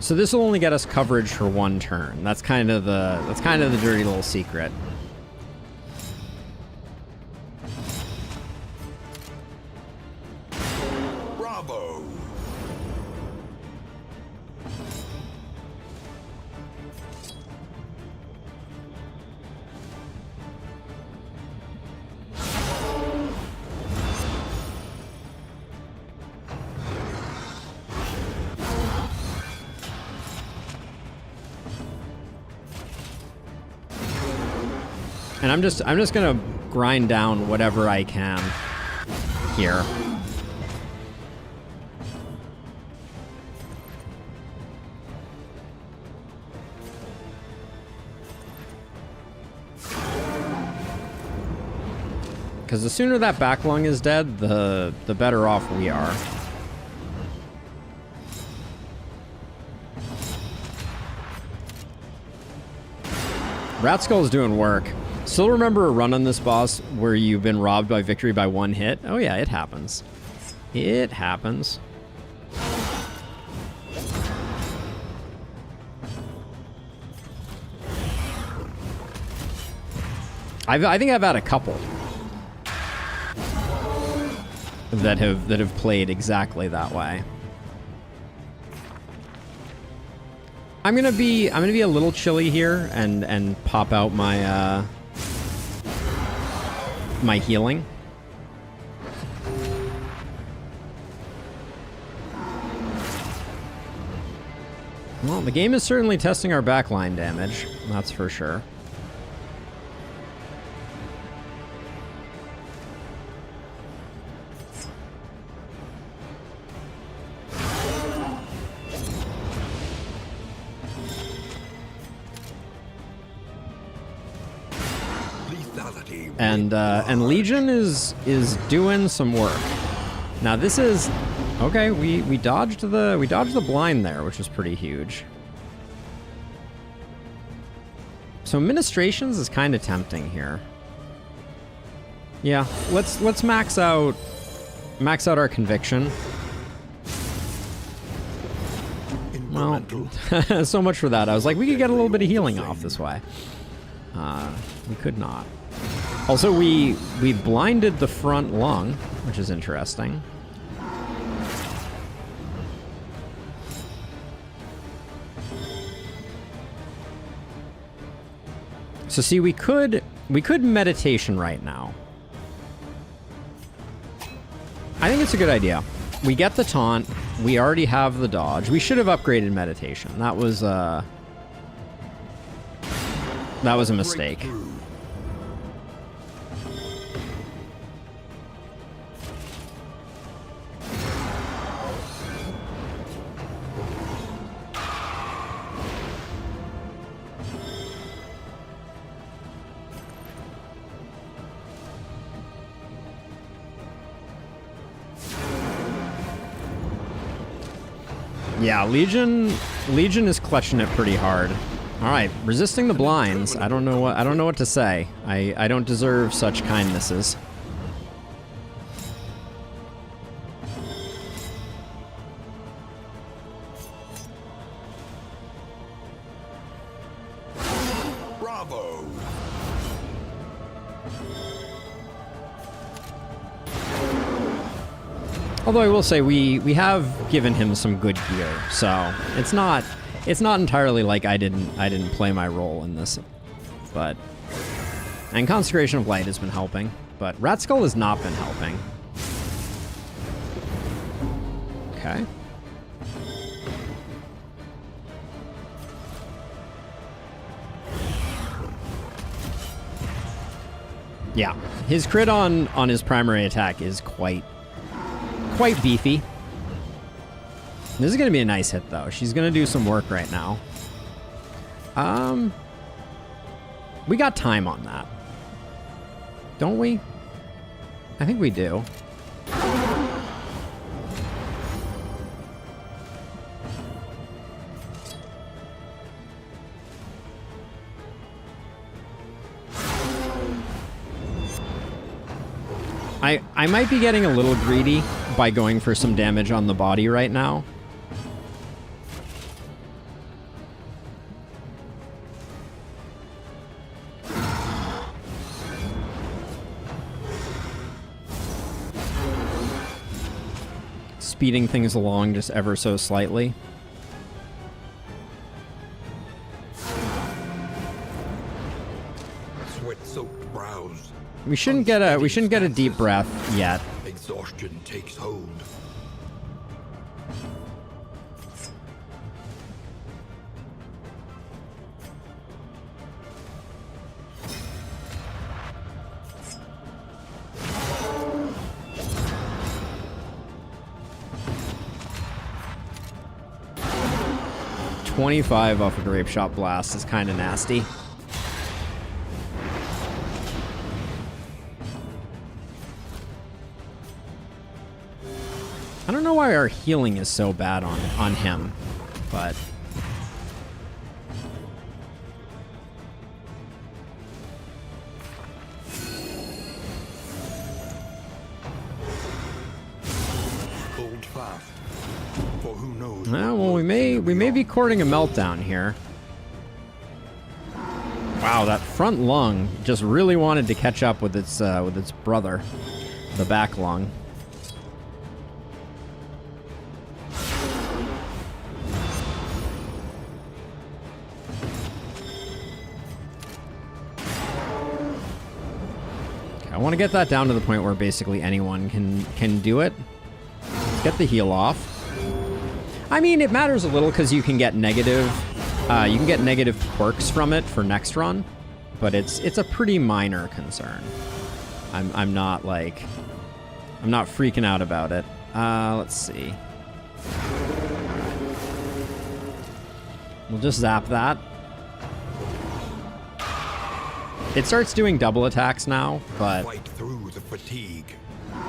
So this will only get us coverage for one turn. That's kind of the dirty little secret. Bravo. And I'm just gonna grind down whatever I can here. Because the sooner that back lung is dead, the better off we are. Rat Skull's doing work. Still remember a run on this boss where you've been robbed by victory by one hit? Oh yeah, it happens. It happens. I think I've had a couple that have played exactly that way. I'm gonna be a little chilly here and pop out my my healing. Well, the game is certainly testing our backline damage, that's for sure. And Legion is doing some work. Now this is okay. We dodged the blind there, which was pretty huge. So Ministrations is kind of tempting here. Yeah, let's max out our conviction. Well, so much for that. I was like, we could get a little bit of healing off this way. We could not. Also, we blinded the front lung, which is interesting. So see, we could meditation right now. I think it's a good idea. We get the taunt. We already have the dodge. We should have upgraded meditation. That was a mistake. Yeah, Legion is clutching it pretty hard. All right, resisting the blinds. I don't know what to say. I don't deserve such kindnesses. Bravo. Although I will say we have given him some good gear, so it's not entirely like I didn't play my role in this, but and Consecration of Light has been helping, but Rat Skull has not been helping. Okay. Yeah, his crit on his primary attack is quite beefy. This is going to be a nice hit, though. She's going to do some work right now. We got time on that. Don't we? I think we do. I might be getting a little greedy by going for some damage on the body right now. Speeding things along just ever so slightly. Sweat-soaked brows. We shouldn't get a deep breath yet. Exhaustion takes hold. $25 off a Grape Shot Blast is kind of nasty. I don't know why our healing is so bad on him, but fast. For who knows? Well, we may be courting a meltdown here. Wow, that front lung just really wanted to catch up with its brother, the back lung. Okay, I want to get that down to the point where basically anyone can do it. Let's get the heal off. I mean, it matters a little because you can get negative quirks from it for next run, but it's a pretty minor concern. I'm not freaking out about it. Let's see. We'll just zap that. It starts doing double attacks now, but Fight through the fatigue.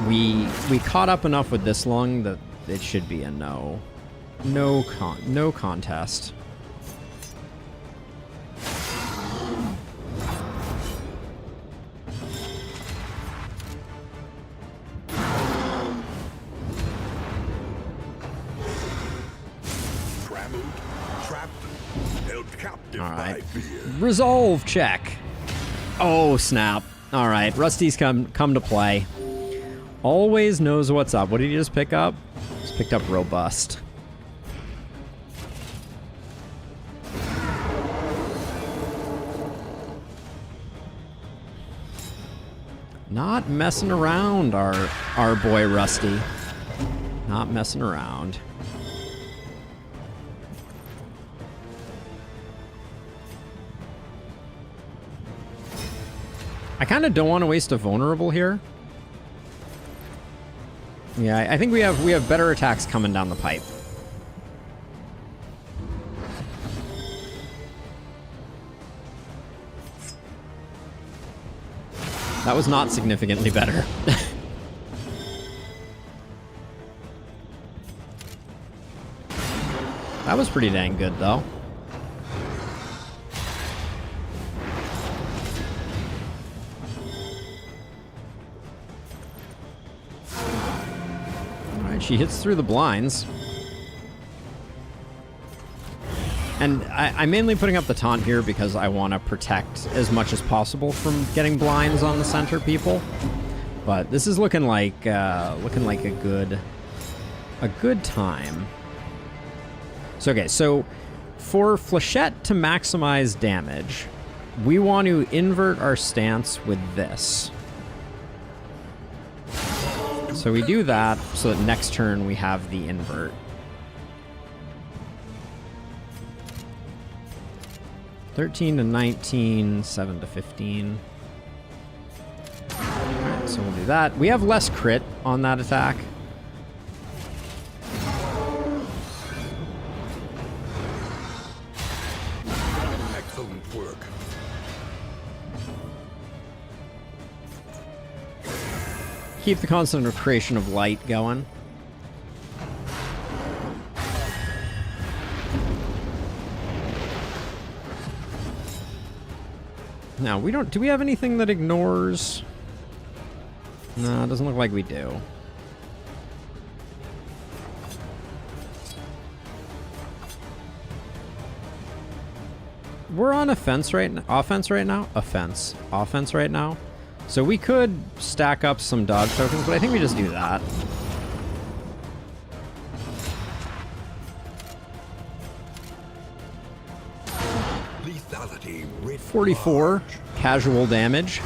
we caught up enough with this lung that it should be a no contest. Trammeled, trapped, held captive All right. by fear. Resolve check. Oh, snap. All right, Rusty's come to play. Always knows what's up. What did he just pick up? Just picked up robust. Not messing around, our boy Rusty. Not messing around. I kind of don't want to waste a vulnerable here. Yeah, I think we have better attacks coming down the pipe. That was not significantly better. That was pretty dang good, though. Alright, she hits through the blinds. And I'm mainly putting up the taunt here because I want to protect as much as possible from getting blinds on the center people. But this is looking like a good time. So okay, so for Flechette to maximize damage, we want to invert our stance with this. So we do that so that next turn we have the invert. 13 to 19, 7 to 15. Alright, so we'll do that. We have less crit on that attack. Excellent work. Keep the concentration of light going. Now, do we have anything that ignores? No, it doesn't look like we do. We're on offense right now. Offense right now? Offense right now. So we could stack up some dodge tokens, but I think we just do that. Lethality writ 44 large. casual damage.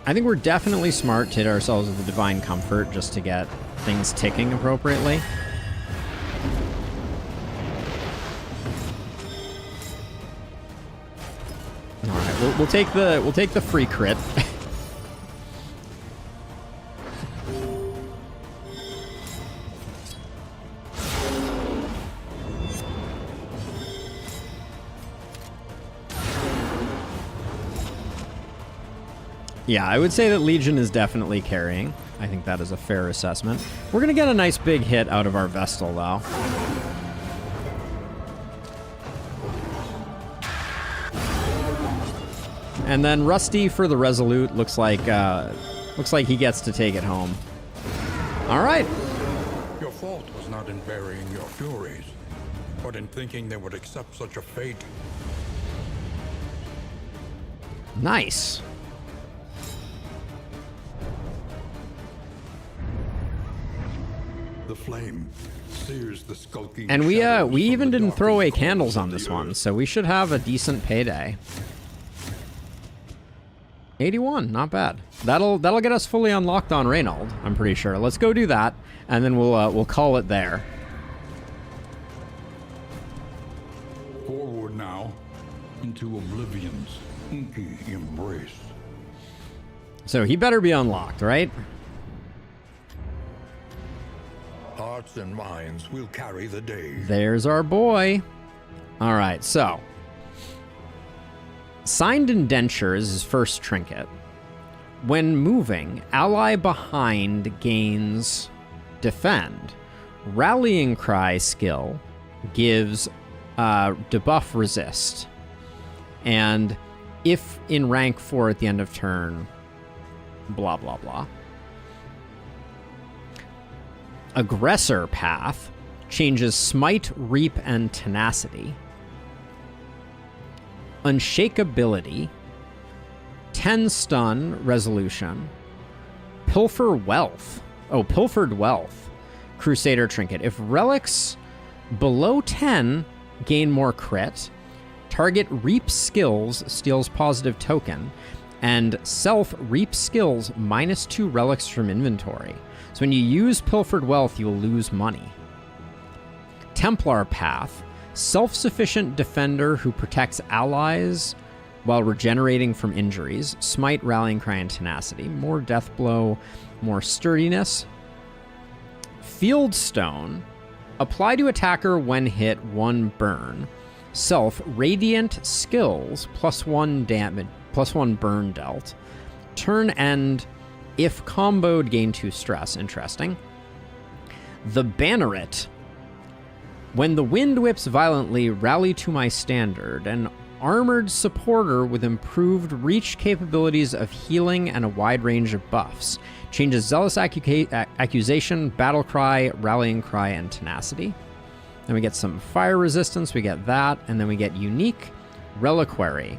I think we're definitely smart to hit ourselves with the Divine Comfort just to get things ticking appropriately. All right, we'll take the free crit. Yeah, I would say that Legion is definitely carrying. I think that is a fair assessment. We're going to get a nice big hit out of our Vestal, though. And then Rusty for the Resolute looks like he gets to take it home. All right. Your fault was not in burying your furies, but in thinking they would accept such a fate. Nice. The flame sears the skulking And we shadows even from the didn't throw away darkest candles corners on of this the one, earth. so we should have a decent payday. 81, not bad. That'll get us fully unlocked on Reynauld, I'm pretty sure. Let's go do that, and then we'll call it there. Forward now into Oblivion's inky embrace. So he better be unlocked, right? Hearts and minds will carry the day. There's our boy. All right, so signed indenture is his first trinket. When moving, ally behind gains defend. Rallying cry skill gives debuff resist. And if in rank 4 at the end of turn, blah, blah, blah. Aggressor path changes smite, reap, and tenacity. Unshakability, 10 stun, resolution, pilfer wealth. Oh, pilfered wealth, Crusader trinket. If relics below 10 gain more crit, target reap skills steals positive token, and self reap skills -2 relics from inventory. So when you use pilfered wealth, you will lose money. Templar path, self-sufficient defender who protects allies while regenerating from injuries. Smite, rallying cry, and tenacity. More death blow, more sturdiness. Field stone, apply to attacker when hit, 1 burn. Self, radiant skills, +1 damage, +1 burn dealt. Turn end, if comboed, gain 2 stress. Interesting. The Banneret. When the wind whips violently, rally to my standard. An armored supporter with improved reach capabilities of healing and a wide range of buffs. Changes Zealous Accusation, Battle Cry, Rallying Cry, and Tenacity. Then we get some fire resistance, we get that, and then we get Unique Reliquary,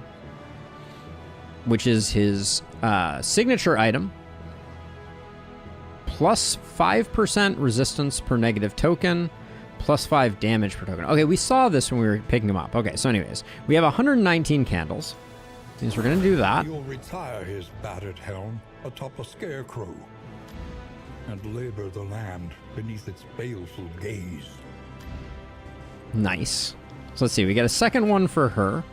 which is his signature item. Plus 5% resistance per negative token, plus 5 damage per token. Okay, we saw this when we were picking them up. Okay, so anyways, we have 119 candles. Means we're gonna do that. You'll retire his battered helm atop a scarecrow and labor the land beneath its baleful gaze. Nice. So let's see, we get a second one for her.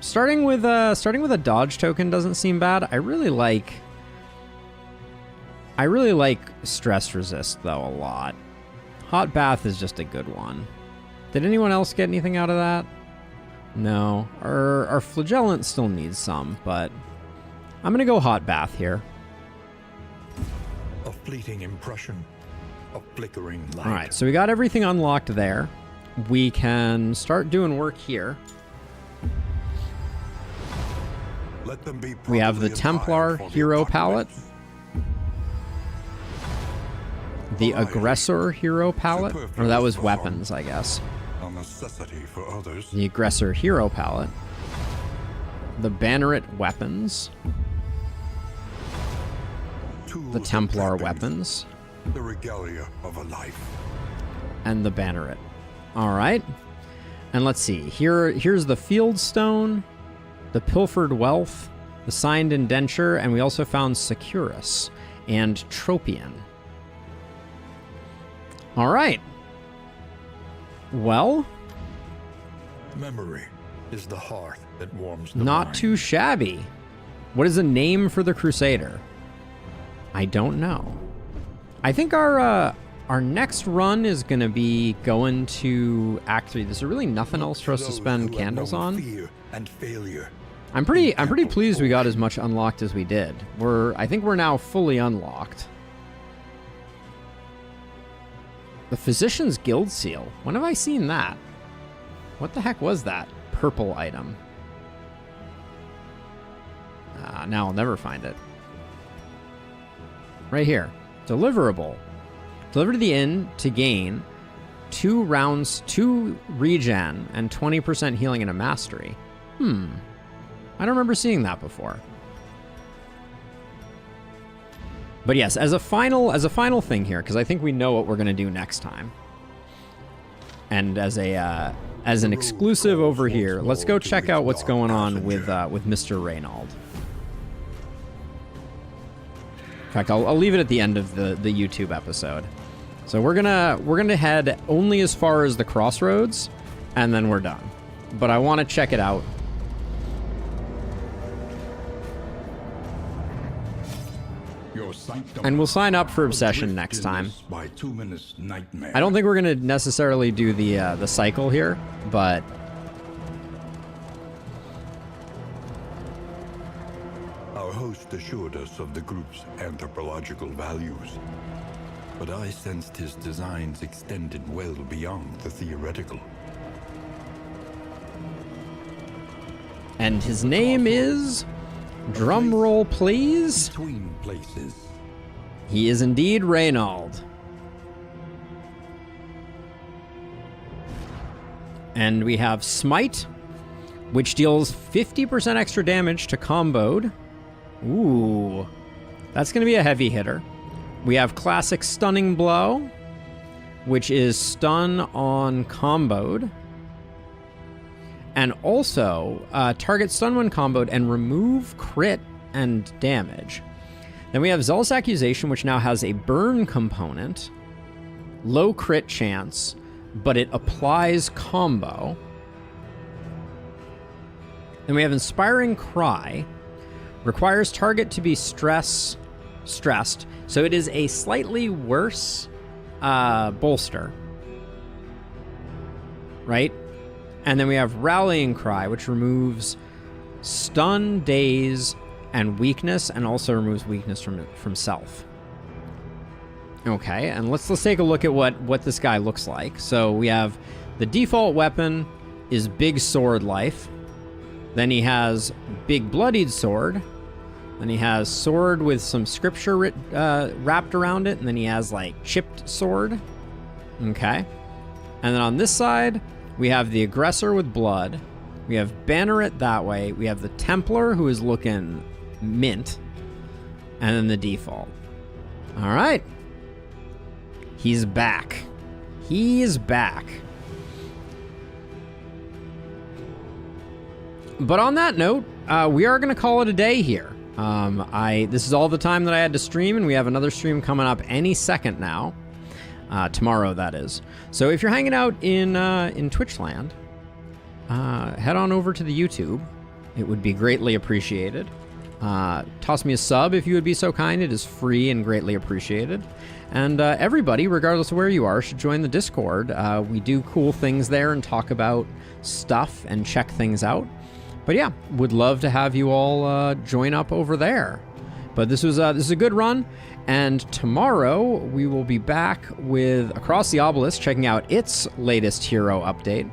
Starting with a dodge token doesn't seem bad. I really like stress resist though a lot. Hot bath is just a good one. Did anyone else get anything out of that? No. Our flagellant still needs some, but I'm gonna go hot bath here. A fleeting impression, a flickering light. All right, so we got everything unlocked there. We can start doing work here. Let them be We have the properly Templar attired for the hero palette, apocalypse. the Aggressor hero palette, or that was weapons, I guess. A necessity for others. The Aggressor hero palette, the Banneret weapons, Tools the and Templar trappings, weapons, the regalia of a life. and the Banneret. All right, and let's see. Here's the Field Stone, the Pilfered Wealth, the Signed Indenture, and we also found Securus and Tropian. All right. Well, Memory is the hearth that warms the not mind. too shabby. What is a name for the Crusader? I don't know. I think our next run is going to be going to Act 3. There's really nothing else for us to Those spend who have candles known on. Fear and failure. I'm pretty pleased we got as much unlocked as we did. I think we're now fully unlocked. The Physician's Guild Seal. When have I seen that? What the heck was that? purple item. Now I'll never find it. Right here. Deliverable. Deliver to the inn to gain 2 rounds, 2 regen, and 20% healing and a mastery. I don't remember seeing that before. But yes, as a final thing here, because I think we know what we're going to do next time. And as an exclusive over here, let's go check out what's going on with Mr. Reynauld. In fact, I'll leave it at the end of the YouTube episode. So we're gonna head only as far as the crossroads, and then we're done. But I want to check it out. And we'll sign up for Obsession next time. I don't think we're gonna necessarily do the cycle here, but Our host assured us of the group's anthropological values, but I sensed his designs extended well beyond the theoretical. And his name is, drum roll please. Between places. He is indeed Reynauld. And we have Smite, which deals 50% extra damage to comboed. Ooh, that's going to be a heavy hitter. We have Classic Stunning Blow, which is stun on comboed. And also, target stun when comboed and remove crit and damage. Then we have Zealous Accusation, which now has a burn component, low crit chance, but it applies combo. Then we have Inspiring Cry, requires target to be stressed, so it is a slightly worse bolster, right? And then we have Rallying Cry, which removes stun, daze, and weakness, and also removes weakness from self. Okay, and let's take a look at what this guy looks like. So we have the default weapon is Big Sword Life. Then he has Big Bloodied Sword. Then he has Sword with some scripture wrapped around it. And then he has like Chipped Sword. Okay. And then on this side, we have the Aggressor with Blood. We have Banneret that way. We have the Templar, who is looking mint. And then the default. All right. He's back. He is back. But on that note, we are going to call it a day here. This is all the time that I had to stream, and we have another stream coming up any second now. Tomorrow, that is. So if you're hanging out in Twitch land, head on over to the YouTube. It would be greatly appreciated. Toss me a sub if you would be so kind. It is free and greatly appreciated. And everybody, regardless of where you are, should join the Discord. We do cool things there and talk about stuff and check things out. But yeah, would love to have you all join up over there. But this is a good run. And tomorrow we will be back with Across the Obelisk, checking out its latest hero update,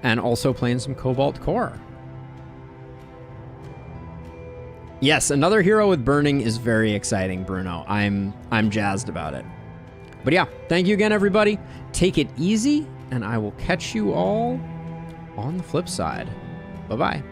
and also playing some Cobalt Core. Yes, another hero with burning is very exciting, Bruno. I'm jazzed about it. But yeah, thank you again, everybody. Take it easy, and I will catch you all on the flip side. Bye-bye.